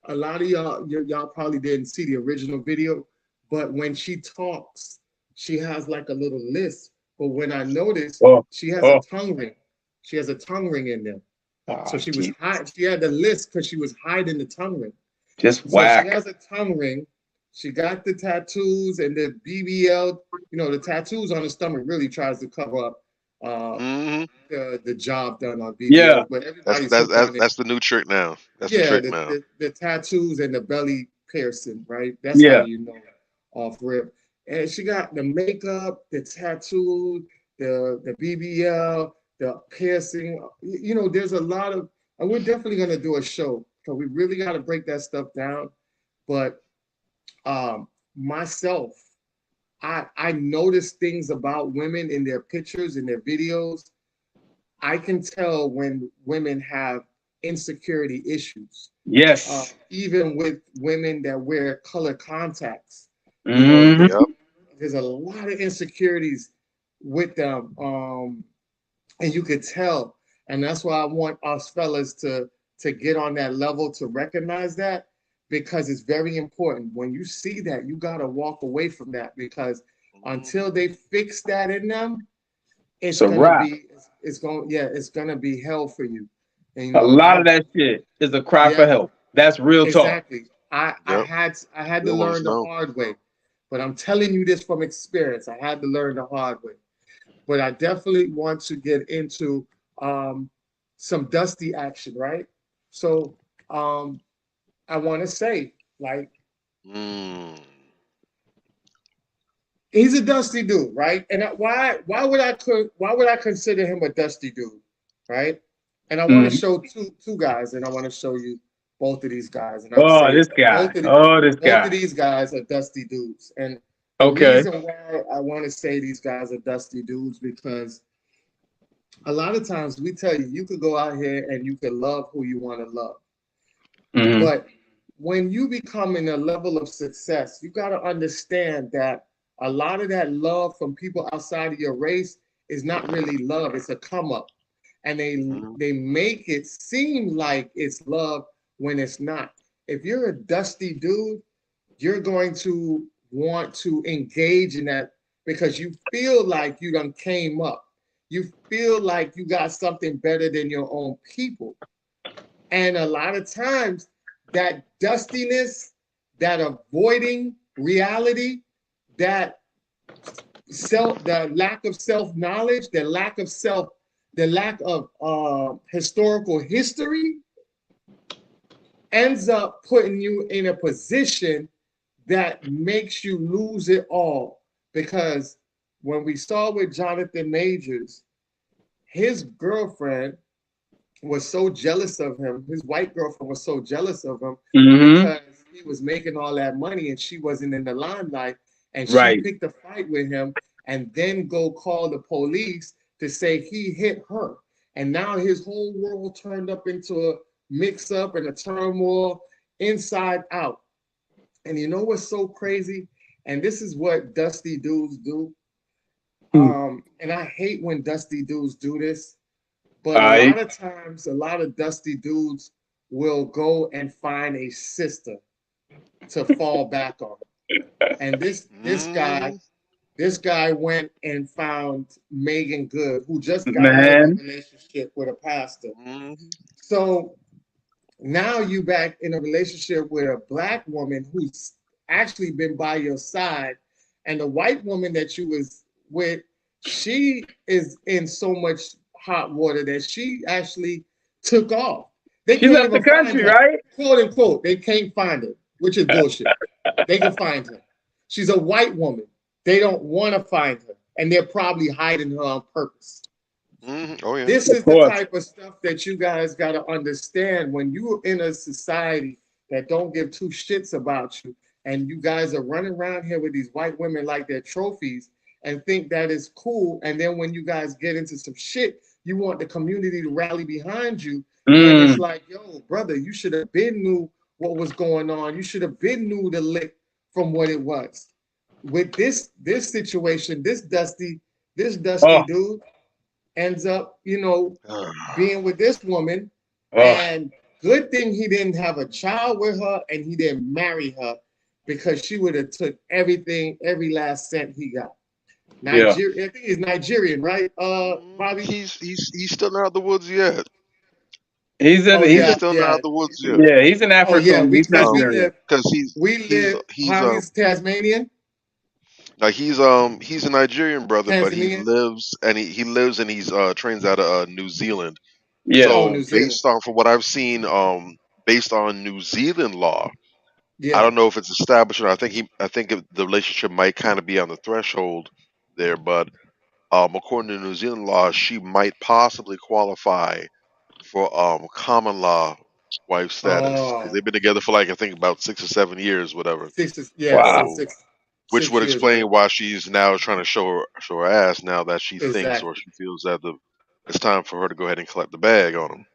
B: a lot of y'all probably didn't see the original video, but when she talks, she has like a little lisp. But when I noticed,
C: Oh,
B: she has a
C: oh,
B: tongue ring. She has a tongue ring in there. So
C: oh,
B: she was
C: gee,
B: hide. She had the lisp because she was hiding the tongue ring.
C: just
B: So she
C: whack.
B: has a tongue ring. She got the tattoos and the BBL. The tattoos on the stomach really tries to cover up uh,
D: Hmm.
B: the job done on
C: Yeah,
B: BBL, but
D: That's
B: everybody's
D: that's
B: hooked
D: that's
B: on it.
D: that's the new trick now. That's the
B: Yeah,
D: trick
B: the,
D: now.
B: the, the tattoos and the belly piercing, right? That's how
C: yeah.
B: you know off rip. And she got the makeup, the tattoo, the BBL, the piercing. There's a lot of, and we're definitely gonna do a show because we really got to break that stuff down. But myself, I notice things about women in their pictures and their videos. I can tell when women have insecurity issues,
C: Yes.
B: even with women that wear color contacts. You know,
C: Hmm.
D: Yep.
B: there's a lot of insecurities with them, and you could tell. And that's why I want us fellas to get on that level to recognize that because it's very important. When you see that, you gotta walk away from that because until they fix that in them,
C: It's
B: it's
C: a
B: gonna
C: wrap.
B: be it's gonna be hell for you. And
C: A lot of that shit is a cry for
B: yeah,
C: help. That's real talk.
B: exactly. I
D: Yep.
B: had I had to
D: They'll let us
B: learn the
D: know.
B: hard way, but I'm telling you this from experience. I had to learn the hard way. But I definitely want to get into um, some Dusty action, right? So um, I want to say, like,
D: Mm.
B: he's a Dusty dude, right? And why would I consider him a Dusty dude, right? And I want to
C: Mm.
B: show two guys, and I want to show you both of these guys, and I'm
C: Oh,
B: saying
C: this guy.
B: both of the,
C: Oh, this
B: both of
C: guy.
B: these guys are Dusty dudes, and the
C: Okay.
B: reason why I want to say these guys are Dusty dudes because a lot of times we tell you could go out here and you can love who you want to love,
C: Hmm.
B: but when you become in a level of success, you got to understand that a lot of that love from people outside of your race is not really love, it's a come up, and
D: Hmm.
B: they make it seem like it's love when it's not. If you're a Dusty dude, you're going to want to engage in that because you feel like you done came up. You feel like you got something better than your own people. And a lot of times that dustiness, that avoiding reality, that the lack of self-knowledge, the lack of historical history ends up putting you in a position that makes you lose it all. Because when we saw with Jonathan Majors, his girlfriend was so jealous of him. His white girlfriend was so jealous of him because he was making all that money and she wasn't in the limelight. And she
C: Right.
B: picked a fight with him and then go call the police to say he hit her. And now his whole world turned up into a mix up and a turmoil inside out. And you know what's so crazy? And this is what dusty dudes do. And I hate when dusty dudes do this. But a lot of times, a lot of dusty dudes will go and find a sister to fall back on. And this guy went and found Megan Good, who just got out of a
C: Man.
B: relationship with a pastor. So now you back in a relationship with a black woman who's actually been by your side, and the white woman that you was with, she is in so much hot water that she actually took off. They
C: She
B: can't
C: left the
B: even find
C: country,
B: her,
C: right?
B: quote unquote. They can't find her, which is bullshit. They can find her. She's a white woman. They don't want to find her, and they're probably hiding her on purpose.
D: Oh yeah.
B: This is the type of stuff that you guys got to understand when you're in a society that don't give two shits about you, and you guys are running around here with these white women like they're trophies and think that is cool. And then when you guys get into some shit, you want the community to rally behind you. And it's like, yo, brother, you should have been knew what was going on. You should have been knew the lick from what it was. With this situation, this dusty dude ends up, being with this woman. And good thing he didn't have a child with her and he didn't marry her, because she would have took everything, every last cent he got. Nigeria, I think he's Nigerian, right? Bobby?
D: He's still not out of the woods yet.
C: He's
D: Still not out of the woods yet.
C: Yeah, he's an
B: Oh yeah,
C: African. He's
B: because
C: Nigerian.
B: he's Tasmanian.
D: Like he's a Nigerian brother, but he
B: Tanzanian.
D: lives and he's trains out of New Zealand.
C: Yeah.
B: Oh,
D: So
B: New Zealand.
D: based on from what I've seen, based on New Zealand law, I
B: Yeah.
D: don't know if it's established or not. I think the relationship might kind of be on the threshold there, but according to New Zealand law, she might possibly qualify for common law wife status because
B: Oh,
D: they've been together for like I think about 6 or 7 years, whatever.
C: Wow.
D: So, which
B: six
D: would
B: years,
D: explain
B: brother.
D: why she's now trying to show her ass now that she thinks or
B: Exactly.
D: she feels that it's time for her to go ahead and collect the bag on him.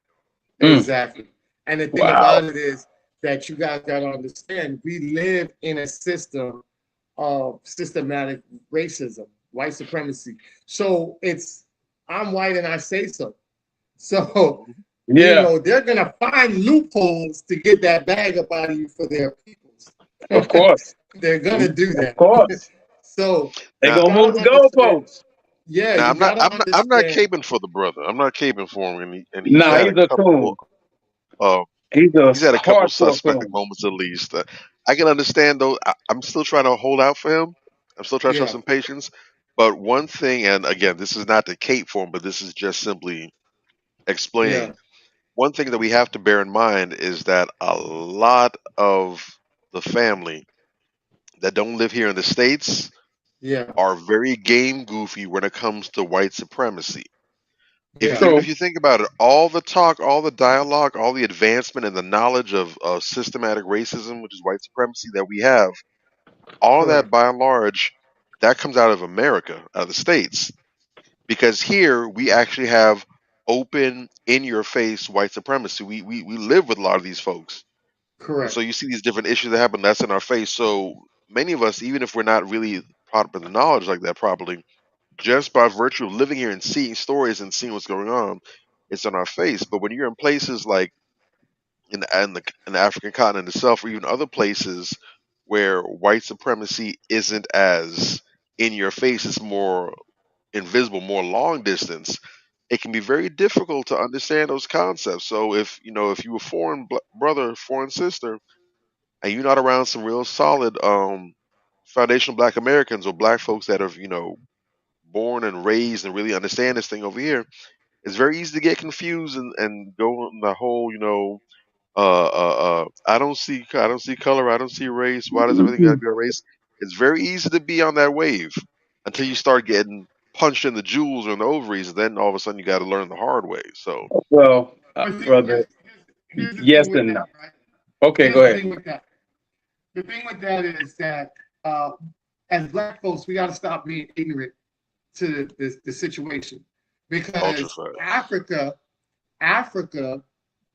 B: Exactly. And the thing
C: Wow.
B: about it is that you guys got to understand, we live in a system of systematic racism, white supremacy. So I'm white and I say so. So,
C: Yeah.
B: they're going to find loopholes to get that bag up out of you for their peoples.
C: Of course.
B: They're going to do that.
C: Of course.
B: So,
C: They
D: Now,
C: gonna move the goalposts.
B: yeah,
D: now
B: you
D: I'm not
B: got to
D: I'm not
B: understand.
D: caping for the brother. I'm not caping for him, and he's
C: Nah,
D: had a
C: he's a coon.
D: couple uh
C: He's a
D: he's had a couple
C: hardcore
D: suspect
C: coon.
D: moments at least. I can understand though. I'm still trying to hold out for him. I'm still trying to show
B: Yeah,
D: some patience. But one thing, and again, this is not to cape for him, but this is just simply
B: yeah,
D: explaining. One thing that we have to bear in mind is that a lot of the family that don't live here in the States
B: yeah,
D: are very game goofy when it comes to white supremacy. If
B: yeah,
D: even
C: True.
D: if you think about it, all the talk, all the dialogue, all the advancement and the knowledge of systematic racism, which is white supremacy that we have, all of that
B: correct,
D: by and large, that comes out of America, out of the States. Because here we actually have open, in your face white supremacy. We live with a lot of these folks. And so
B: correct,
D: you see these different issues that happen that's in our face. So many of us, even if we're not really proud of the knowledge like that properly, just by virtue of living here and seeing stories and seeing what's going on, it's on our face. But when you're in places like in the African continent itself, or even other places where white supremacy isn't as in your face, it's more invisible, more long distance, it can be very difficult to understand those concepts. So if you a foreign brother, foreign sister, and you're not around some real solid foundational Black Americans or Black folks that have born and raised and really understand this thing over here, it's very easy to get confused and go on the whole I don't see color, I don't see race. Why does everything gotta be a race? It's very easy to be on that wave until you start getting punched in the jewels or in the ovaries, and then all of a sudden you got to learn the hard way. So,
C: Well,
B: But see,
C: brother,
B: here's the
C: yes
B: thing with
C: and no.
B: that, right?
C: Okay,
B: Here's
C: go
B: the
C: ahead.
B: thing with that. The thing with that is that as Black folks, we got to stop being ignorant to the situation,
D: ultra
B: because
D: fast.
B: Africa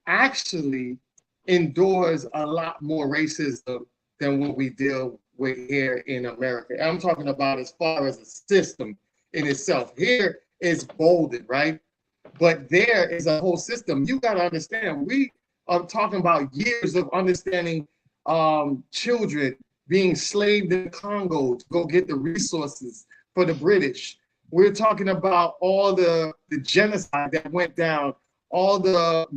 B: actually endures a lot more racism than what we deal with here in America. And I'm talking about as far as a system in itself. Here is bolded, right? But there is a whole system. You got to understand, we are talking about years of understanding children being slaved in Congo to go get the resources for the British. We're talking about all the genocide that went down, all the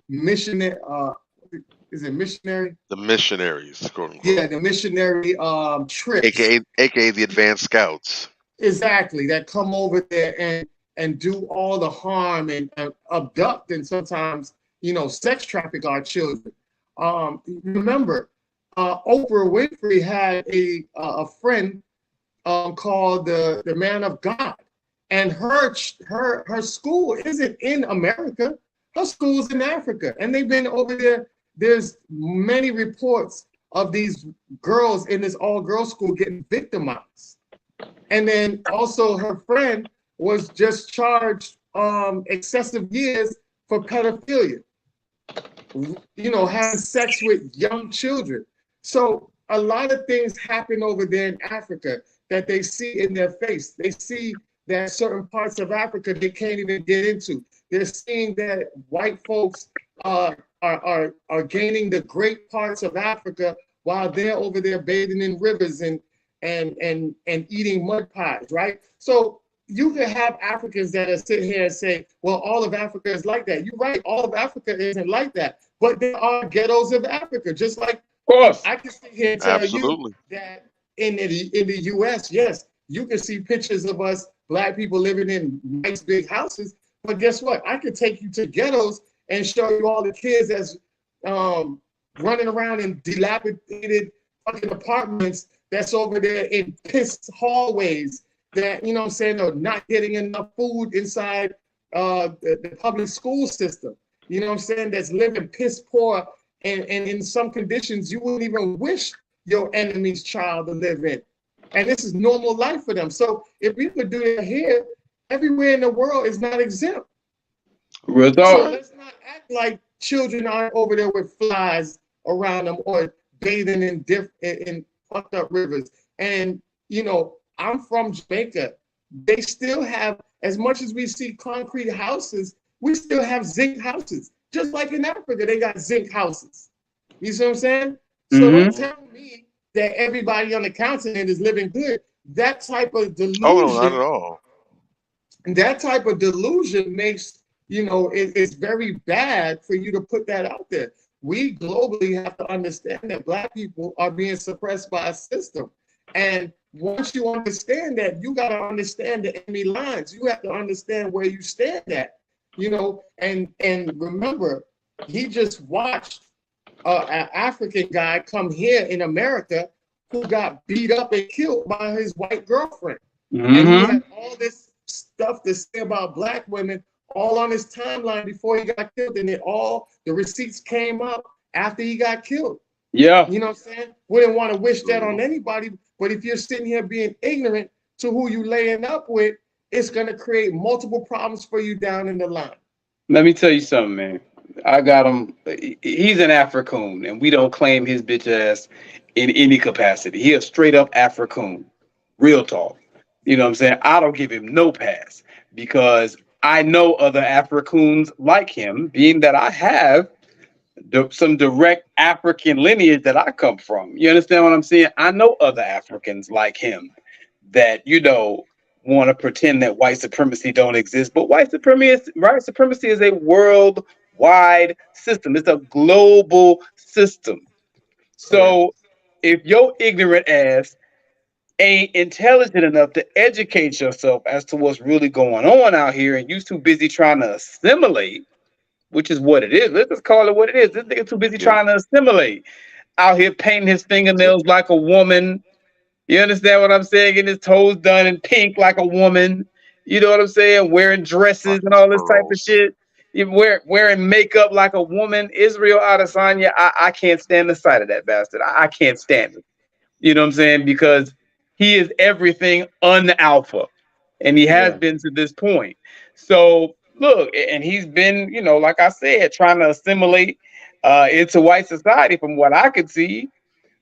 B: missionary, is it missionary?
D: The missionaries, quote unquote.
B: Yeah, the missionary trips.
D: AKA the advanced scouts.
B: Exactly, that come over there and do all the harm and abduct and sometimes, sex traffic our children. Remember, Oprah Winfrey had a friend called the Man of God, and her school isn't in America. Her school's in Africa, and they've been over there. There's many reports of these girls in this all-girls school getting victimized. And then also her friend was just charged excessive years for pedophilia, having sex with young children. So a lot of things happen over there in Africa that they see in their face. They see that certain parts of Africa they can't even get into. They're seeing that white folks are gaining the great parts of Africa while they're over there bathing in rivers and eating mud pies, right? So you can have Africans that are sitting here and say, well, all of Africa is like that. You're right, all of Africa isn't like that. But there are ghettos of Africa, just like,
C: Of course.
B: I can sit here and tell
D: Absolutely.
B: you that in the US, yes, you can see pictures of us Black people living in nice big houses. But guess what? I could take you to ghettos and show you all the kids that's running around in dilapidated fucking apartments that's over there in pissed hallways that, are not getting enough food inside the public school system. That's living piss poor and in some conditions you wouldn't even wish your enemy's child to live in. And this is normal life for them. So if we could do that here, everywhere in the world is not exempt.
C: Real
B: So
C: talk.
B: let's not act like children aren't over there with flies around them or bathing in fucked up rivers. And, I'm from Jamaica. They still have, as much as we see concrete houses, we still have zinc houses. Just like in Africa, they got zinc houses. You see what I'm saying? So don't tell me that everybody on the continent is living good. That type of delusion.
D: Oh, no, not at all.
B: That type of delusion makes, it's very bad for you to put that out there. We globally have to understand that Black people are being suppressed by a system. And once you understand that, you got to understand the enemy lines. You have to understand where you stand at, and remember, he just watched an African guy come here in America who got beat up and killed by his white girlfriend. And he had all this stuff to say about Black women all on his timeline before he got killed, and all the receipts came up after he got killed.
C: Yeah.
B: You know what I'm saying? Wouldn't want to wish that on anybody, but if you're sitting here being ignorant to who you laying up with, it's going to create multiple problems for you down in the line.
C: Let me tell you something, man. I got him. He's an Africoon, and we don't claim his bitch ass in any capacity. He a straight up Africoon. Real talk. You know what I'm saying? I don't give him no pass because I know other Africoons like him, being that I have some direct African lineage that I come from. You understand what I'm saying? I know other Africans like him that, want to pretend that white supremacy don't exist. But white supremacy is a worldwide system. It's a global system. So if your ignorant ass ain't intelligent enough to educate yourself as to what's really going on out here, and you too busy trying to assimilate, which is what it is. Let's just call it what it is. This nigga too busy trying to assimilate. Out here painting his fingernails like a woman. You understand what I'm saying? Getting his toes done in pink like a woman. You know what I'm saying? Wearing dresses and all this type of shit. You wearing makeup like a woman. Israel Adesanya, I can't stand the sight of that bastard. I can't stand it. You know what I'm saying? Because he is everything un-alpha. And he has been to this point. So look, and he's been, like I said, trying to assimilate into white society from what I could see.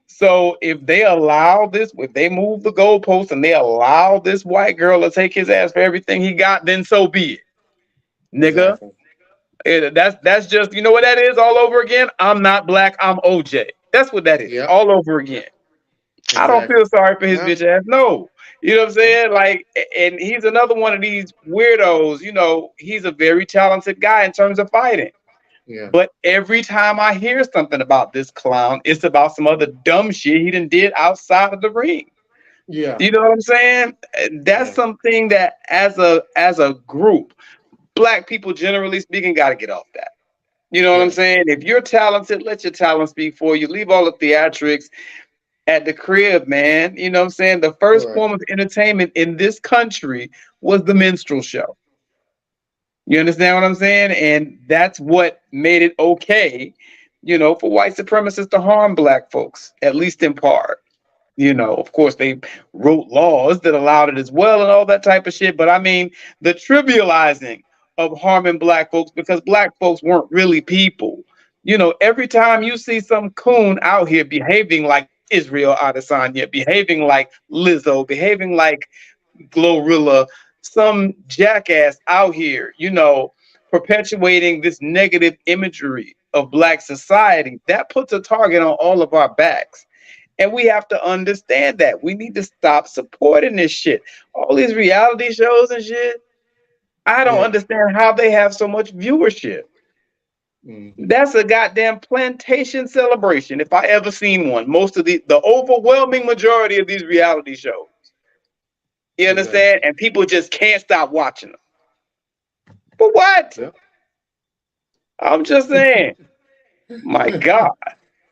C: So if they allow this, if they move the goalposts and they allow this white girl to take his ass for everything he got, then so be it, nigga. Exactly. That's just, you know what that is all over again? I'm not black, I'm OJ. That's what that is all over again. Exactly. I don't feel sorry for his bitch ass. No. You know what I'm saying? Like, and he's another one of these weirdos. He's a very talented guy in terms of fighting. Yeah. But every time I hear something about this clown, it's about some other dumb shit he done did outside of the ring. Yeah. You know what I'm saying? That's something that as a group, black people generally speaking got to get off that. You know what I'm saying? If you're talented, let your talent speak for you. Leave all the theatrics at the crib, man. You know what I'm saying? The first form of entertainment in this country was the minstrel show. You understand what I'm saying? And that's what made it okay, for white supremacists to harm black folks, at least in part. Of course, they wrote laws that allowed it as well and all that type of shit. But I mean, the trivializing of harming black folks because black folks weren't really people. Every time you see some coon out here behaving like Israel Adesanya, behaving like Lizzo, behaving like Glorilla, some jackass out here, perpetuating this negative imagery of black society, that puts a target on all of our backs. And we have to understand that. We need to stop supporting this shit. All these reality shows and shit, I don't understand how they have so much viewership. Mm-hmm. That's a goddamn plantation celebration, if I ever seen one. Most of the overwhelming majority of these reality shows. You understand? And people just can't stop watching them. But what? Yeah. I'm just saying. My God.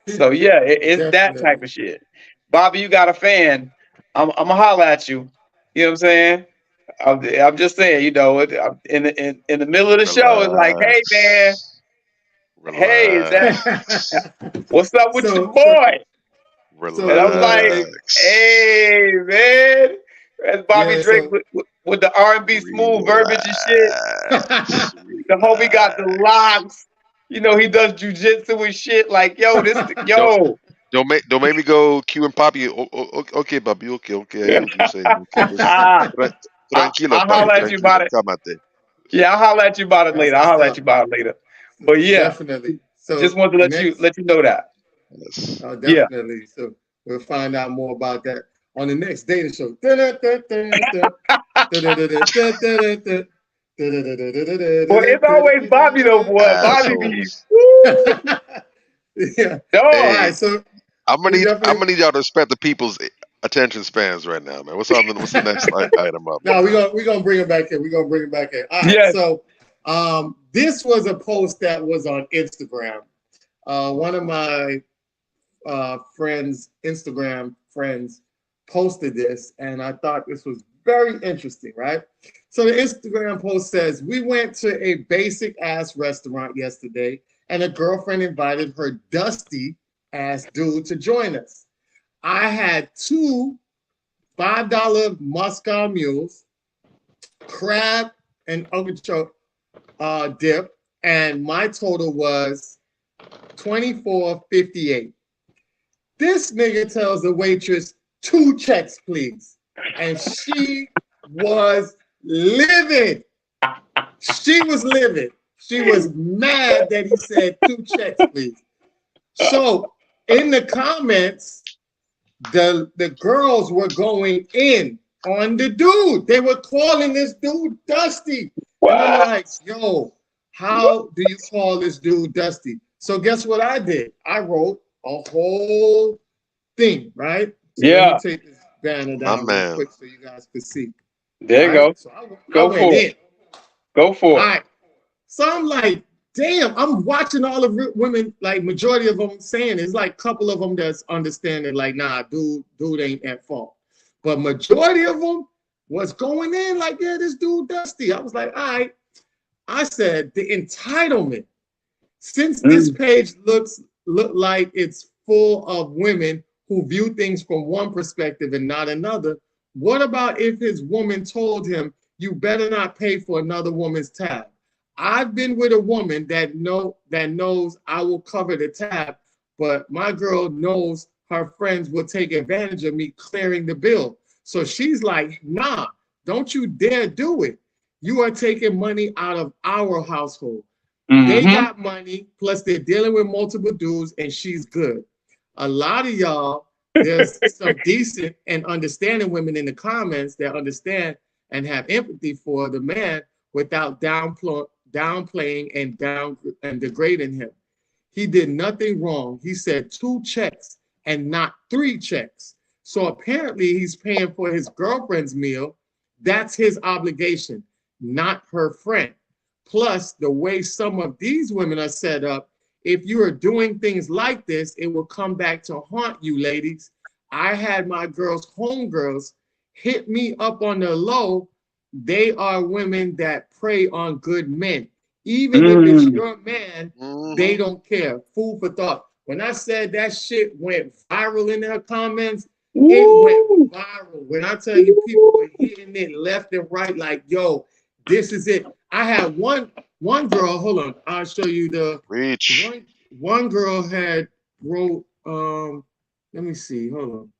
C: So yeah, it's that type of shit. Bobby, you got a fan. I'm gonna holler at you. You know what I'm saying? I'm just saying. In the middle of the show, it's like, hey man, hey, is that what's up with your boy? And I'm like, hey man, that's Bobby Drake with the R&B smooth verbiage and shit. The homie got the locks. He does jujitsu and shit. Like, yo,
D: Don't make me go Q and Poppy. Okay, Bobby. Okay.
C: Tranquilo, I'll holler at you about it. Yeah, I'll holler at you about it later. But yeah, definitely. So just wanted to let you know that.
B: Yes. Definitely. Yeah. So we'll find out more about that on the next data show.
C: Well, it's always Bobby though, boy. Bobby.
B: Yeah. All right, so
D: I'm gonna need y'all to respect the people's attention spans right now, man. What's the next item up?
B: No, we're gonna bring it back in. All right. Yes. So this was a post that was on Instagram. One of my Instagram friends posted this, and I thought this was very interesting, right? So the Instagram post says, we went to a basic ass restaurant yesterday and a girlfriend invited her dusty ass dude to join us. I had 2 $5 Moscow mules, crab and artichoke dip, and my total was $24.58. This nigga tells the waitress, 2 checks, please. And she was livid. She was mad that he said 2 checks, please. So in the comments, the girls were going in on the dude. They were calling this dude Dusty. And I'm like, yo, how do you call this dude Dusty? So guess what I did? I wrote a whole thing, right? So let me take this banner down real quick so you guys can see.
C: There you go.
B: So
C: Go
B: I
C: for
B: went
C: it.
B: in.
C: Go for it.
B: All right. So I'm like, damn, I'm watching all the women, like majority of them saying it's like a couple of them that's understanding, like, nah, dude ain't at fault. But majority of them was going in like, yeah, this dude Dusty. I was like, all right. I said the entitlement. Since this page look like it's full of women who view things from one perspective and not another, what about if his woman told him, you better not pay for another woman's tab? I've been with a woman that knows I will cover the tab, but my girl knows her friends will take advantage of me clearing the bill. So she's like, nah, don't you dare do it. You are taking money out of our household. They got money, plus they're dealing with multiple dudes, and she's good. A lot of y'all, there's some decent and understanding women in the comments that understand and have empathy for the man without downplaying and degrading him. He did nothing wrong. He said 2 checks and not 3 checks. So apparently he's paying for his girlfriend's meal. That's his obligation, not her friend. Plus, the way some of these women are set up, if you are doing things like this, it will come back to haunt you, ladies. I had my girls, homegirls, hit me up on the low. They are women that prey on good men. Even if it's your man, they don't care. Food for thought. When I said that shit went viral in her comments, it went viral. When I tell you, people were hitting it left and right like, yo, this is it. I had one girl, hold on, I'll show you the
D: Reach.
B: one girl had wrote, let me see, hold on.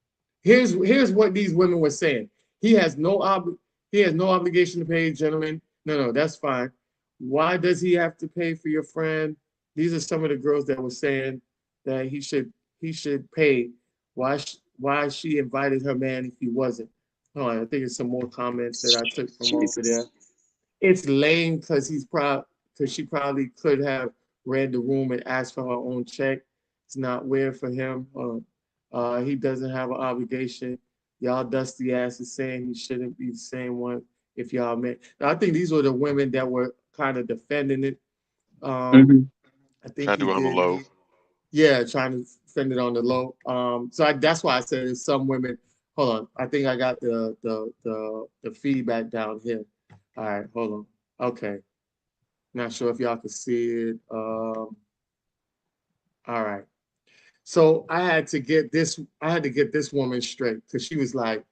B: Here's what these women were saying. He has no obligation to pay, gentlemen. No, that's fine. Why does he have to pay for your friend? These are some of the girls that were saying that he should pay. Why she invited her man if he wasn't? Hold on, I think it's some more comments that I took from over there. It's lame because she probably could have read the room and asked for her own check. It's not weird for him. He doesn't have an obligation. Y'all dusty asses saying he shouldn't be the same one if y'all met. Now, I think these were the women that were kind of defending it. I think
D: Trying to do it on the low.
B: Yeah, trying to defend it on the low. So that's why I said there's some women. Hold on, I think I got the feedback down here. All right, hold on. Okay, not sure if y'all can see it. All right. So I had to get this woman straight because she was like,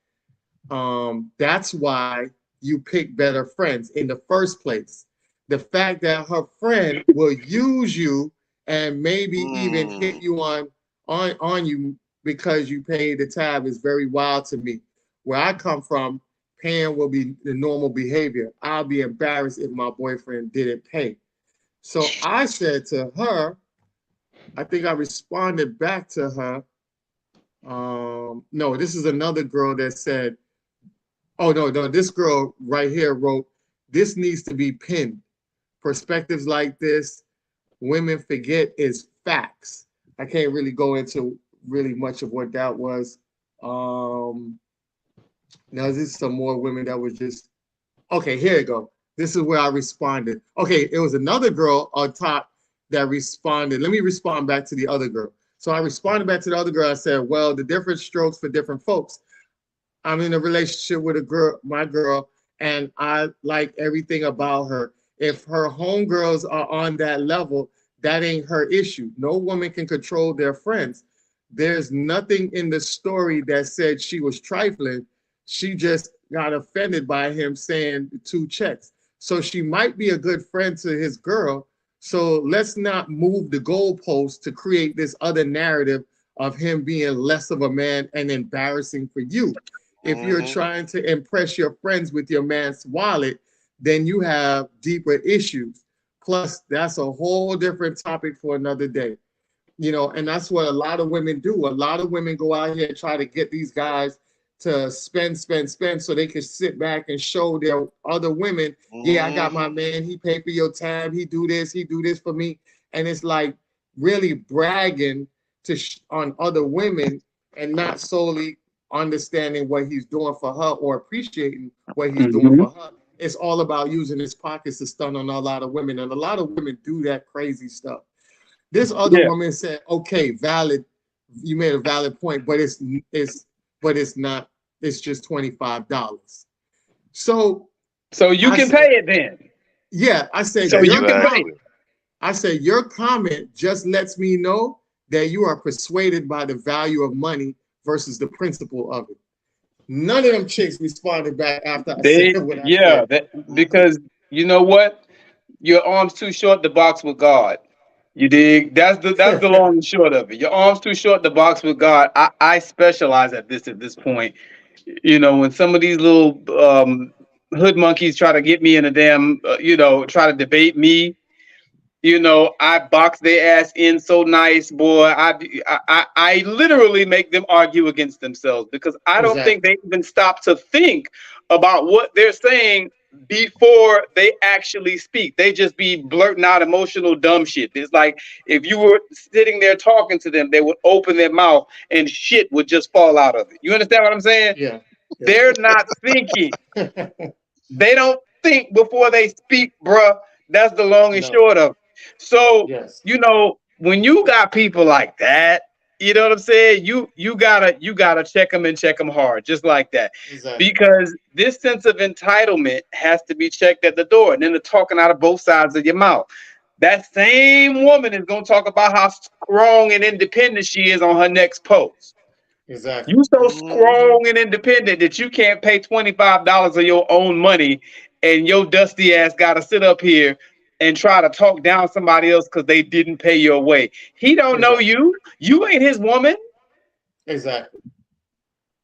B: that's why you pick better friends in the first place. The fact that her friend will use you and maybe even hit you on you because you paid the tab is very wild to me. Where I come from, paying will be the normal behavior. I'll be embarrassed if my boyfriend didn't pay. So I said to her, I think I responded back to her. No, this is another girl that said, oh, no, this girl right here wrote, this needs to be pinned. Perspectives like this, women forget is facts. I can't really go into really much of what that was. Now, this is some more women that was just, okay, here you go. This is where I responded. Okay, it was another girl on top that responded. Let me respond back to the other girl. So I responded back to the other girl. I said, well, the different strokes for different folks. I'm in a relationship with a girl, my girl, and I like everything about her. If her homegirls are on that level, that ain't her issue. No woman can control their friends. There's nothing in the story that said she was trifling. She just got offended by him saying 2 checks. So she might be a good friend to his girl. So let's not move the goalpost to create this other narrative of him being less of a man and embarrassing for you. If you're trying to impress your friends with your man's wallet, then you have deeper issues. Plus, that's a whole different topic for another day. And that's what a lot of women do. A lot of women go out here and try to get these guys to spend so they can sit back and show their other women, yeah, I got my
D: Hmm.
B: man, he paid for your tab, he do this for me. And it's like really bragging on other women and not solely understanding what he's doing for her or appreciating what he's doing
C: Hmm.
B: for her. It's all about using his pockets to stun on a lot of women. And a lot of women do that crazy stuff. This other
C: Yeah.
B: woman said, "Okay, valid. You made a valid point, but it's not. It's just $25." So
C: So you
B: I
C: can
B: said,
C: pay it then.
B: "Yeah." I said,
C: So you
B: "Your
C: can pay.
B: comment."
D: Exactly.
B: I said, "Your comment just lets me know that you are persuaded by the value of money versus the principle of it." None of them chicks responded back after I said what I
C: Yeah,
B: said.
D: Hmm.
C: because you know what? Your arm's too short to box with God. You dig? That's the long and short of it. Your arm's too short to box with God. I specialize at this point. When some of these little hood monkeys try to get me in a damn, try to debate me. I box their ass in so nice, boy. I literally make them argue against themselves because I don't think
B: Exactly.
C: they even stop to think about what they're saying before they actually speak. They just be blurting out emotional dumb shit. It's like if you were sitting there talking to them, they would open their mouth and shit would just fall out of it. You understand what I'm saying?
B: Yeah. Yeah.
C: They're not thinking. They don't think before they speak, bruh. That's the long and
B: No.
C: short of it. So,
B: Yes.
C: when you got people like that, you know what I'm saying? You gotta check them hard, just like that.
B: Exactly.
C: Because this sense of entitlement has to be checked at the door. And then the talking out of both sides of your mouth. That same woman is gonna talk about how strong and independent she is on her next post.
B: Exactly.
C: You so
D: Hmm.
C: strong and independent that you can't pay $25 of your own money, and your dusty ass got to sit up here and try to talk down somebody else because they didn't pay your way. He don't know
B: Exactly.
C: you. You ain't his woman.
B: Exactly.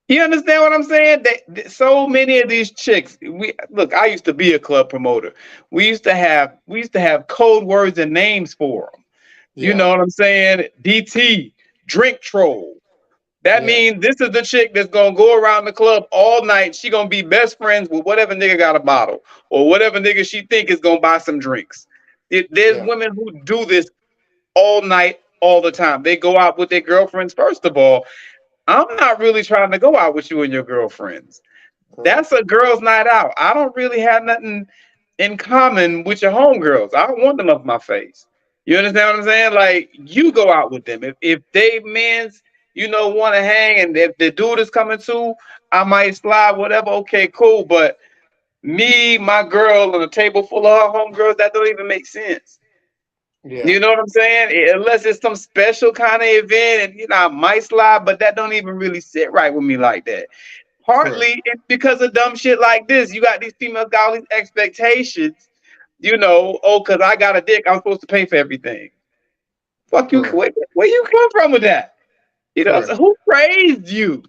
C: You understand what I'm saying? So many of these chicks. We look. I used to be a club promoter. We used to have code words and names for them. You
B: Yeah.
C: know what I'm saying? DT, drink troll. That
B: Yeah.
C: means this is the chick that's gonna go around the club all night. She gonna be best friends with whatever nigga got a bottle or whatever nigga she think is gonna buy some drinks. There's
B: Yeah.
C: women who do this all night, all the time. They go out with their girlfriends. First of all, I'm not really trying to go out with you and your girlfriends.
B: Correct.
C: That's a girls' night out. I don't really have nothing in common with your homegirls. I don't want them up my face. You understand what I'm saying? Like you go out with them. If they men's, want to hang, and if the dude is coming too, I might slide, whatever. Okay, cool. But me, my girl, on a table full of her homegirls, that don't even make sense.
B: Yeah.
C: You know what I'm saying? Unless it's some special kind of event, and I might slide, but that don't even really sit right with me like that.
B: Correct.
C: Partly it's because of dumb shit like this. You got these females got all these expectations. Oh, because I got a dick, I'm supposed to pay for everything. Fuck you.
B: Correct.
C: Where you come from with that? You know what I'm saying?
B: Correct.
C: Who praised you?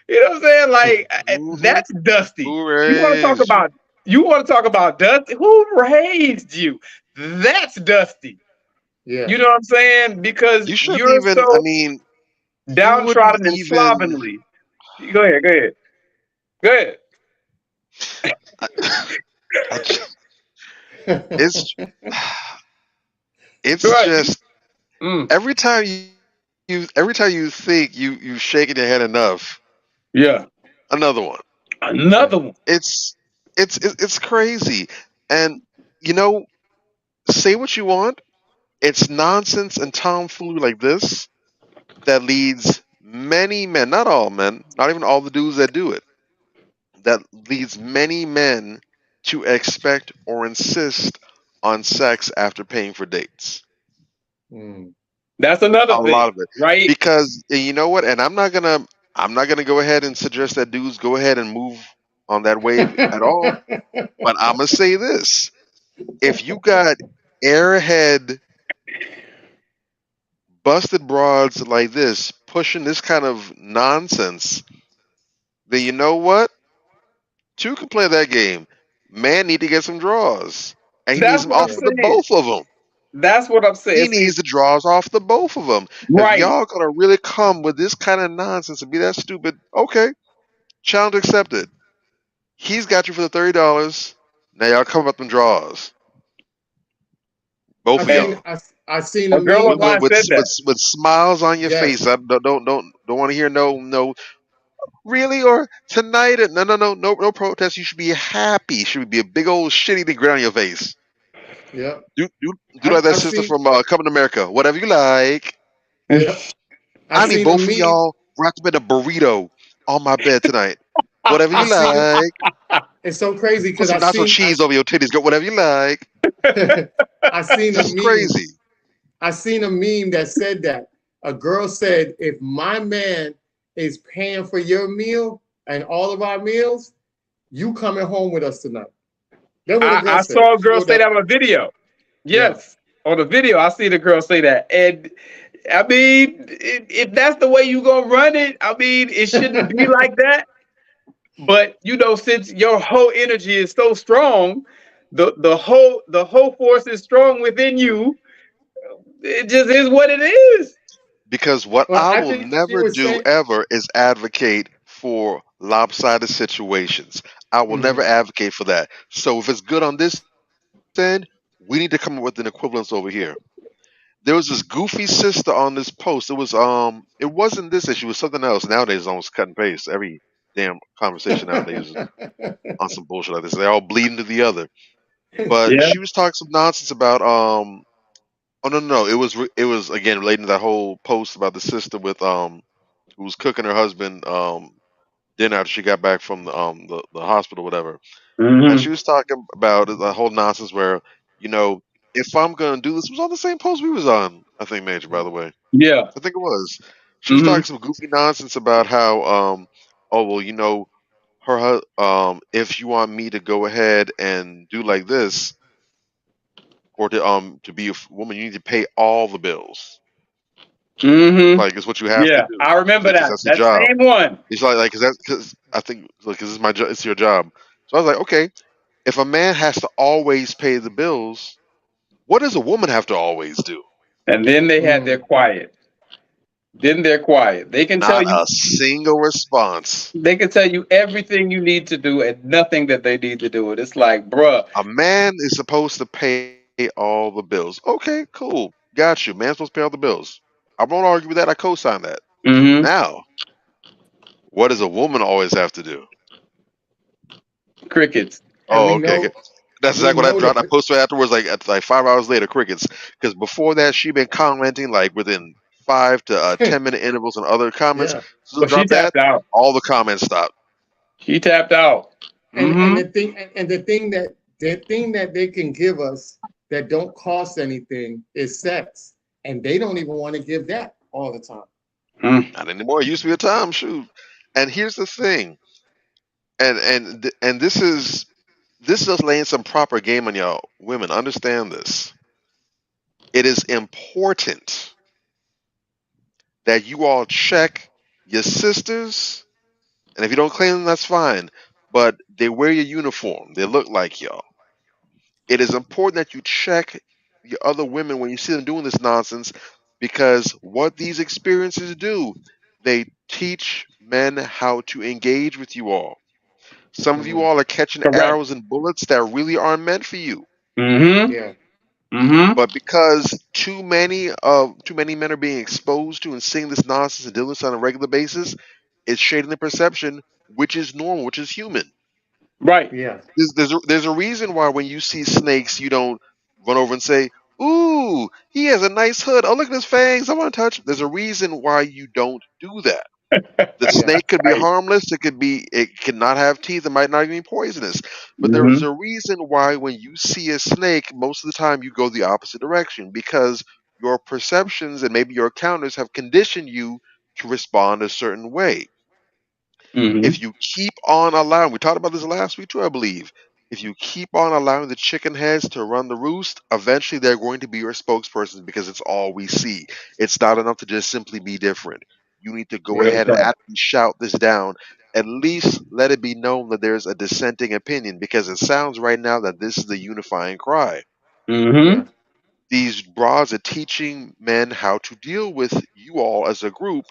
C: You know what I'm saying? Like
D: Hmm.
C: that's dusty.
D: Who
C: You want to talk
D: raised you?
C: about dusty? Who raised you? That's dusty.
B: Yeah.
C: You know what I'm saying? Because
D: You shouldn't
C: you're
D: even. I
C: so
D: mean, you wouldn't
C: downtrodden and
D: even.
C: slovenly. Go ahead. Go ahead. Go ahead.
D: I, I j- it's it's
C: Right.
D: just
C: Mm,
D: every time you think you've shaken your head enough,
C: yeah.
D: another one.
B: Yeah.
C: Another one.
D: It's crazy, and you know, say what you want. It's nonsense and tomfoolery like this that leads many men, not all men, not even all the dudes that do it, that leads many men to expect or insist on sex after paying for dates.
B: Mm.
C: That's another
D: A lot
C: thing,
D: of it,
C: right?
D: because you know what? And I'm not gonna go ahead and suggest that dudes go ahead and move on that wave at all. But I'm gonna say this: if you got airhead busted broads like this pushing this kind of nonsense, then you know what? Two can play that game. Man need to get some draws. and he needs
C: That's
D: them
C: what I'm
D: off of the
C: saying.
D: both of them.
C: That's what I'm saying.
D: He
C: See,
D: needs the draws off the both of them. If
C: right.
D: y'all gonna really come with this kind of nonsense and be that stupid, okay, challenge accepted. He's got you for the $30. Now y'all come up them draws, both
B: I
D: of
C: And
B: seen
D: y'all,
B: I seen a
C: a girl of
B: meme.
C: mine said that.
D: with smiles on your
B: Yes,
D: face. I don't want to hear no really or tonight. No protest. You should be happy. You should be a big old shitty thing grin on your face.
B: yep.
D: Do like that
B: I
D: sister
B: seen
D: from Coming to America. Whatever you like.
B: yep. I
D: I need
B: seen a
D: both of
B: meme.
D: y'all wrapped up in a burrito on my bed tonight. Whatever
B: I
D: you
B: seen it.
D: like.
B: It's so crazy
D: Put
B: because
D: some nacho cheese over your titties. Go whatever you like.
B: I seen a
D: This is
B: meme.
D: crazy.
B: I seen a meme that said that a girl said, if my man is paying for your meal and all of our meals, you coming home with us tonight. That's what a girl
C: I
B: said.
C: saw a girl
B: So
C: say
B: that,
C: that on a video.
B: yeah.
C: Yes, on the video, I see the girl say that, and I mean, if that's the way you gonna run it, I mean, it shouldn't be like that. But you know, since your whole energy is so strong, the whole force is strong within you. It just is what it is.
D: Because what
B: Well,
D: I
B: I
D: will
B: think she
D: never
B: was
D: do
B: saying,
D: ever is advocate for lopsided situations. I will never
B: mhm.
D: advocate for that. So if it's good on this end, we need to come up with an equivalence over here. There was this goofy sister on this post. It wasn't this issue, it was something else. Nowadays it's almost cut and paste. Every damn conversation nowadays is on some bullshit like this. They all bleed into the other. But
C: Yeah.
D: she was talking some nonsense about oh no, it was again relating to that whole post about the sister with who was cooking her husband dinner after she got back from the hospital, whatever. And she
C: Hmm.
D: was talking about the whole nonsense where, you know, if I'm gonna do this, it was on the same post we was on, I think, Major, by the way.
C: Yeah.
D: I think it was. She was
C: Hmm.
D: talking some goofy nonsense about how oh well, if you want me to go ahead and do like this, or to be a woman, you need to pay all the bills.
C: Hmm.
D: Like it's what you have to
C: Yeah,
D: do
C: I remember
D: because
C: that.
D: that's the
C: That
D: job.
C: same one.
D: It's because I think like 'cause this is my job. It's your job. So I was like, okay, if a man has to always pay the bills, what does a woman have to always do?
C: And then they had their
B: Mm.
C: quiet. Then they're quiet. They can tell
D: Not
C: you.
D: a single response.
C: They can tell you everything you need to do and nothing that they need to do. It. It's like, bruh.
D: A man is supposed to pay all the bills. Okay, cool, got you. Man's supposed to pay all the bills. I won't argue with that. I co-sign that.
C: Hmm.
D: Now, what does a woman always have to do?
C: Crickets.
B: And
D: Oh, okay. That's
B: we
D: exactly what I
B: know
D: dropped. I
B: that,
D: posted afterwards, like 5 hours later, crickets. Because before that, she been commenting like within 5 to 10 minute intervals on other comments.
B: yeah.
D: So
C: But she
D: drop that,
C: tapped out.
D: all the comments stopped.
C: She tapped out.
B: And
C: Hmm.
B: the thing that they can give us that don't cost anything is sex, and they don't even want to give that all the time.
C: Mm.
D: Not anymore. It used to be a time, shoot. And here's the thing, and this is laying some proper game on y'all women. Understand this. It is important that you all check your sisters. And if you don't claim them, that's fine. But they wear your uniform. They look like y'all. It is important that you check your other women when you see them doing this nonsense because what these experiences do, they teach men how to engage with you all. Some of you
B: Mhm.
D: all are catching
C: Correct.
D: arrows and bullets that really aren't meant for you.
C: Hmm.
B: Yeah.
C: Hmm.
D: But because too many men are being exposed to and seeing this nonsense and dealing with this on a regular basis, it's shading the perception, which is normal, which is human.
C: Right.
B: Yeah.
D: There's a reason why when you see snakes, you don't run over and say, "Ooh, he has a nice hood. Oh, look at his fangs. I want to touch him." There's a reason why you don't do that. The
B: Yeah.
D: snake could be
C: Right.
D: harmless. It could not have teeth. It might not even be poisonous. But there is
C: Hmm.
D: a reason why when you see a snake, most of the time you go the opposite direction because your perceptions and maybe your encounters have conditioned you to respond a certain way. If
C: Hmm.
D: you keep on allowing, we talked about this last week too, I believe. If you keep on allowing the chicken heads to run the roost, eventually they're going to be your spokespersons because it's all we see. It's not enough to just simply be different. You need to go
B: Yeah.
D: ahead and
C: Right.
D: actually shout this down. at least let it be known that there's a dissenting opinion, because it sounds right now that this is the unifying cry.
C: Mm-hmm.
B: Yeah.
D: These bras are teaching men how to deal with you all as a group,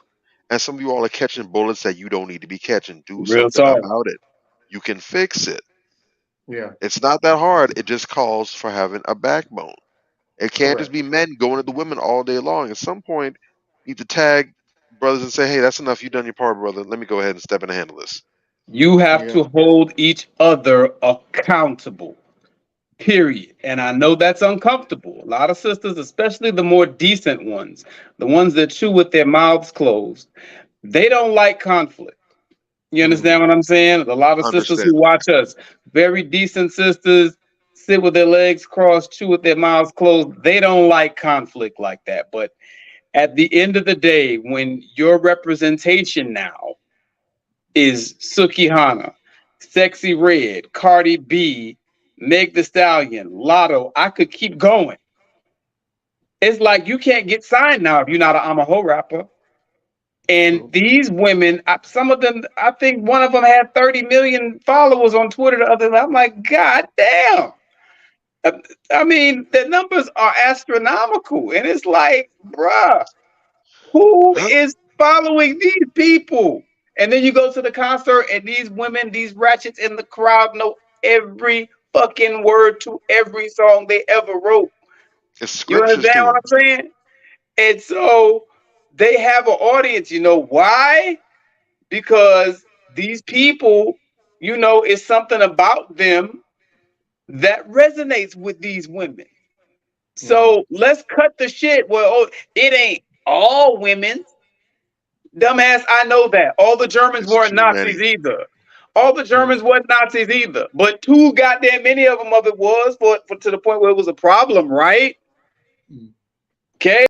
D: and some of you all are catching bullets that you don't need to be catching. Do
C: Real
D: something
C: talk.
D: about it. You can fix it.
B: Yeah.
D: It's not that hard. It just calls for having a backbone. It can't just
B: Correct.
D: be men going at the women all day long. At some point, you need to tag brothers and say, "Hey, that's enough. You done your part, brother. Let me go ahead and step in and handle this."
C: You have
B: Yeah.
C: to hold each other accountable. Period. And I know that's uncomfortable. A lot of sisters, especially the more decent ones, the ones that chew with their mouths closed, they don't like conflict. You
B: Mm.
C: understand what I'm saying? A lot of sisters who
D: Understand?
C: watch us, very decent sisters, sit with their legs crossed, chew with their mouths closed. They don't like conflict like that. But at the end of the day, when your representation now is Suki Hana, Sexy Red, Cardi B, Meg The Stallion, Lotto, I could keep going. It's like you can't get signed now if you're not an I'm a Ho rapper. And
B: True.
C: these women, some of them, I think one of them had 30 million followers on Twitter the other day. I'm like, God damn. I mean, the numbers are astronomical. And it's like, bruh, who
D: Huh?
C: is following these people? And then you go to the concert, and these women, these ratchets in the crowd know every fucking word to every song they ever wrote.
D: It's
C: You
D: scriptures
C: understand what
D: too.
C: I'm saying? And so they have an audience. You know why? Because these people, it's something about them that resonates with these women.
B: Mm.
C: So let's cut the shit. Well, it ain't all women. Dumbass, I know that. All the Germans
D: It's
C: weren't
D: too
C: Nazis
D: many.
C: either. All the
B: Mm.
C: Germans weren't Nazis either. But too goddamn many of them of it was for to the point where it was a problem, right?
B: Mm.
C: Okay.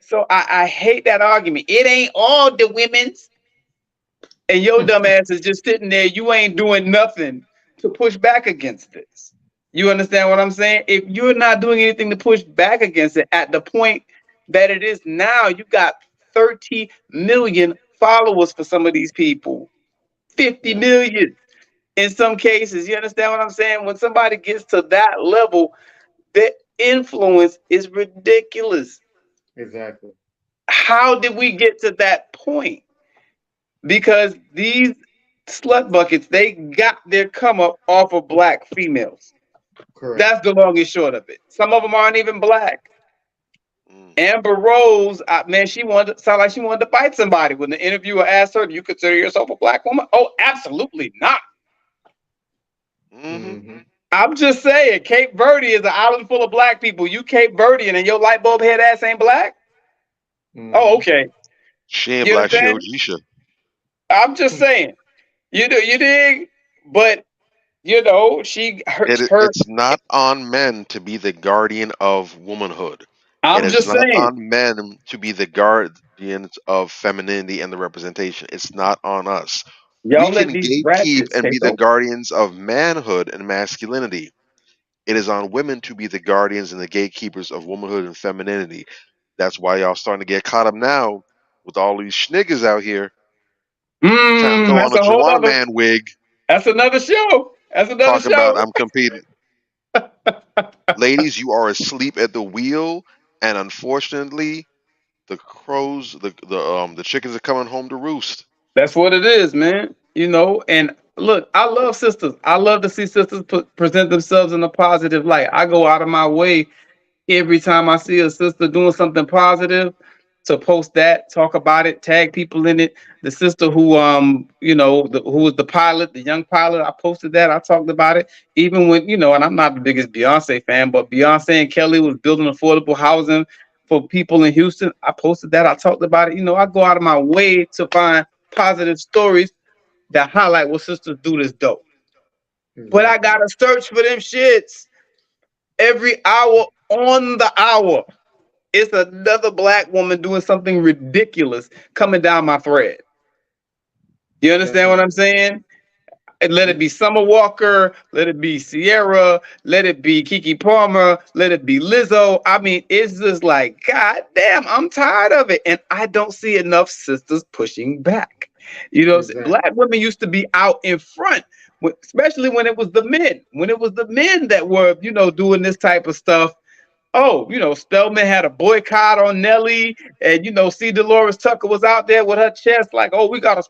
C: So I hate that argument. It ain't all the women's. And your dumb ass is just sitting there. You ain't doing nothing to push back against this. You understand what I'm saying? If you're not doing anything to push back against it at the point that it is now, you got 30 million followers for some of these people, 50
B: Yeah.
C: million in some cases. You understand what I'm saying? When somebody gets to that level, their influence is ridiculous.
B: Exactly.
C: How did we get to that point? Because these slut buckets, they got their come up off of black females.
B: Correct.
C: That's the long and short of it. Some of them aren't even black.
D: Mm.
C: Amber Rose, man, she wanted to sound like she wanted to fight somebody. When the interviewer asked her, "Do you consider yourself a black woman?" Oh, absolutely not.
D: Hmm.
B: Mm-hmm.
C: I'm just saying, Cape Verde is an island full of black people. You Cape Verdean and your light bulb head ass ain't black? Oh,
B: Mm-hmm.
C: okay.
D: She ain't
C: You
D: black. She
C: understand?
D: Ojisha.
C: I'm just saying. You dig? But she her.
D: It's not on men to be the guardian of womanhood. It
C: I'm
D: is
C: just
D: not
C: saying.
D: on men to be the guardians of femininity and the representation. It's not on us. We
C: Y'all let
D: can
C: these
D: gatekeep
C: ratchets
D: and be
C: take
D: the
C: over.
D: guardians of manhood and masculinity. It is on women to be the guardians and the gatekeepers of womanhood and femininity. That's why y'all starting to get caught up now with all these schniggers out here trying to throw on
C: That's
D: a
C: a whole
D: Juwan
C: other.
D: man wig,
C: That's another show. That's another
D: talking about
C: show.
D: I'm competing. Ladies, you are asleep at the wheel, and unfortunately, the crows, the chickens are coming home to roost.
C: That's what it is, man. And look, I love sisters. I love to see sisters present themselves in a positive light. I go out of my way every time I see a sister doing something positive to post that, talk about it, tag people in it. The sister who who was the pilot, the young pilot, I posted that. I talked about it. Even when, and I'm not the biggest Beyonce fan, but Beyonce and Kelly was building affordable housing for people in Houston. I posted that. I talked about it. I go out of my way to find positive stories that highlight what sisters do this dope. But I
B: Exactly.
C: gotta search for them shits every hour on the hour. It's another black woman doing something ridiculous coming down my thread. You understand what I'm
B: Definitely.
C: saying? And let it
B: Yeah.
C: be Summer Walker, let it be Sierra, let it be Kiki Palmer, let it be Lizzo. I mean, it's just like, God damn, I'm tired of it. And I don't see enough sisters pushing back. You know,
B: Exactly.
C: black women used to be out in front, especially when it was the men. When it was the men that were, you know, doing this type of stuff. Oh, you know, Spelman had a boycott on Nelly, and you know, C. Dolores Tucker was out there with her chest like, "Oh, we've got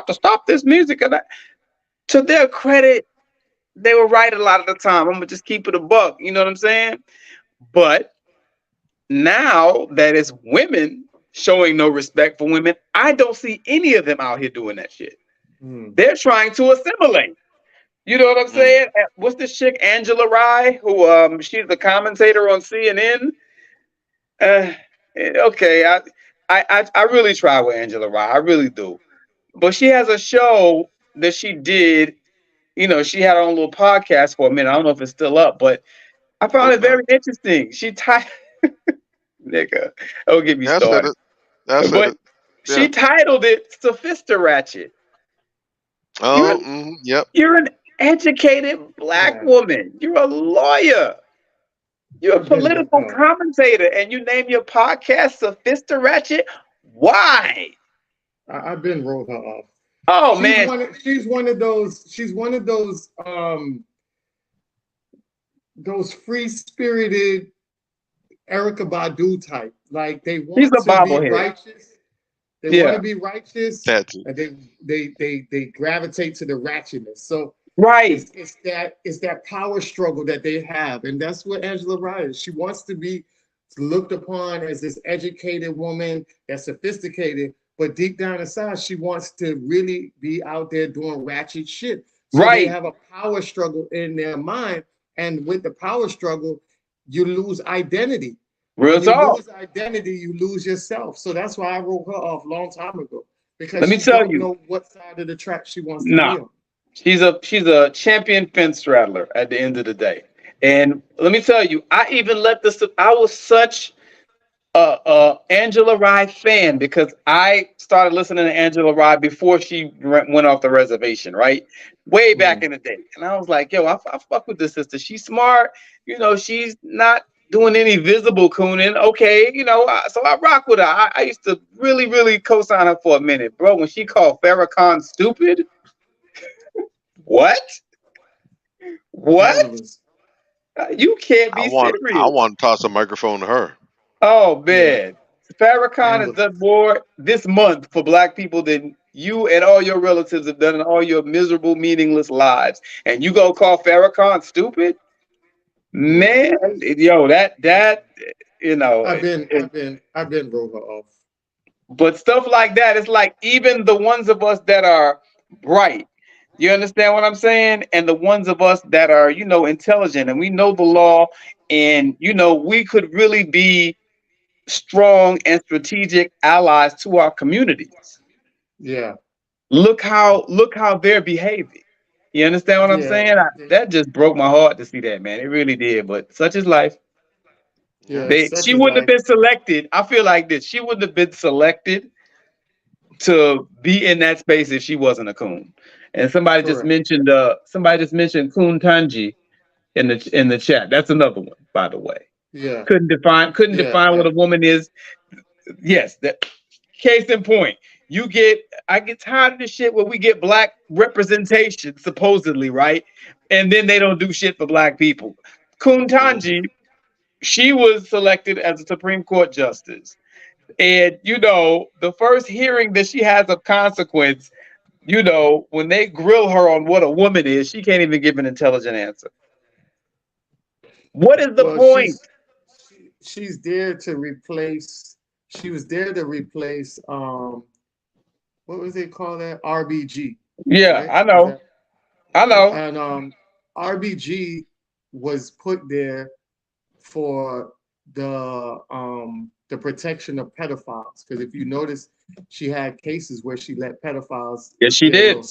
C: to stop this music." And to their credit, they were right a lot of the time. I'm gonna just keep it a buck. You know what I'm saying? But now that it's women showing no respect for women, I don't see any of them out here doing that shit. They're trying to assimilate. You know what I'm saying? What's this chick, Angela Rye, who she's the commentator on CNN? Okay, I really try with Angela Rye. I really do. But she has a show that she did. You know, she had her own little podcast for a minute. I don't know if it's still up, but I found it very interesting. She nigga, don't get me
D: I said
C: started.
D: it. I said
C: But
D: it.
C: she
D: Yeah.
C: titled it "Sophister Ratchet."
D: Oh, yep.
C: You're an educated black
B: Yeah.
C: woman. You're a lawyer. You're a
B: I've been
C: political commentator, and you name your podcast "Sophister Ratchet." Why?
B: I've been wrote her off.
C: Oh man,
B: She's one of those free spirited Erica Badu type. Like they
C: she's
B: want
C: a
B: to be
C: bobblehead.
B: righteous. They want to be righteous,
D: That's it.
B: and they gravitate to the ratchetness. So
C: Right.
B: it's that power struggle that they have, and that's what Angela Rye is. She wants to be looked upon as this educated woman that's sophisticated, but deep down inside, she wants to really be out there doing ratchet shit. So they
C: Right.
B: have a power struggle in their mind, and with the power struggle, you lose identity.
C: Real
B: When you
C: talk.
B: lose identity, you lose yourself. So that's why I wrote her off a long time ago, because
C: Let me
B: she
C: tell
B: don't
C: you.
B: know what side of the track she wants to be
C: Nah.
B: on.
C: She's a champion fence straddler at the end of the day. And let me tell you, I even let this. I was such a Angela Rye fan because I started listening to Angela Rye before she went off the reservation, right? Way back in the day. And I was like, yo, I fuck with this sister. She's smart. You know, she's not doing any visible cooning. Okay, you know, so I rock with her. I used to really, really co-sign her for a minute, bro. When she called Farrakhan stupid, what? What?
B: Fabulous.
C: You can't
D: I
C: be
D: want
C: serious.
D: to toss a microphone to her.
C: Oh
B: Yeah.
C: man, Farrakhan has
B: Angela.
C: done more this month for black people than you and all your relatives have done in all your miserable, meaningless lives. And you gonna call Farrakhan stupid?
B: Yeah.
C: Man, yo, that you know,
B: I've been wrote her off.
C: but stuff like that, it's like even the ones of us that are bright, you understand what I'm saying? And the ones of us that are, you know, intelligent and we know the law, and you know, we could really be strong and strategic allies to our communities.
B: Yeah.
C: Look how they're behaving. You understand what I'm
B: Yeah.
C: saying? That just broke my heart to see that, man. It really did. But such is life.
B: Yeah. Such
C: She
B: is
C: wouldn't have
B: life.
C: been selected. I feel like this. She wouldn't have been selected to be in that space if she wasn't a coon. And
B: Correct.
C: somebody just mentioned Coon Tanji in the chat. That's another one, by the way.
B: Yeah.
C: Couldn't
B: Yeah.
C: define what
B: Yeah.
C: a woman is. Yes, that case in point. I get tired of this shit where we get black representation, supposedly, right? And then they don't do shit for black people. Kuntanji, she was selected as a Supreme Court justice. And, you know, the first hearing that she has of consequence, you know, when they grill her on what a woman is, she can't even give an intelligent answer. What is the
B: Well,
C: point?
B: she's there to replace. She was there to replace. What was they call that? RBG,
C: Yeah,
B: right?
C: I
B: Is
C: know.
B: that
C: I know.
B: and RBG was put there for the protection of pedophiles, because if you notice, she had cases where she let pedophiles
C: Yes, she
B: get a
C: did.
B: little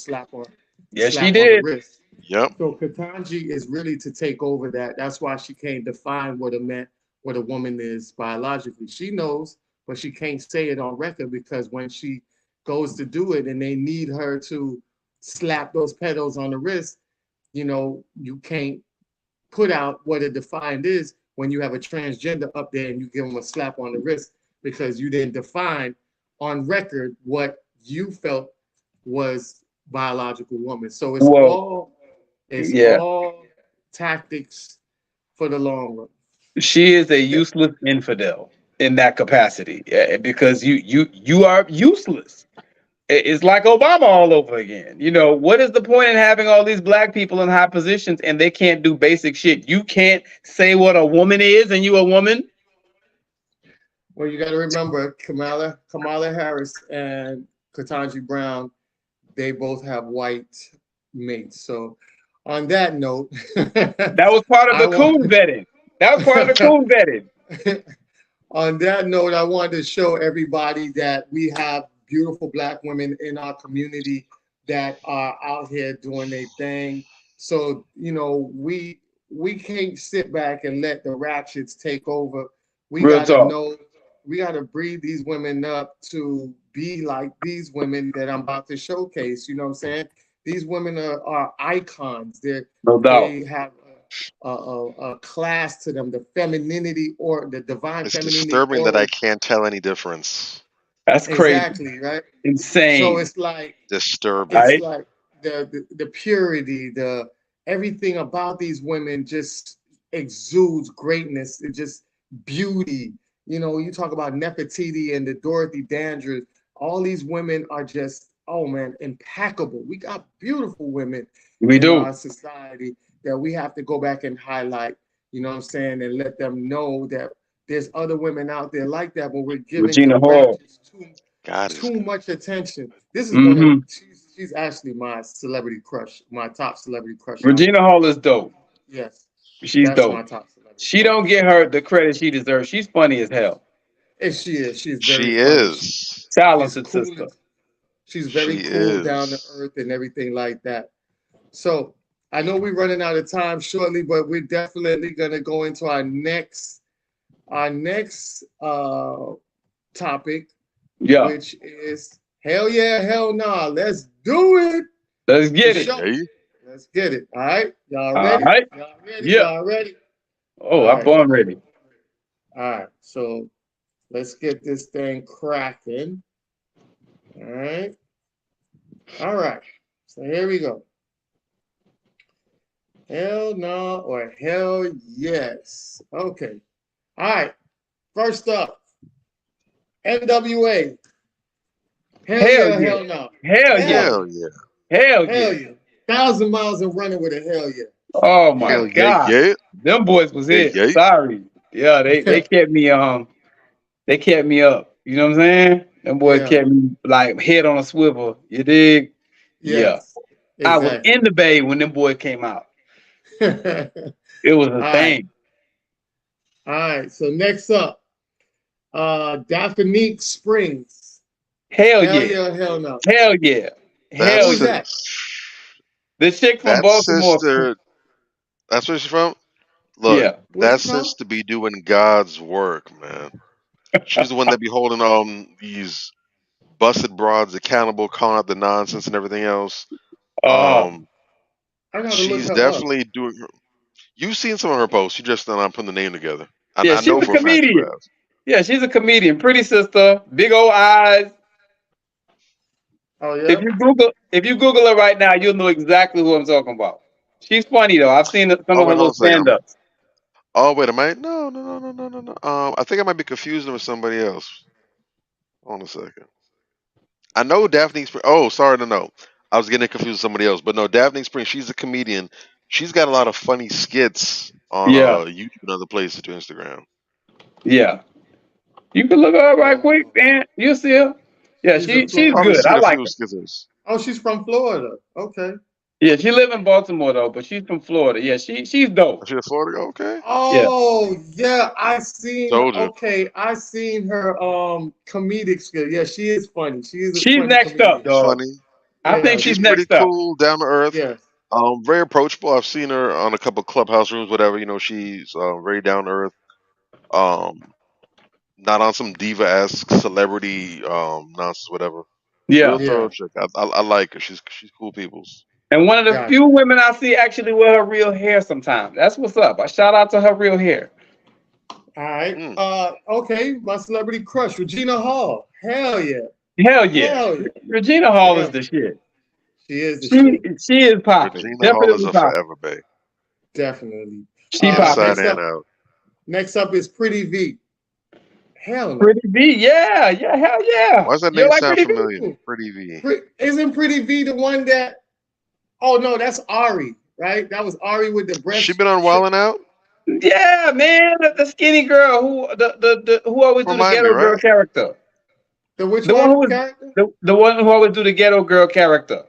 C: Yes, she
B: slap on the
C: did.
B: wrist.
D: Yep.
B: So Katanji is really to take over that. That's why she can't define what a woman is biologically. She knows, but she can't say it on record, because when she goes to do it and they need her to slap those pedos on the wrist, you know, you can't put out what a defined is when you have a transgender up there and you give them a slap on the wrist, because you didn't define on record what you felt was biological woman. So
C: Well,
B: it's
C: yeah,
B: all tactics for the long run.
C: she is a useless infidel in that capacity, because you are useless. It's like Obama all over again. You know, what is the point in having all these black people in high positions and they can't do basic shit? You can't say what a woman is and you a woman.
B: Well, you got to remember Kamala Harris and Ketanji Brown, they both have white mates. So on that note,
C: That was part of
B: I
C: the
B: want
C: coon vetting. That was part of the coon vetting.
B: on that note, I wanted to show everybody that we have beautiful black women in our community that are out here doing their thing. So, you know, we can't sit back and let the ratchets take over. We
C: Real
B: gotta
C: talk.
B: know, we gotta breed these women up to be like these women that I'm about to showcase. You know what I'm saying? These women are icons.
C: No doubt.
B: They have a class to them, the femininity or the divine
D: It's
B: femininity
D: disturbing that
B: aura.
D: I can't tell any difference.
C: That's crazy.
B: Exactly, right? So
C: Insane.
D: Disturbing.
B: it's
C: Right?
B: like the purity, the everything about these women just exudes greatness. It just beauty. You know, you talk about Nefertiti and the Dorothy Dandridge. All these women are just, oh man, impeccable. We got beautiful women
C: We
B: in
C: do.
B: our society that we have to go back and highlight. You know what I'm saying, and let them know that there's other women out there like that, but we're giving the
C: Regina Hall.
B: ratchets
D: God is
B: too much attention. This is one of
C: Hmm.
B: she's actually my celebrity crush, my top celebrity crush out
C: Regina
B: there.
C: Hall is dope.
B: Yes,
C: She's
B: that's my
C: dope.
B: top celebrity
C: She
B: crush.
C: don't get her the credit she deserves. She's funny as hell.
B: And she is. She's very
D: she
B: funny.
D: is.
B: She's
C: Talented
B: cool.
C: sister.
B: She's very
D: She
B: cool, down to
D: is.
B: earth, and everything like that. So I know we're running out of time shortly, but we're definitely gonna go into our next topic,
C: Yeah.
B: which is hell yeah, hell nah. Let's do it
C: Let's
B: for
C: get it.
B: sure.
D: Hey,
B: Let's get it. All right. Y'all
C: All
B: ready?
C: right.
B: Y'all ready?
C: Yeah.
B: Y'all ready?
C: Oh,
B: All
C: I'm
B: right.
C: born ready.
B: All right. So let's get this thing cracking. All right. All right. So here we go. Hell no or hell yes. Okay. All right. First up, NWA. Hell
C: Hell
B: yeah,
C: yeah.
B: hell no.
C: Hell yeah.
B: Hell
D: hell
B: yeah.
D: yeah.
C: Hell
B: Hell
C: yeah.
B: yeah. 1,000 miles and running with a hell yeah.
C: Oh my
D: Hell yeah,
C: God.
D: yeah.
C: Them boys was
D: Yeah,
C: it.
D: yeah.
C: Sorry. Yeah, they kept me up. You know what I'm saying? Them boys
B: Yeah.
C: kept me like head on a swivel. You dig? Yeah.
B: Yes.
C: I was
B: Exactly.
C: in the bay when them boys came out.
B: All
C: It was a
B: right.
C: thing.
B: All right. So next up, Daphne Springs.
C: Hell
B: Hell
C: yeah.
B: yeah, hell no.
C: Hell yeah. Hell
B: Who's
D: That's
C: yeah.
B: that?
C: The chick from
D: that
C: Baltimore.
D: sister. That's where she's from. Look,
C: Yeah.
B: Where's
D: that
B: she from?
D: sister be doing God's work, man. She's the one that be holding these busted broads accountable, calling out the nonsense and everything else.
C: Uh,
D: Um,
B: I gotta look
D: she's
B: her up.
D: definitely doing. You've seen some of her posts. You just not putting the name together.
C: yeah,
D: I
C: she's
D: know
C: a
D: for a fact you
C: comedian.
D: have.
C: Yeah, she's a comedian. Pretty sister, big old eyes.
B: Oh yeah.
C: If you Google her right now, you'll know exactly who I'm talking about. She's funny though. I've seen some
D: Oh
C: of her
D: wait, hold on
C: little
D: a second.
C: stand-ups.
D: Oh wait, am I? No, no, no, no, no, no, no. I think I might be confusing her with somebody else. Hold on a second. I know Daphne Spring. Oh, sorry, no. I was getting confused with somebody else, but no, Daphne Spring. She's a comedian. She's got a lot of funny skits on
C: Yeah,
D: YouTube and other places to Instagram.
C: yeah. You can look her up right quick,
B: Oh,
C: man. You'll see her. Yeah,
B: she's a
C: she's
D: Probably
B: Florida.
C: good. I
D: seen a
C: like
D: few
C: her.
D: skits.
B: Oh, she's from Florida. Okay.
C: Yeah, she live in Baltimore though, but she's from Florida. Yeah, she's dope.
D: Is she a Florida? Okay,
C: Yeah,
B: Oh yeah, I seen.
D: told you.
B: Okay, I seen her comedic skill. Yeah, she is funny. She is a
C: she's
B: funny
C: next up,
B: comedian.
D: She's
C: dog.
D: funny.
C: I
B: Yeah,
C: think
D: She's
C: she's
D: pretty
C: next up.
D: cool, down to earth.
B: yeah,
D: Very approachable. I've seen her on a couple clubhouse rooms, whatever. You know, she's very down to earth. Um, Not on some diva esque celebrity nonsense, whatever. Real
C: Yeah,
D: thorough
B: yeah.
D: chick. I like her. She's cool people's.
C: and one of the
B: Gotcha.
C: few women I see actually with her real hair sometimes. That's what's up. I shout out to her real hair.
B: All right.
D: Mm.
B: Okay, my celebrity crush, Regina Hall. Hell yeah.
C: Hell yeah.
B: Hell yeah.
C: Regina Hall is
B: Hell,
C: the shit.
B: she is the
C: She
B: shit.
C: she is popping.
D: Regina Hall is
C: Definitely
D: a
C: popping.
D: forever babe.
B: Definitely.
C: She popping.
D: Inside
B: Next
D: and
B: up,
D: out.
B: next up is Pretty V. Hell no.
C: Pretty V, yeah, hell yeah.
D: Why does that
C: You
D: name
C: like
D: sound
C: Pretty V?
D: familiar?
B: Ooh,
D: Pretty V.
B: Isn't Pretty V the one that? Oh no, that's Ari, right? That was Ari with the
D: She
B: breast.
D: been on Wildin' Out?
C: Yeah, man, the skinny girl who who always do the
D: Remind me,
C: ghetto girl
D: right?
C: character.
B: The which
C: The one who
B: one
C: was
B: character?
C: the one who always do the ghetto girl character.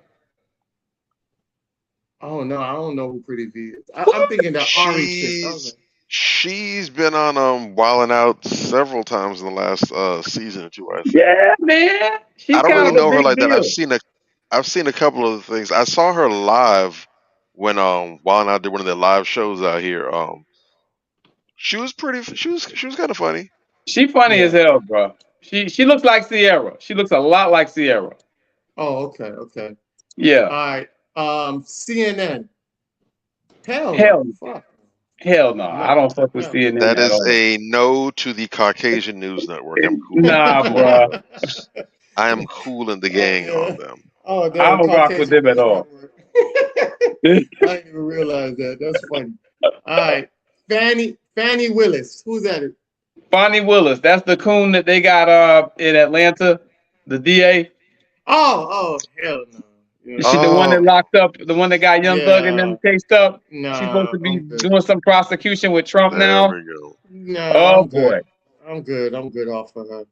B: Oh no, I don't know who Pretty V is.
C: What?
B: I'm thinking the Ari chick. I was
D: She's
B: like,
D: she's been on Wildin' Out several times in the last season or two, I think.
C: Yeah, man.
D: I
C: She's
D: don't
C: kind
D: really
C: of a
D: know her
C: big
D: like that.
C: deal.
D: I've seen a couple of things. I saw her live when Wildin' Out did one of their live shows out here. She was she was kind of funny.
C: She funny as
B: yeah.
C: hell, bro. She looks like Sierra. She looks a lot like Sierra.
B: Oh, okay, okay.
C: Yeah.
B: All right. CNN. Hell
C: Hell,
B: no. Fuck.
C: hell no. I
B: No.
C: don't fuck with
B: Hell
C: CNN
D: That
C: at
D: is
C: all.
D: a no to the Caucasian News Network. I'm cool on
C: Nah,
D: them.
C: bro.
B: no.
D: I am cool in the
B: Oh
D: gang
B: yeah.
D: on them.
B: Oh,
C: I
B: the
C: don't rock with
B: Caucasian
C: them at
B: News
C: all.
B: Network. I didn't even realize that. That's funny. All right. Fannie Willis. Who's that?
C: Bonnie Willis. That's the coon that they got in Atlanta, the DA.
B: Oh, hell no. Yeah.
C: She the one that
D: Oh,
C: locked up, the one that got Young Thug and
B: Yeah.
C: them cased up. She's supposed
B: Nah,
C: to be
B: I'm good.
C: doing some prosecution with Trump
D: there
C: now.
D: we go.
B: Nah,
C: Oh
B: I'm good.
C: boy.
B: I'm good. I'm good off of her.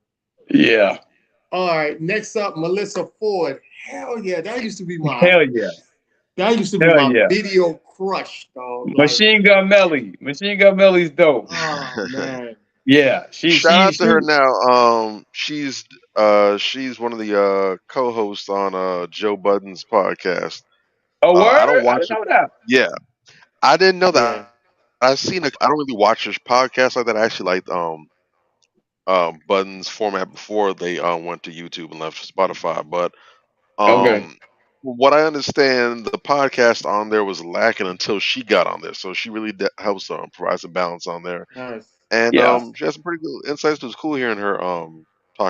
C: Yeah.
B: All right. Next up, Melissa Ford. Hell yeah. That used to be
C: Hell yeah. Hell yeah.
B: video crush, dog. Like,
C: Machine Gun Melly. Machine Gun Melly's dope.
B: oh man.
C: Yeah.
D: Shout out to her now. She's one of the co-hosts on Joe Budden's podcast.
C: Oh
D: I
C: word?
D: don't
C: I
D: watch
C: didn't
D: it.
C: know that.
D: Yeah, I didn't know
B: Yeah.
D: that. I've seen. I don't really watch his podcast like that. I actually liked Budden's format before they went to YouTube and left Spotify. But
C: Okay.
D: from what I understand, the podcast on there was lacking until she got on there. So she really helps provide some balance on there.
B: Nice.
D: And
C: Yeah.
D: she has some pretty good insights. It was cool hearing her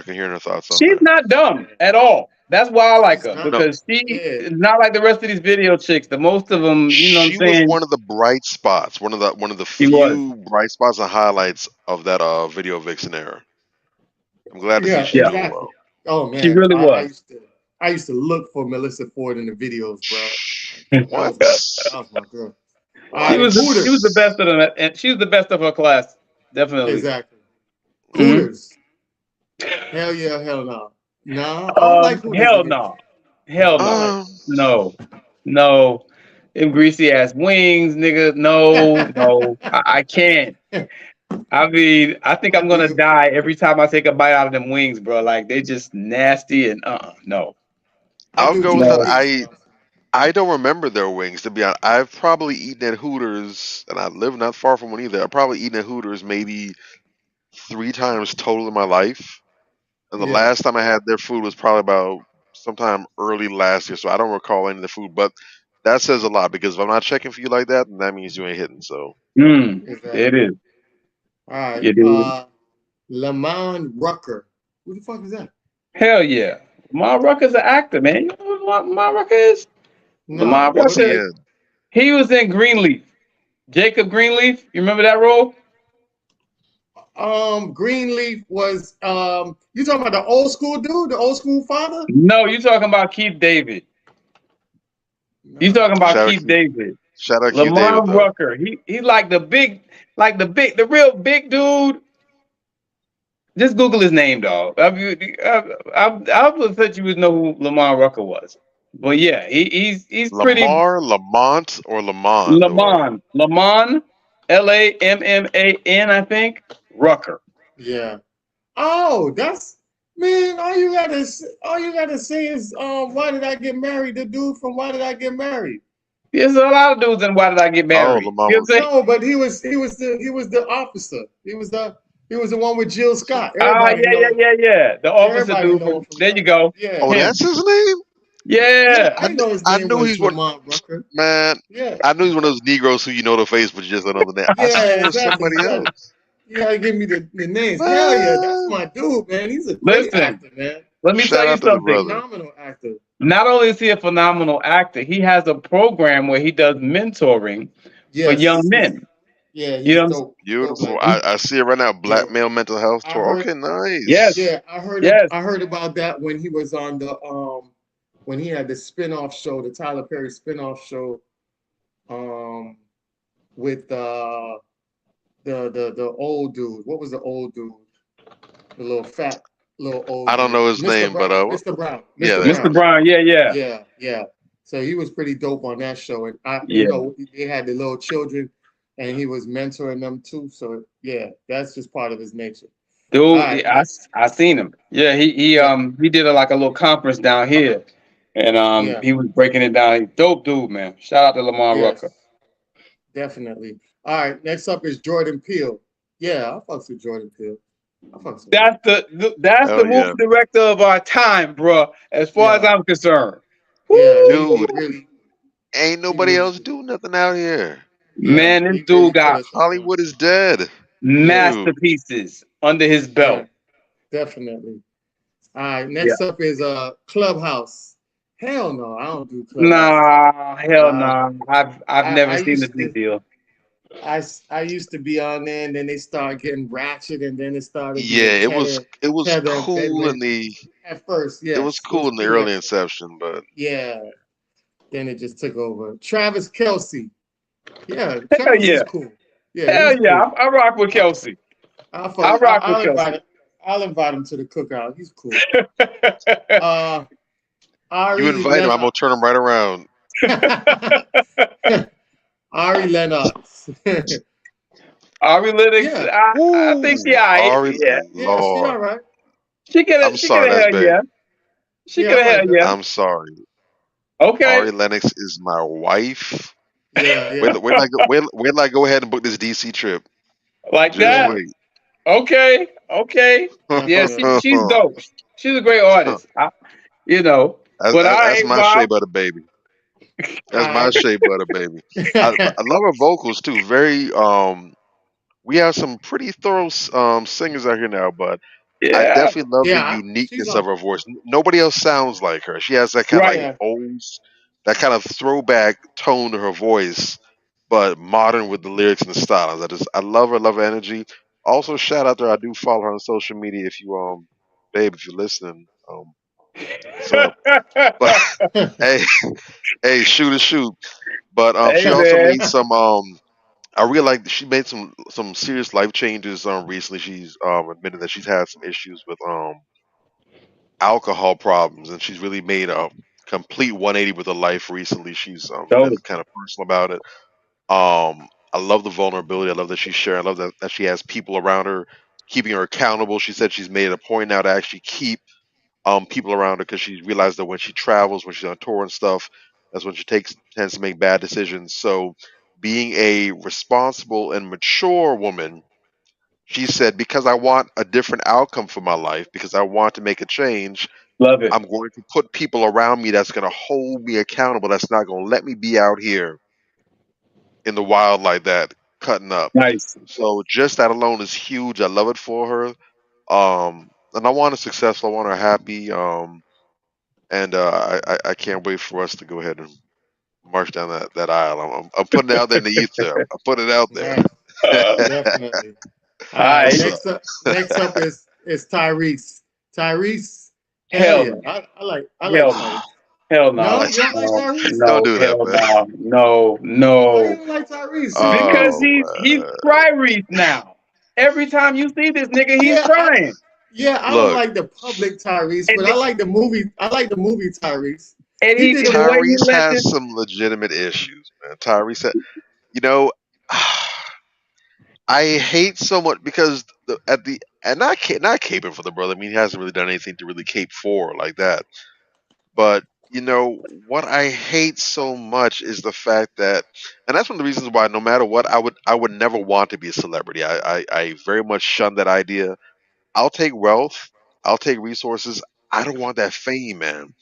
D: hearing her thoughts on
C: She's
D: that.
C: not dumb at all. That's why I like
B: She's
C: her
B: not.
D: No,
C: because she
B: Yeah.
C: is not like the rest of these video chicks. The most of them, you know what I'm
D: she was
C: saying?
D: one of the bright spots, one of the
C: She was.
D: few bright spots and highlights of that video vixen era. I'm glad to see
B: Yeah,
D: she's
C: Yeah.
D: doing
B: exactly.
D: well.
B: Oh
C: She
B: man.
C: really
B: I
C: was.
B: used to look for Melissa Ford in the videos, bro.
D: What?
B: That was my girl. All
C: She
B: right,
C: was
D: What?
C: she was the
B: Hooters.
C: best of them, and she was the best of her class, definitely.
B: Exactly.
C: Mhm.
B: Hooters. Hell yeah, hell no. Nah, I don't like Hooters.
C: Hell
B: Again.
C: no, hell
B: I don't
C: no,
B: like.
C: no, no. Them greasy ass wings, nigga. No, I can't. I mean, I think I'm gonna die every time I take a bite out of them wings, bro. Like they just nasty and no,
D: I'll
B: do
D: go with
B: too
D: that.
C: no.
B: sweet stuff.
D: I don't remember their wings, to be honest. I've probably eaten at Hooters, and I live not far from one either. I've probably eaten at Hooters maybe 3 times total in my life. And the
B: Yeah,
D: last time I had their food was probably about sometime early last year, so I don't recall any of the food. But that says a lot because if I'm not checking for you like that, then that means you ain't hitting. So
B: exactly.
C: It is.
B: All right.
C: It is.
B: Lamont Rucker. Who the fuck is that?
C: Hell yeah. Lamar Rucker's an actor, man. You know who Lamar Rucker is?
B: No.
C: Lamar
D: what's he
C: Rucker.
D: in?
C: He was in Greenleaf. Jacob Greenleaf. You remember that role?
B: Greenleaf was you talking about the old school dude, the old school father?
C: No, you talking about Keith David. You talking about
D: Shout out
C: Keith
D: Keith,
C: David.
D: shout out Keith
C: Lamar
D: David though.
C: Rucker. He like the real big dude. Just Google his name, dog. I would thought you would know who Lamar Rucker was. But yeah, he's pretty
D: Lamont, or Lamond, or
C: Lamon, Lamman, I think. Rucker.
B: Yeah. Oh, that's man. All you gotta say is why did I get married? The dude from Why Did I Get Married?
C: There's a lot of dudes in Why Did I Get Married?
D: Lamont
C: You know what I'm saying?
B: No, but he was the officer. He was the one with Jill Scott.
C: Ah,
B: Everybody knows.
C: yeah. The officer
B: Everybody
C: dude.
B: know him from
C: There
B: that.
C: you go.
B: Yeah.
D: oh,
C: Him.
D: that's his name.
C: Yeah.
B: I know his
D: I
B: name
D: knew
B: was
D: he's one.
B: Lamont Rucker.
D: Man,
B: Yeah.
D: I knew he's one of those Negroes who you know the face, but you just don't know the name. I thought
B: Yeah,
D: he was
B: exactly.
D: somebody else.
B: You gotta give me the names. Hell yeah, that's
D: Man.
B: my dude, man. He's a great
C: Listen,
B: actor, man.
C: let me tell
D: Shout
C: you
D: out to the
C: something.
D: brother.
B: Phenomenal actor.
C: Not only is he a phenomenal actor, he has a program where he does mentoring for young
B: Yes,
C: men. You
B: he's
C: know what
B: dope. Dope
D: Beautiful.
B: like
C: I'm
B: that.
D: I see it right now.
B: Yeah,
D: Black male mental health
B: I
D: tour.
B: heard.
D: Okay,
C: Yes,
D: nice.
B: Yeah,
C: yes.
B: I heard about that when he was on the when he had the spin-off show, the Tyler Perry spin-off show, um with the old dude. What was the old dude? The little fat little
D: I
B: old
D: don't know
B: dude.
D: his
B: Mr.
D: name, but
B: Brown. Mr. Brown.
D: yeah,
B: Mr.
D: there you
C: Mr.
B: Brown.
D: go.
C: Brown, yeah, yeah.
B: Yeah, yeah. So he was pretty dope on that show. And
C: Yeah.
B: they had the little children and he was mentoring them too. So yeah, that's just part of his nature. All
C: Dude,
B: right.
C: I seen him. Yeah,
B: Yeah,
C: he did like a little conference down here, and
B: yeah,
C: he was breaking it down. Dope dude, man. Shout out to Lamar
B: yes,
C: Rucker.
B: definitely. All right, next up is Jordan Peele. Yeah, I fucks with Jordan Peele. I fucks with him.
C: That's the
D: Hell
C: movie
D: yeah.
C: director of our time, bro. As far as
B: Yeah,
C: I'm concerned.
B: yeah,
C: Woo!
B: he
D: Dude,
B: really
D: ain't
B: he
D: nobody
B: really
D: else doing nothing out here.
B: yeah,
C: Man, this
B: he
C: dude
B: really put
C: got
B: us on.
D: Hollywood is dead.
B: Yeah,
D: Dude.
C: masterpieces under his
B: yeah,
C: belt.
B: definitely. All right,
C: Yeah.
B: next up is Clubhouse. Hell no, I don't do Clubhouse.
C: Nah, hell
B: Uh,
C: nah. I've
B: I
C: never seen the
B: used
C: big
B: to
C: deal.
B: I used to be on there, and then they started getting ratchet, and then it started
D: Yeah,
B: being
D: it was
B: Cheddar and
D: cool in
B: Bedouin.
D: the
B: At first,
D: it was
B: yes, it
D: cool
B: was
D: in the
B: cool
D: early
B: at first.
D: inception, but
B: Yeah, then it just took over. Travis Kelsey. Yeah,
C: Hell
B: Travis is
C: yeah.
B: cool. Yeah,
C: Hell
B: he's
C: yeah.
B: cool.
C: I rock with
B: I,
C: Kelsey.
B: I'll
C: I rock with
B: I'll invite
C: Kelsey.
B: him. I'll invite him to the cookout. He's cool. Uh,
D: you
B: Ari
D: invite him, I'm gonna turn him
B: Lennox.
D: right around.
B: Ari Lennox.
C: Ari Lennox,
B: Yeah,
C: I think she
D: Woo!
C: alright.
D: Ari
C: Yeah.
B: yeah, she all
D: Lord.
B: right.
D: I'm
C: She get
D: sorry,
C: a
D: that's
C: hell
D: big.
C: yeah. She
B: Yeah,
C: get
B: I
C: a hell
B: like her.
C: yeah.
D: I'm sorry.
C: Okay.
D: Ari Lennox is my wife.
B: Yeah,
D: Wait,
B: yeah.
D: wait, till I go ahead and book this DC trip.
C: Like
D: Just
B: Yeah,
C: that.
D: wait.
C: Okay. Okay. Yeah,
B: definitely.
C: she's dope. She's a great artist. You know. But all
D: That's
C: right,
D: my shea
C: Bob.
D: butter baby.
B: All
D: That's my
B: right.
D: shea butter baby. I love her vocals too. Very we have some pretty thorough singers out here now, but I
C: Yeah.
D: definitely love the
B: Yeah, she's
D: uniqueness of
B: on.
D: her voice. Nobody else sounds like her. She has that kind of like
C: Right.
B: Yeah,
D: that kind of throwback tone to her voice, but modern with the lyrics and the style. I love her energy. Also, shout out to her. I do follow her on social media. If you babe, if you're listening, what's up? But hey, hey, shoot a shoot. But
C: Hey
D: she also
C: man.
D: made some I realized she made some serious life changes recently. She's admitted that she's had some issues with alcohol problems, and she's really made a complete 180 with her life recently. She's been
C: Dope.
D: kind of personal about it. I love the vulnerability. I love that she's sharing. I love that she has people around her keeping her accountable. She said she's made it a point now to actually keep people around her because she realized that when she travels, when she's on tour and stuff, that's when she tends to make bad decisions. So being a responsible and mature woman, she said, because I want a different outcome for my life, because I want to make a change,
C: Love it.
D: I'm going to put people around me that's going to hold me accountable. That's not going to let me be out here in the wild like that, cutting up.
C: Nice.
D: So just that alone is huge. I love it for her. And I want her successful. I want her happy. And I can't wait for us to go ahead and march down that aisle. I'm putting it out there in the ether. I'm putting it out there.
B: nice.
C: Uh,
B: Definitely. All
C: all
B: right.
D: What's
C: right.
D: up?
B: Next up is Tyrese. Tyrese. Hell
C: Hell
B: yeah.
C: no.
B: I like
C: Hell no.
B: Tyrese.
C: Hell
B: No,
C: no.
B: you don't like
C: No.
B: Tyrese?
D: Don't
C: No.
D: do that,
C: Hell
D: man.
C: no. No.
B: Why you
C: No.
B: don't like Tyrese, man?
C: Because
D: Oh,
C: he's
D: man.
C: Tyrese now. Every time you see this nigga, he's
B: Yeah,
C: crying.
B: I don't
D: Look,
B: like the public Tyrese,
C: And
B: but
C: the,
B: I like the movie. I like the movie Tyrese.
C: and
B: He
C: he
B: did
C: and
B: a
C: the way he
D: Tyrese
C: let
D: has
C: this
D: some legitimate issues, man. Tyrese, you know, I hate so much because at the and not caping for the brother. I mean, he hasn't really done anything to really cape for like that. But what I hate so much is the fact that, and that's one of the reasons why, no matter what, I would never want to be a celebrity. I very much shun that idea. I'll take wealth, I'll take resources. I don't want that fame, man.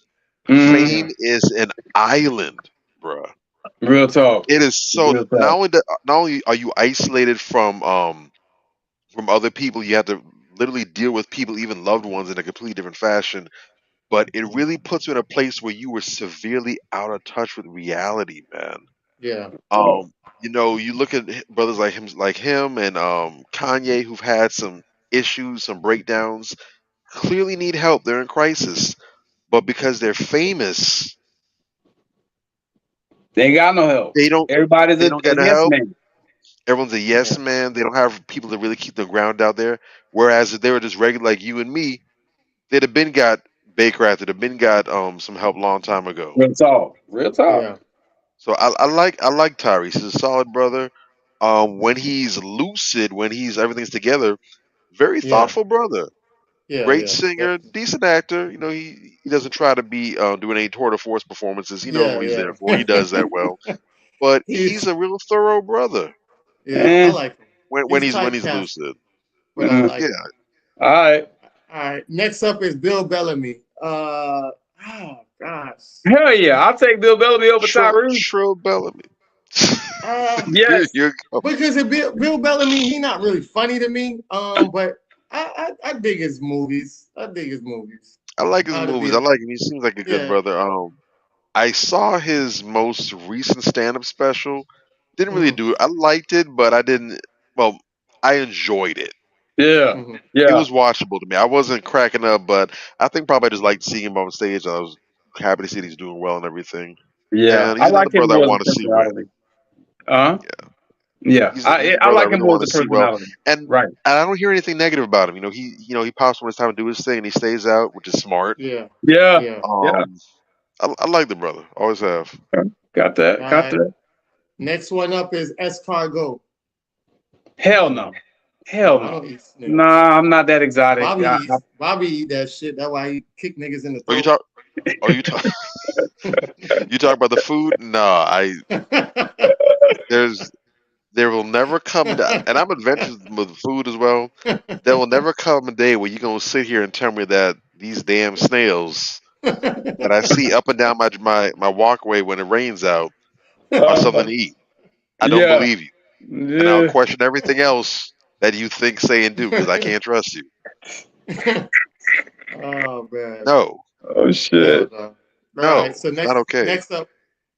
C: mm,
D: Fame
B: Yeah.
D: is an island, bruh.
C: real talk.
D: It is so
C: Real
D: not
C: talk.
D: only not only are you isolated from from other people. You have to literally deal with people, even loved ones, in a completely different fashion. But it really puts you in a place where you were severely out of touch with reality, man.
B: Yeah.
D: Um, you look at brothers like him, and Kanye, who've had some issues, some breakdowns, clearly need help. They're in crisis, but because they're famous,
C: They ain't got no help.
D: they don't
C: Everybody's
D: they don't
C: a
D: get the
C: yes
D: help.
C: man.
D: Everyone's a
B: Yeah.
D: yes man. They don't have people to really keep the ground out there. Whereas if they were just regular like you and me, they'd have been got Baker after, they'd have been got some help long time ago.
C: Real talk. Real talk.
B: Yeah.
D: So I like Tyrese. He's a solid brother. When he's lucid, when he's everything's together, very
B: Yeah.
D: thoughtful brother.
B: Yeah.
D: Great
B: Yeah.
D: singer,
B: Definitely.
D: decent actor. He doesn't try to be doing any tour de force performances. He knows
B: Yeah.
D: what he's there for. He does
B: Yeah.
D: that well. But
B: He's
D: he's a real thorough brother
B: yeah. I
C: Eh,
B: like him.
D: when
B: He's
D: he's
B: typecast,
D: lucid.
B: but I
C: uh,
B: like
D: Yeah,
B: him.
C: all right.
B: All right. Next up is Bill Bellamy. Oh gosh.
C: Hell yeah. I'll take Bill Bellamy over Tyrese.
D: Trill Bellamy. Here
C: Yes.
D: you go.
B: Because Bill Bellamy, he not really funny to me. But I dig his movies. I dig his movies.
D: I like his
B: To
D: movies.
B: be
D: I like him. He seems like a good
B: yeah.
D: brother. I saw his most recent stand-up special. Didn't really
B: Mm-hmm,
D: do it. I liked it, but I didn't. Well, I enjoyed it.
C: Yeah.
B: mm-hmm.
D: It
C: Yeah.
D: was watchable to me. I wasn't cracking up, but I think probably I just liked seeing him on stage. I was happy to see that he's doing well and everything.
C: Yeah.
D: And
C: I
D: he's another
C: like him
D: brother I
C: more as a
D: want to see win.
C: personality. Uh-huh.
D: Yeah,
C: Yeah.
D: he's a
C: I
D: brother I
C: like him
D: really
C: more as
D: want
C: a
D: to see well.
C: personality.
D: And
C: Right.
D: I don't hear anything negative about him. He pops when it's time to do his thing, and he stays out, which is smart.
B: Yeah.
C: Yeah.
B: Yeah.
C: Yeah.
D: Um, I like the brother. Always have.
C: Got that.
B: All
C: Got
B: right.
C: that.
B: Next one up is Escargot.
C: Hell no. Hell
B: No, I
C: no.
B: don't eat snakes.
C: Nah, I'm not that exotic.
B: Bobby eat that shit. That's why he kick niggas in the
D: Oh, you
B: throat.
D: talk. Oh, you talk. You talk about the food. No, there's there will never come. And I'm adventurous with food as well. There will never come a day where you're gonna sit here and tell me that these damn snails that I see up and down my walkway when it rains out are something to eat. I don't
C: yeah.
D: believe you, and I'll
C: Yeah.
D: question everything else that you think, say, and do because I can't trust you.
B: Oh man.
D: No,
C: Oh
B: Hell
C: shit.
B: no. All right.
D: no,
B: So
D: not okay.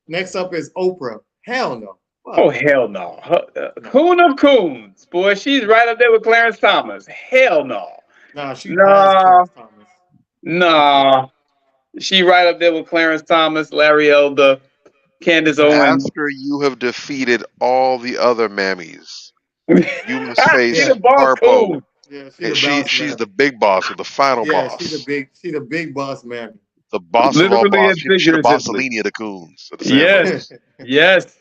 B: next up is Oprah. Hell no.
C: Oh
B: Fuck
C: hell no.
B: no.
C: Coon of coons, boy. She's right up there with Clarence Thomas. Hell no.
B: Nah, she passed
C: Nah.
B: Clarence Thomas.
C: Nah. She right up there with Clarence Thomas, Larry Elder, Candace Owens.
D: After you have defeated all the other mammies, you must
C: She
D: face
B: Yeah.
C: the boss
D: Harpo,
C: coon.
B: Yeah, she
D: and
B: the boss
D: she's
B: man.
D: the big boss or the final
B: Yeah,
D: boss,
B: she the big boss man.
D: the boss of all
C: Literally
D: boss.
C: and
D: She the
C: figuratively.
D: Bossolini of the coons, of the
C: Yes.
D: Sambos.
C: Yes.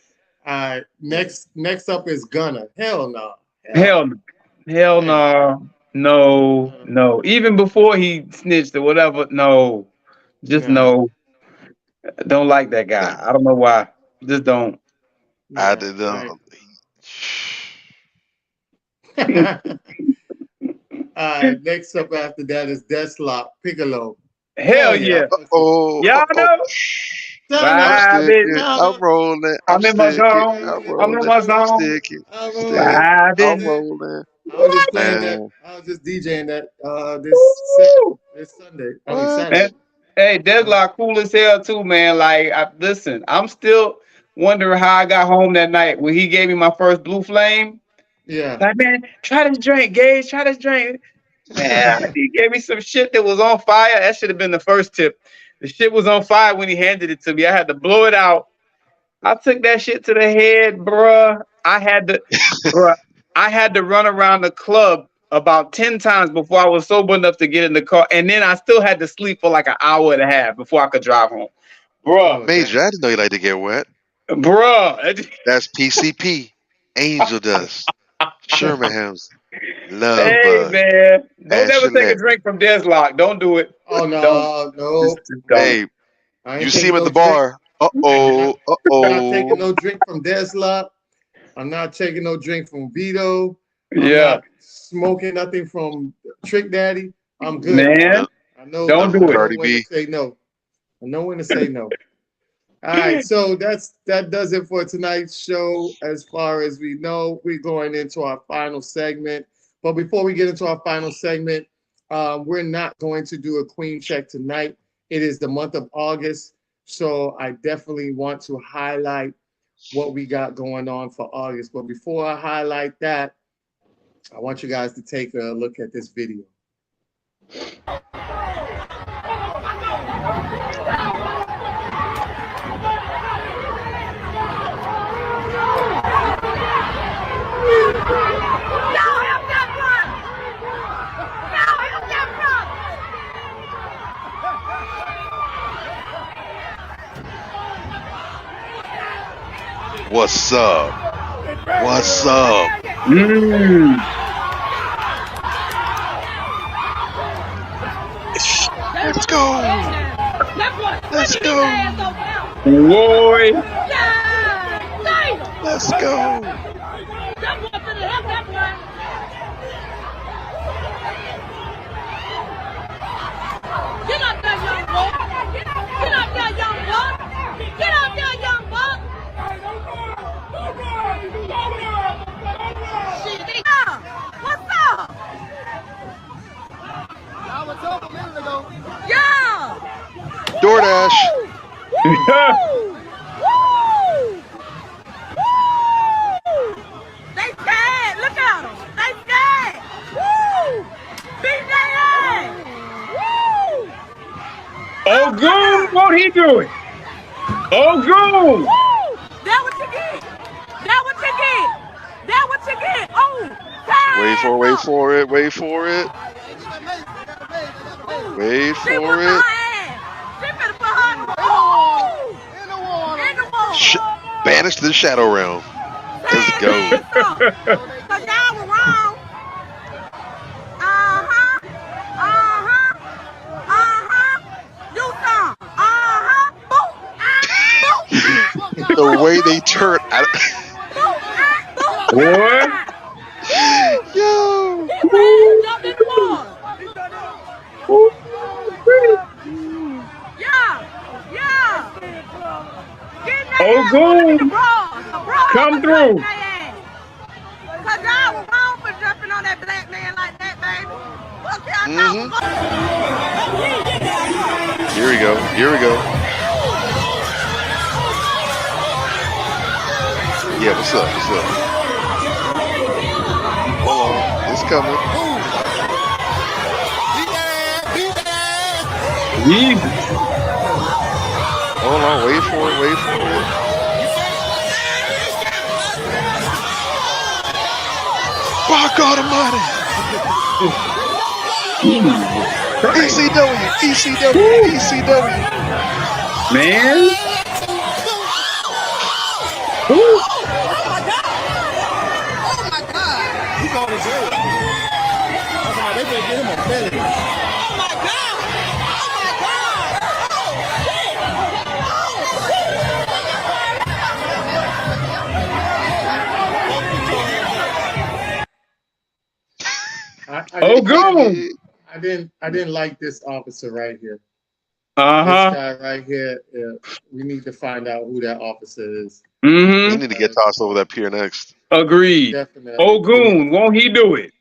B: All right. Next up is Gunna. Hell no.
C: Hell no. Hell
B: Man.
C: no. No. No. Even before he snitched or whatever, no. Just
B: No.
C: no. Don't like that
D: Yeah,
C: guy. I don't know why. Just don't.
D: I
B: Yeah.
D: did.
B: All right. Next up after that is Deathlock Piccolo.
C: Hell
B: Yeah.
C: yeah.
D: oh,
C: Y'all know.
D: I'm
C: Vibing.
D: sticking, I'm rolling, I'm
C: I'm in my
D: sticking,
C: zone.
D: I'm
C: I'm in
D: rolling,
C: my zone.
D: sticking,
B: I'm rolling.
D: stick, I'm
C: Vibing.
D: rolling.
B: I was just playing that.
D: Man,
B: I was just DJing that
C: Woo!
B: this Sunday. I mean
D: what?
B: Saturday.
C: And hey, Deadlock cool as hell too, man. Like, listen, I'm still wondering how I got home that night when he gave me my first blue flame.
B: Yeah.
C: Like, man, try this drink, Gage. Try this drink. Man, he gave me some shit that was on fire. That should have been the first tip. The shit was on fire when he handed it to me. I had to blow it out. I took that shit to the head, bruh. Bruh, I had to run around the club about 10 times before I was sober enough to get in the car. And then I still had to sleep for like an hour and a half before I could drive home. Bruh,
B: Oh
D: Major,
B: damn.
D: I didn't know you like to get wet.
C: bruh.
D: That's PCP, Angel Dust, Shermanham's, Love
C: Hey,
D: Bug,
C: man. Don't ever take a
D: Ashley.
C: drink from Deslock. Don't do it.
B: Oh
C: Don't.
B: no, no.
C: Just don't.
D: Hey,
B: I
D: you
B: ain't
D: see him
B: taking
D: at
B: no
D: the
B: drink.
D: bar.
B: I'm not I'm not taking
D: Oh.
B: no drink from Deslop. I'm not taking no drink from Vito. I'm
C: Yeah,
B: not smoking nothing from Trick Daddy. I'm good.
C: man.
B: I know
C: Don't
B: I
C: do it.
B: know
D: Cardi
B: when to
D: B.
B: say no. I know when to say no. All right, so that does it for tonight's show. As far as we know, we're going into our final segment, But before we get into our final segment, we're not going to do a queen check tonight. It is the month of August, so I definitely want to highlight what we got going on for August. But before I highlight that, I want you guys to take a look at this video.
D: What's up? What's up? Let's go. Let's go.
C: Boy.
D: Let's go.
H: Get up there, young buck. Get up there, young buck. Get up there, young buck. What's up? What's up a minute ago? Yeah.
D: DoorDash.
H: Woo! Woo! Woo! They scared. Look at them. They scared. Woo! Beat their ass. Woo!
C: Oh, goon, what he doing? Oh, goon.
H: Woo! That what you get. That what you get. That what you get. Oh,
D: Wait for it. Wait for it. Wait for it. Banish to the shadow realm. Let's go.
H: Cause y'all were wrong. You some.
D: The way they turn.
C: Boy.
D: Yo.
H: He ran and jumped in the water. Yeah.
C: Oh, goon. Come through.
H: Cause y'all were wrong for jumping on that black man like that, baby. Fuck y'all.
D: Here we go. Yeah, what's up? Hold on, it's coming.
C: Jesus.
D: Hold on, wait for it. By God Almighty! ECW!
C: Man.
H: Oh my God! He going to jail. They better get him a belly. Oh my God!
B: I didn't like this officer right here.
C: Uh-huh.
B: This guy right here, we need to find out who that officer is.
C: Mm-hmm.
D: He need to get tossed over that pier next.
C: Agreed.
B: Definitely.
C: Oh, goon, won't he do it?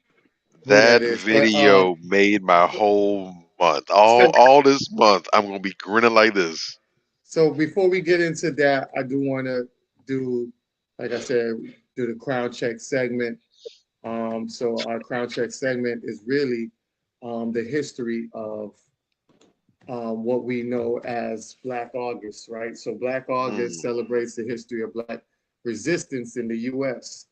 D: That video made my whole month. All this month, I'm gonna be grinning like this.
B: So before we get into that, I do want to do, like I said, do the crown check segment. So our crown check segment is really the history of what we know as Black August, right? So Black August celebrates the history of Black resistance in the U.S.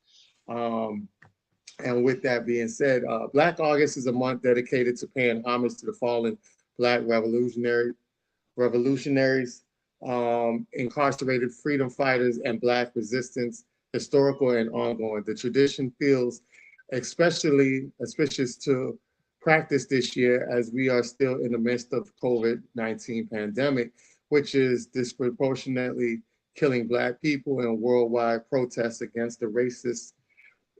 B: And with that being said, Black August is a month dedicated to paying homage to the fallen Black revolutionaries, incarcerated freedom fighters, and Black resistance, historical and ongoing. The tradition feels especially auspicious to practice this year as we are still in the midst of COVID-19 pandemic, which is disproportionately killing Black people and worldwide protests against the racist,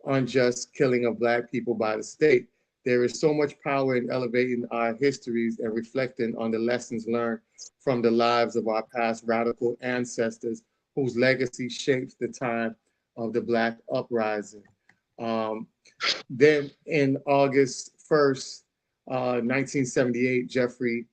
B: unjust killing of Black people by the state. There is so much power in elevating our histories and reflecting on the lessons learned from the lives of our past radical ancestors whose legacy shapes the time of the Black uprising. Um, then in August 1st, 1978, Jeffrey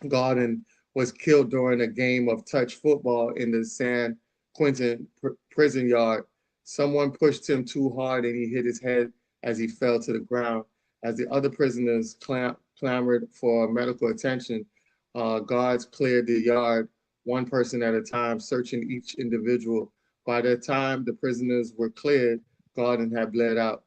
B: Garden was killed during a game of touch football in the San Quentin prison yard. Someone pushed him too hard and he hit his head as he fell to the ground. As the other prisoners clamored for medical attention, guards cleared the yard, one person at a time, searching each individual. By the time the prisoners were cleared, Garden had bled out.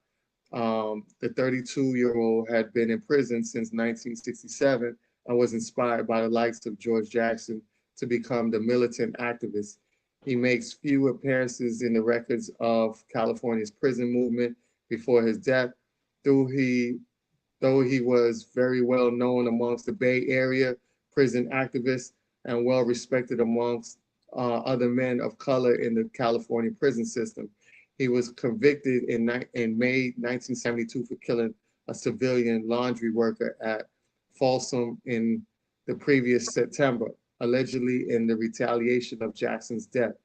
B: The 32-year-old had been in prison since 1967 and was inspired by the likes of George Jackson to become the militant activist. He makes few appearances in the records of California's prison movement before his death, though he was very well known amongst the Bay Area prison activists and well respected amongst other men of color in the California prison system. He was convicted in May 1972 for killing a civilian laundry worker at Folsom in the previous September, allegedly in the retaliation of Jackson's death.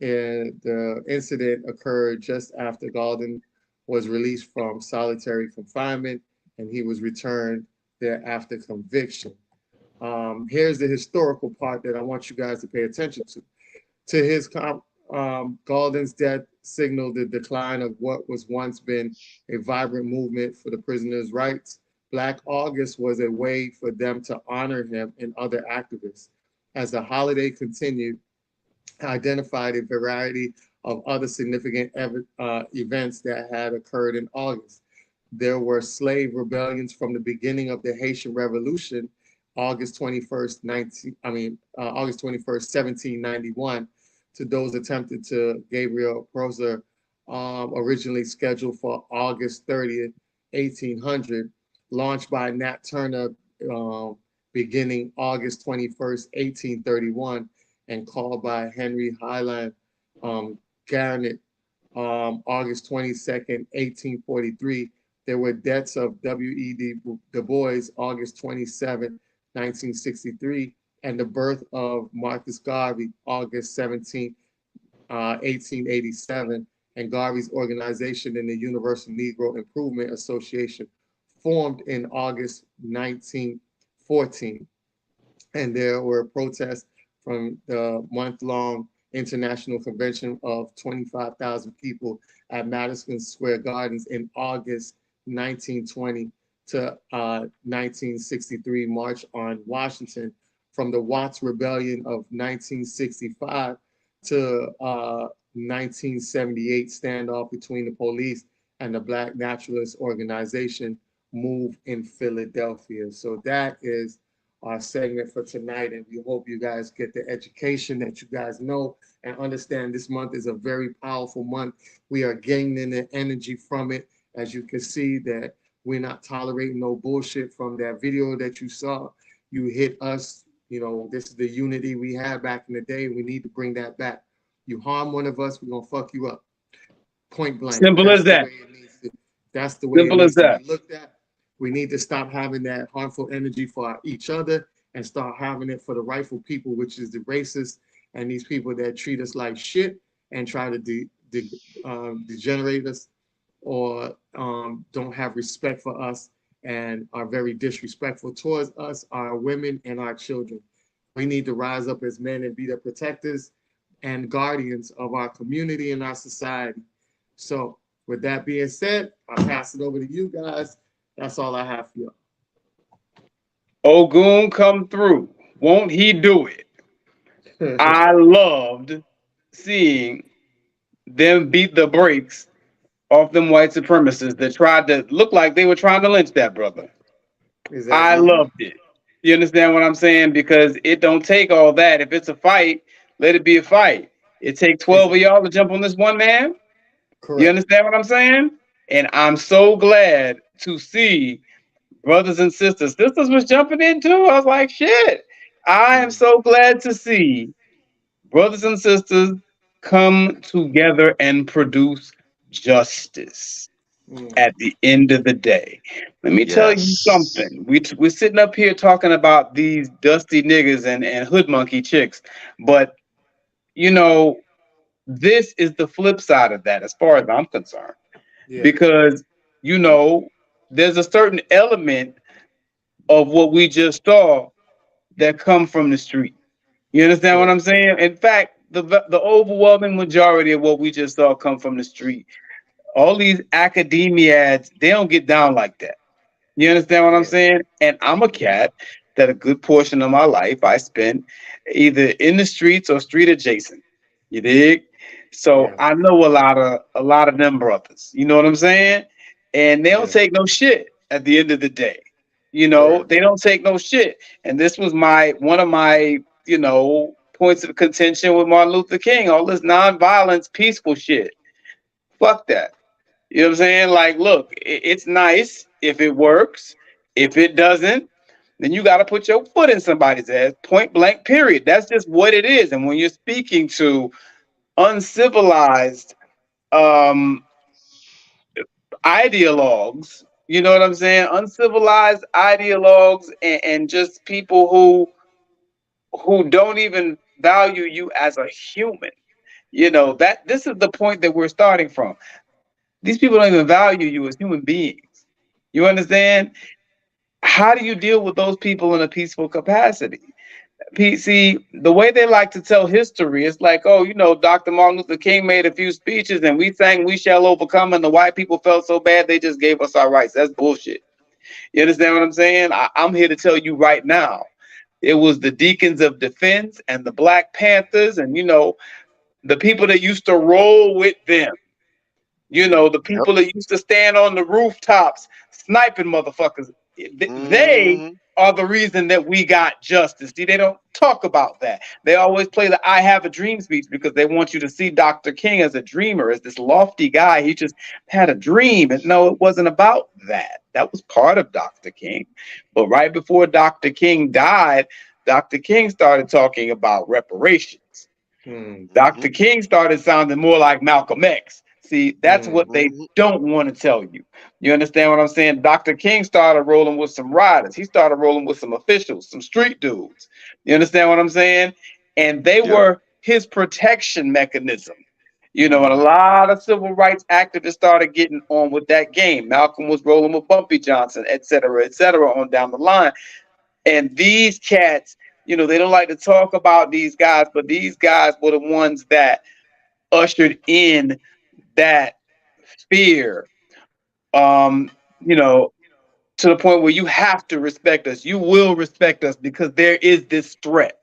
B: And the incident occurred just after Golden was released from solitary confinement, and he was returned there after conviction. Here's the historical part that I want you guys to pay attention to. To his Golden's death signaled the decline of what was once been a vibrant movement for the prisoners' rights. Black August was a way for them to honor him and other activists. As the holiday continued, identified a variety of other significant events that had occurred in August. There were slave rebellions from the beginning of the Haitian Revolution, August 21st, 1791, to those attempted to Gabriel Prosser, originally scheduled for August 30th, 1800, launched by Nat Turner beginning August 21st, 1831, and called by Henry Highland Garnet August 22nd, 1843. There were deaths of W.E.B. Du Bois, August 27, 1963, and the birth of Marcus Garvey, August 17, 1887, and Garvey's organization in the Universal Negro Improvement Association, formed in August 1914. And there were protests from the month-long International Convention of 25,000 people at Madison Square Gardens in August 1920 to 1963 March on Washington, from the Watts Rebellion of 1965 to 1978 standoff between the police and the Black Naturalist Organization move in Philadelphia. So that is our segment for tonight, and we hope you guys get the education that you guys know and understand this month is a very powerful month. We are gaining the energy from it. As you can see that we're not tolerating no bullshit from that video that you saw. You hit us, you know, this is the unity we had back in the day. We need to bring that back. You harm one of us, we're gonna fuck you up. Point blank.
C: Simple as that.
B: That's the way
C: Simple
B: it
C: as
B: needs to
C: that.
B: be looked at. We need to stop having that harmful energy for each other and start having it for the rightful people, which is the racists and these people that treat us like shit and try to degenerate us or don't have respect for us and are very disrespectful towards us, our women, and our children. We need to rise up as men and be the protectors and guardians of our community and our society. So with that being said, I'll pass it over to you guys. That's all I have for y'all.
C: Ogun come through. Won't he do it? I loved seeing them beat the brakes off them white supremacists that tried to look like they were trying to lynch that brother. Exactly. I loved it. You understand what I'm saying? Because it don't take all that. If it's a fight, let it be a fight. It takes 12 of y'all to jump on this one man. Correct. You understand what I'm saying? And I'm so glad to see brothers and sisters. Sisters was jumping in too. I was like, shit. I am so glad to see brothers and sisters come together and produce justice at the end of the day. Let me tell you something. We're sitting up here talking about these dusty niggas and hood monkey chicks, but you know, this is the flip side of that as far as I'm concerned. because there's a certain element of what we just saw that come from the street. You understand what I'm saying? In fact, the overwhelming majority of what we just saw come from the street. All these academiads, they don't get down like that. You understand what I'm saying? And I'm a cat that a good portion of my life I spent either in the streets or street adjacent. You dig? So I know a lot of them brothers. You know what I'm saying? And they don't take no shit at the end of the day. They don't take no shit. And this was one of my, points of contention with Martin Luther King, all this nonviolence, peaceful shit. Fuck that. You know what I'm saying? Like, look, it's nice if it works. If it doesn't, then you got to put your foot in somebody's ass, point blank, period. That's just what it is. And when you're speaking to uncivilized ideologues, you know what I'm saying? Uncivilized ideologues and just people who don't even value you as a human. That this is the point that we're starting from. These people don't even value you as human beings. You understand? How do you deal with those people in a peaceful capacity? See, the way they like to tell history is like, oh, Dr. Martin Luther King made a few speeches and we sang "We Shall Overcome" and the white people felt so bad they just gave us our rights. That's bullshit. You understand what I'm saying? I'm here to tell you right now. It was the Deacons of Defense and the Black Panthers and, the people that used to roll with them. The people that used to stand on the rooftops sniping motherfuckers. They are the reason that we got justice. See, they don't talk about that. They always play the "I have a dream" speech because they want you to see Dr. King as a dreamer, as this lofty guy. He just had a dream. And no, it wasn't about that. That was part of Dr. King. But right before Dr. King died, Dr. King started talking about reparations. Dr. King started sounding more like Malcolm X. See, that's what they don't want to tell you. You understand what I'm saying? Dr. King started rolling with some riders. He started rolling with some officials, some street dudes. You understand what I'm saying? And they were his protection mechanism. And a lot of civil rights activists started getting on with that game. Malcolm was rolling with Bumpy Johnson, et cetera, on down the line. And these cats, they don't like to talk about these guys, but these guys were the ones that ushered in that fear, to the point where you have to respect us. You will respect us because there is this threat.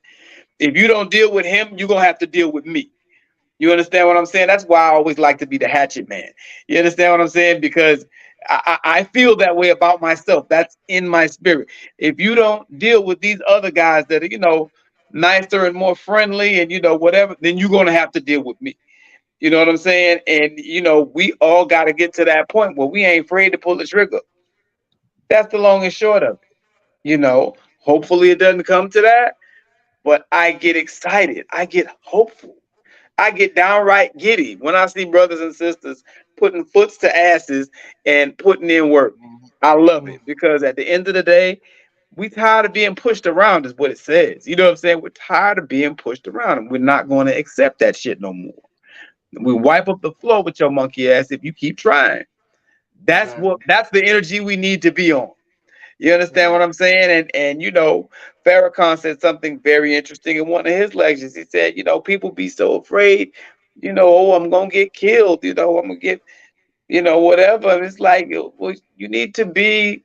C: If you don't deal with him, you're going to have to deal with me. You understand what I'm saying? That's why I always like to be the hatchet man. You understand what I'm saying? Because I feel that way about myself. That's in my spirit. If you don't deal with these other guys that are, nicer and more friendly and, whatever, then you're going to have to deal with me. You know what I'm saying? And, we all got to get to that point where we ain't afraid to pull the trigger. That's the long and short of it. Hopefully it doesn't come to that, but I get excited. I get hopeful. I get downright giddy when I see brothers and sisters putting foots to asses and putting in work. I love it because at the end of the day, we tired of being pushed around is what it says. You know what I'm saying? We're tired of being pushed around and we're not going to accept that shit no more. We wipe up the floor with your monkey ass if you keep trying. That's the energy we need to be on. You understand what I'm saying? And Farrakhan said something very interesting in one of his lectures. He said, people be so afraid, oh, I'm gonna get killed, I'm gonna get, whatever. And it's like, well, you need to be,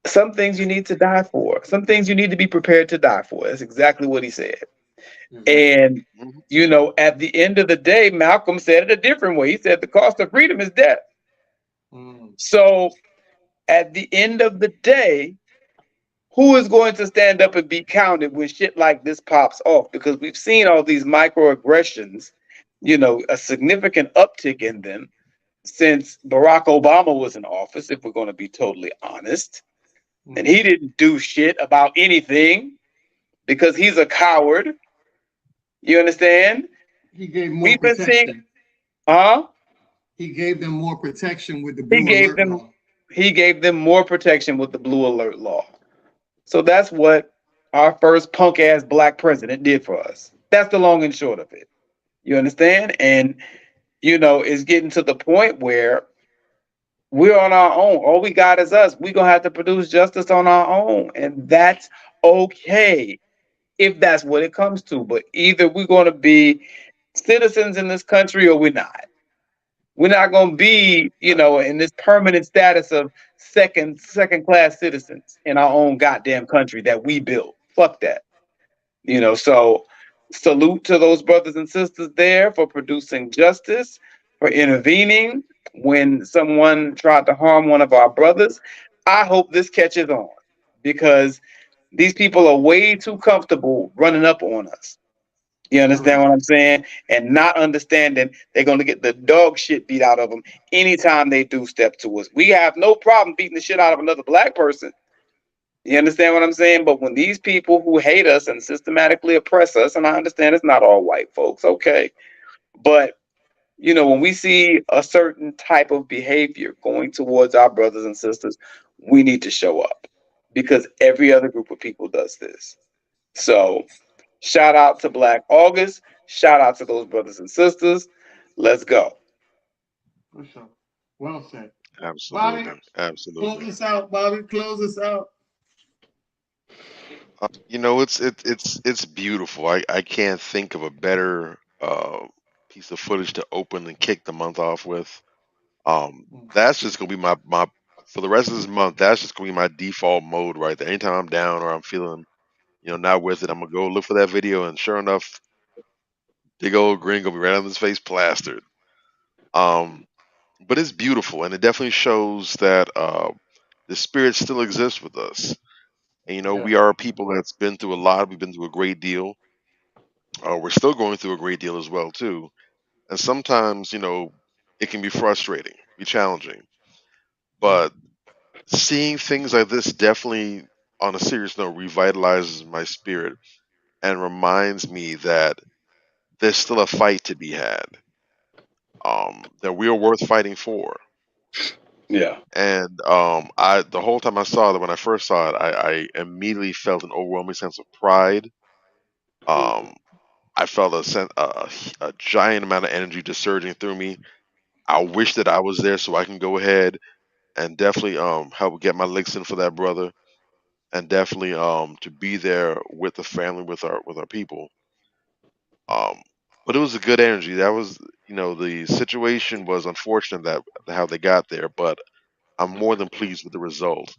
C: some things you need to die for. Some things you need to be prepared to die for. That's exactly what he said. And, at the end of the day, Malcolm said it a different way. He said the cost of freedom is death. So at the end of the day, who is going to stand up and be counted when shit like this pops off? Because we've seen all these microaggressions, a significant uptick in them since Barack Obama was in office, if we're going to be totally honest. And he didn't do shit about anything because he's a coward. You understand?
B: He gave more protection. He gave them more protection with the blue alert law.
C: He gave them more protection with the blue alert law. So that's what our first punk ass black president did for us. That's the long and short of it. You understand? And it's getting to the point where we're on our own. All we got is us. We're gonna have to produce justice on our own. And that's okay if that's what it comes to. But either we're gonna be citizens in this country or we're not. We're not gonna be, in this permanent status of second class citizens in our own goddamn country that we built. Fuck that. So salute to those brothers and sisters there for producing justice, for intervening when someone tried to harm one of our brothers. I hope this catches on because these people are way too comfortable running up on us. You understand what I'm saying? And not understanding they're going to get the dog shit beat out of them anytime they do step to us. We have no problem beating the shit out of another black person. You understand what I'm saying? But when these people who hate us and systematically oppress us, and I understand it's not all white folks, okay. But, when we see a certain type of behavior going towards our brothers and sisters, we need to show up because every other group of people does this. So, shout out to Black August. Shout out to those brothers and sisters. Let's go.
B: For sure. Well said. Bobby,
D: Absolutely,
B: close
D: absolutely.
B: us out. Bobby, close us out.
D: It's beautiful. I can't think of a better piece of footage to open and kick the month off with. That's just gonna be my for the rest of this month. That's just gonna be my default mode right there. Anytime I'm down or I'm feeling not with it, I'm gonna go look for that video, and sure enough, big old grin gonna be right on his face, plastered. Um, but it's beautiful, and it definitely shows that the spirit still exists with us. And
B: Yeah.
D: we are a people that's been through a lot. We've been through a great deal. We're still going through a great deal as well too. And sometimes, it can be frustrating, be challenging. But seeing things like this definitely, on a serious note, revitalizes my spirit and reminds me that there's still a fight to be had. That we are worth fighting for.
C: Yeah.
D: And I the whole time I saw that, when I first saw it, I immediately felt an overwhelming sense of pride. Um, I felt a giant amount of energy just surging through me. I wish that I was there so I can go ahead and definitely help get my licks in for that brother, and definitely to be there with the family, with our people. Um, but it was a good energy. That was, the situation was unfortunate that how they got there, but I'm more than pleased with the result.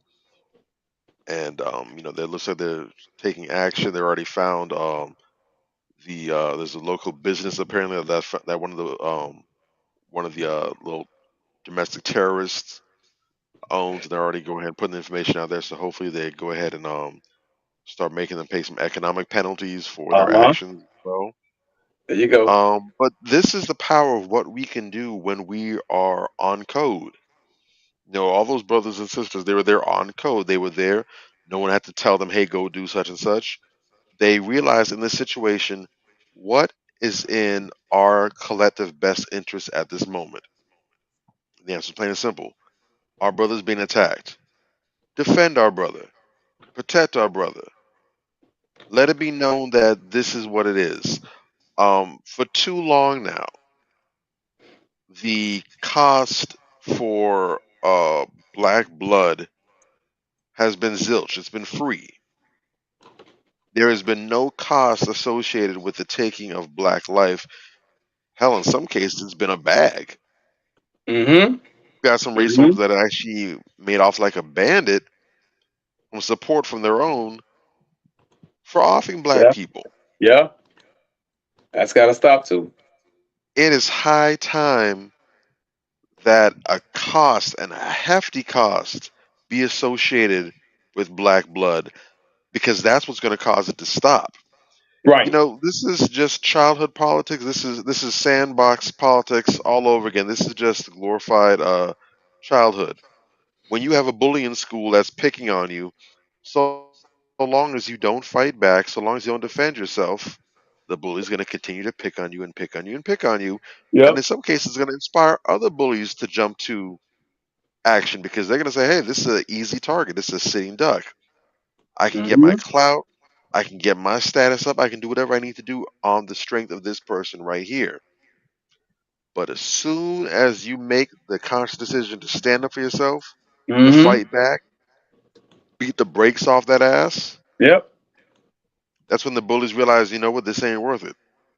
D: And it looks like they're taking action. They already found there's a local business apparently that one of the little domestic terrorists owns, and they're already going ahead and putting the information out there. So hopefully they go ahead and start making them pay some economic penalties for
C: Uh
D: their
C: huh.
D: actions as well.
C: There you go.
D: But this is the power of what we can do when we are on code. All those brothers and sisters, they were there on code. They were there. No one had to tell them, "Hey, go do such and such." They realized in this situation what is in our collective best interest at this moment. The answer is plain and simple. Our brother's being attacked. Defend our brother. Protect our brother. Let it be known that this is what it is. For too long now, the cost for black blood has been zilch. It's been free. There has been no cost associated with the taking of black life. Hell, in some cases, it's been a bag.
C: Mm
D: Got some
C: hmm.
D: race
C: Mm
D: soldiers
C: hmm.
D: that actually made off like a bandit from support from their own for offing black
C: Yeah.
D: people.
C: Yeah. That's got to stop too.
D: It is high time that a cost, and a hefty cost, be associated with black blood, because that's what's going to cause it to stop.
C: Right.
D: This is just childhood politics. This is sandbox politics all over again. This is just glorified childhood. When you have a bully in school that's picking on you, so long as you don't fight back, so long as you don't defend yourself, the bully's going to continue to pick on you and pick on you and pick on you. And in some
C: Yep.
D: cases, it's going to inspire other bullies to jump to action, because they're going to say, hey, this is an easy target. This is a sitting duck. I can get
C: Mm
D: my
C: hmm.
D: clout. I can get my status up. I can do whatever I need to do on the strength of this person right here. But as soon as you make the conscious decision to stand up for yourself, to
C: Mm-hmm.
D: fight back, beat the brakes off that ass,
C: Yep.
D: that's when the bullies realize, you know what, this ain't worth it.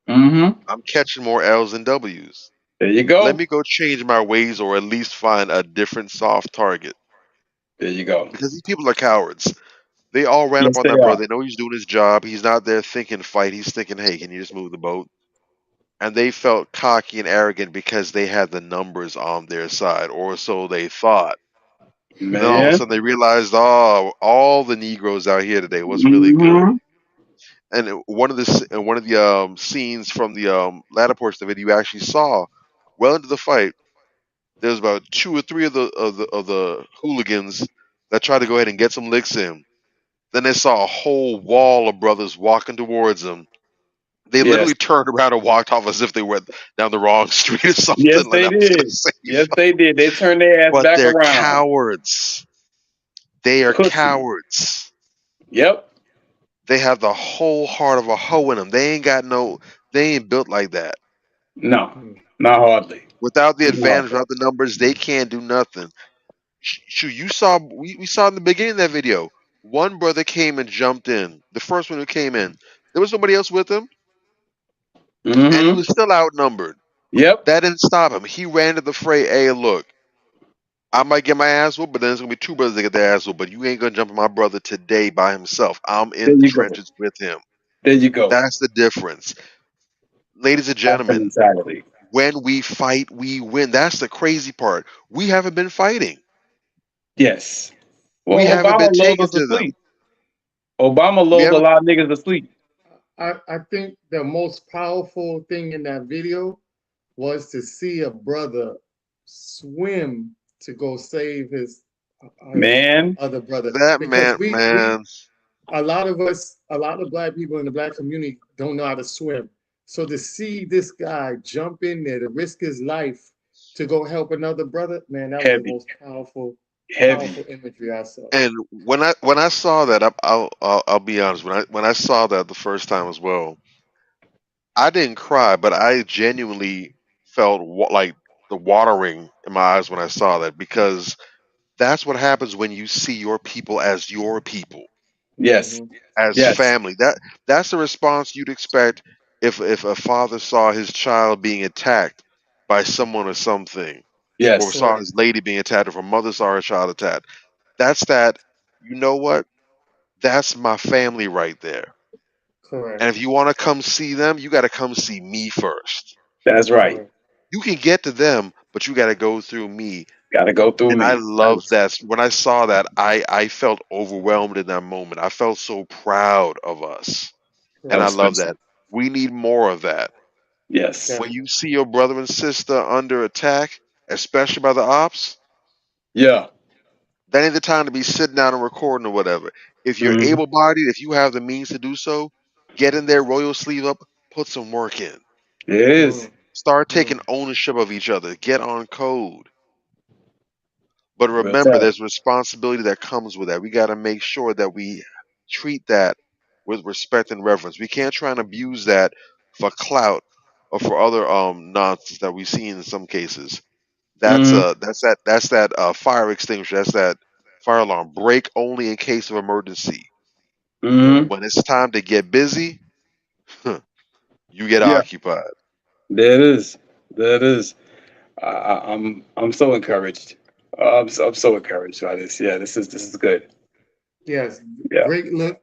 C: Mm-hmm.
D: I'm catching more L's than W's.
C: There you
D: Let
C: go.
D: me go change my ways or at least find a different soft target.
C: There you go.
D: Because these people are cowards. They all ran up
C: Yes,
D: on
C: they
D: that
C: are.
D: brother. They know he's doing his job. He's not there thinking fight. He's thinking, hey, can you just move the boat? And they felt cocky and arrogant because they had the numbers on their side, or so they thought. And then all of a
C: Man.
D: sudden they realized, oh, all the Negroes out here today was really good.
C: Mm-hmm.
D: And one of the scenes from the latter portion of it, you actually saw well into the fight. There was about two or three of the hooligans that tried to go ahead and get some licks in. Then they saw a whole wall of brothers walking towards them. They
C: Yes.
D: literally turned around and walked off as if they went down the wrong street or
C: Yes,
D: something. Like
C: they
D: that was
C: did. Yes,
D: safe.
C: they did. They turned their ass
D: But
C: back
D: they're
C: around.
D: cowards. They are
C: Pussy.
D: cowards.
C: Yep.
D: They have the whole heart of a hoe in them. They ain't got no. They ain't built like that.
C: No.
B: Mm.
C: Not hardly.
D: Without the
C: Not
D: advantage,
C: hardly.
D: without the numbers, they can't do nothing. Shoot, you saw. We saw in the beginning of that video. One brother came and jumped in. The first one who came in. There was nobody else with him, and he
C: Mm-hmm.
D: was still outnumbered.
C: Yep.
D: That didn't stop him. He ran to the fray. Hey, look, I might get my ass whooped, but then there's gonna be two brothers that get their ass whooped. But you ain't gonna jump on my brother today by himself. I'm
C: There
D: in the
C: you go.
D: trenches with him.
C: There you go.
D: That's the difference, ladies and
C: That's the
D: gentlemen.
C: mentality.
D: When we fight, we win. That's the crazy part. We haven't been fighting.
C: Yes.
D: We
C: Well,
D: haven't
C: Obama
D: been
C: lulled
D: taking
C: us to
D: to them.
C: sleep. Obama
D: We
C: lulled a
D: haven't.
C: lot of niggas to sleep.
B: I think the most powerful thing in that video was to see a brother swim to go save his
C: Man.
B: other brother,
D: That
B: because
D: man,
B: we
D: man.
B: a lot of us, a lot of black people in the black community don't know how to swim. So to see this guy jump in there to risk his life to go help another brother, man, that was the
C: Heavy.
B: most powerful
C: Heavy.
B: imagery I saw.
D: And when I saw that, I'll be honest. When I saw that the first time as well, I didn't cry, but I genuinely felt like the watering in my eyes when I saw that, because that's what happens when you see your people as your people,
C: Yes.
B: Hmm.
D: as
C: Yes.
D: family. That's the response you'd expect if a father saw his child being attacked by someone or something, or
C: Yes.
D: saw
B: Correct.
D: his lady being attacked, or if a mother saw her child attacked. That's that. You know what? That's my family right there. And
B: Correct.
D: if you want to come see them, you got to come see me first.
C: That's right.
B: Correct.
D: You can get to them, but you got to go through me.
C: Gotta go through
D: And I
C: me.
D: love that. When I saw that, I felt overwhelmed in that moment. I felt so proud of us.
C: That
D: And I
B: Correct.
C: was
D: love
C: special.
D: that. We need more of that.
C: Yes.
D: When you
B: Definitely.
D: see your brother and sister under attack, especially by the ops,
C: Yeah.
D: that ain't the time to be sitting down and recording or whatever. If you're
C: Mm-hmm.
D: able bodied, if you have the means to do so, get in there, roll your sleeve up, put some work in.
C: It is.
B: Mm,
D: Start taking
B: mm.
D: ownership of each other. Get on code. But
C: Real
D: remember,
C: talk.
D: there's responsibility that comes with that. We got to make sure that we treat that with respect and reverence. We can't try and abuse that for clout or for other nonsense that we see in some cases.
C: Mm-hmm.
D: That's that fire extinguisher. That's that fire alarm. Break only in case of emergency.
C: Mm-hmm.
B: Correct.
D: When it's time to get busy, you get
C: Yeah.
D: occupied.
C: There it is. There it is. I'm so encouraged. I'm so encouraged by this. Yeah, this is good.
B: Yes.
C: Yeah.
B: Great look.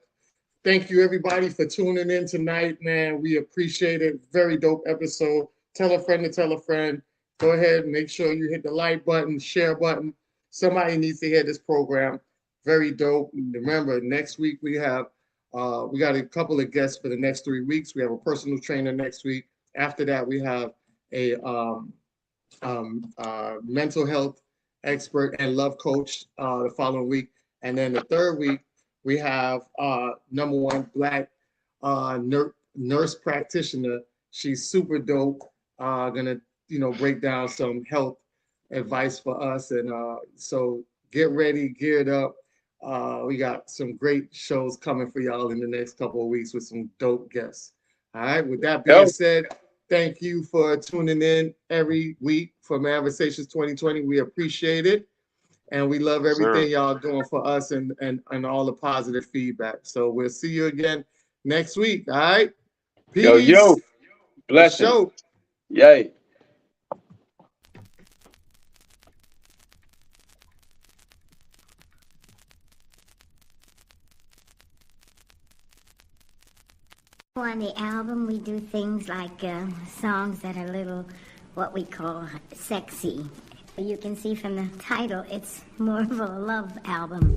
B: Thank you, everybody, for tuning in tonight, man. We appreciate it. Very dope episode. Tell a friend to tell a friend. Go ahead and make sure you hit the like button, share button. Somebody needs to hear this program. Very dope. And remember, next week we got a couple of guests for the next 3 weeks. We have a personal trainer next week. After that, we have a mental health expert and love coach the following week. And then the third week, we have number one black nurse practitioner. She's super dope. Gonna break down some health advice for us, and so get ready, geared up. We got some great shows coming for y'all in the next couple of weeks with some dope guests. All right. With that being
C: Yo.
B: said, thank you for tuning in every week for Manversations 2020. We appreciate it. And we love everything y'all doing for us and all the positive feedback. So we'll see you again next week. All right. Peace.
C: Yo, yo. Blessings.
B: Show.
C: Yay.
A: On the album, we do things like songs that are a little, what we call sexy. You can see from the title, it's more of a love album.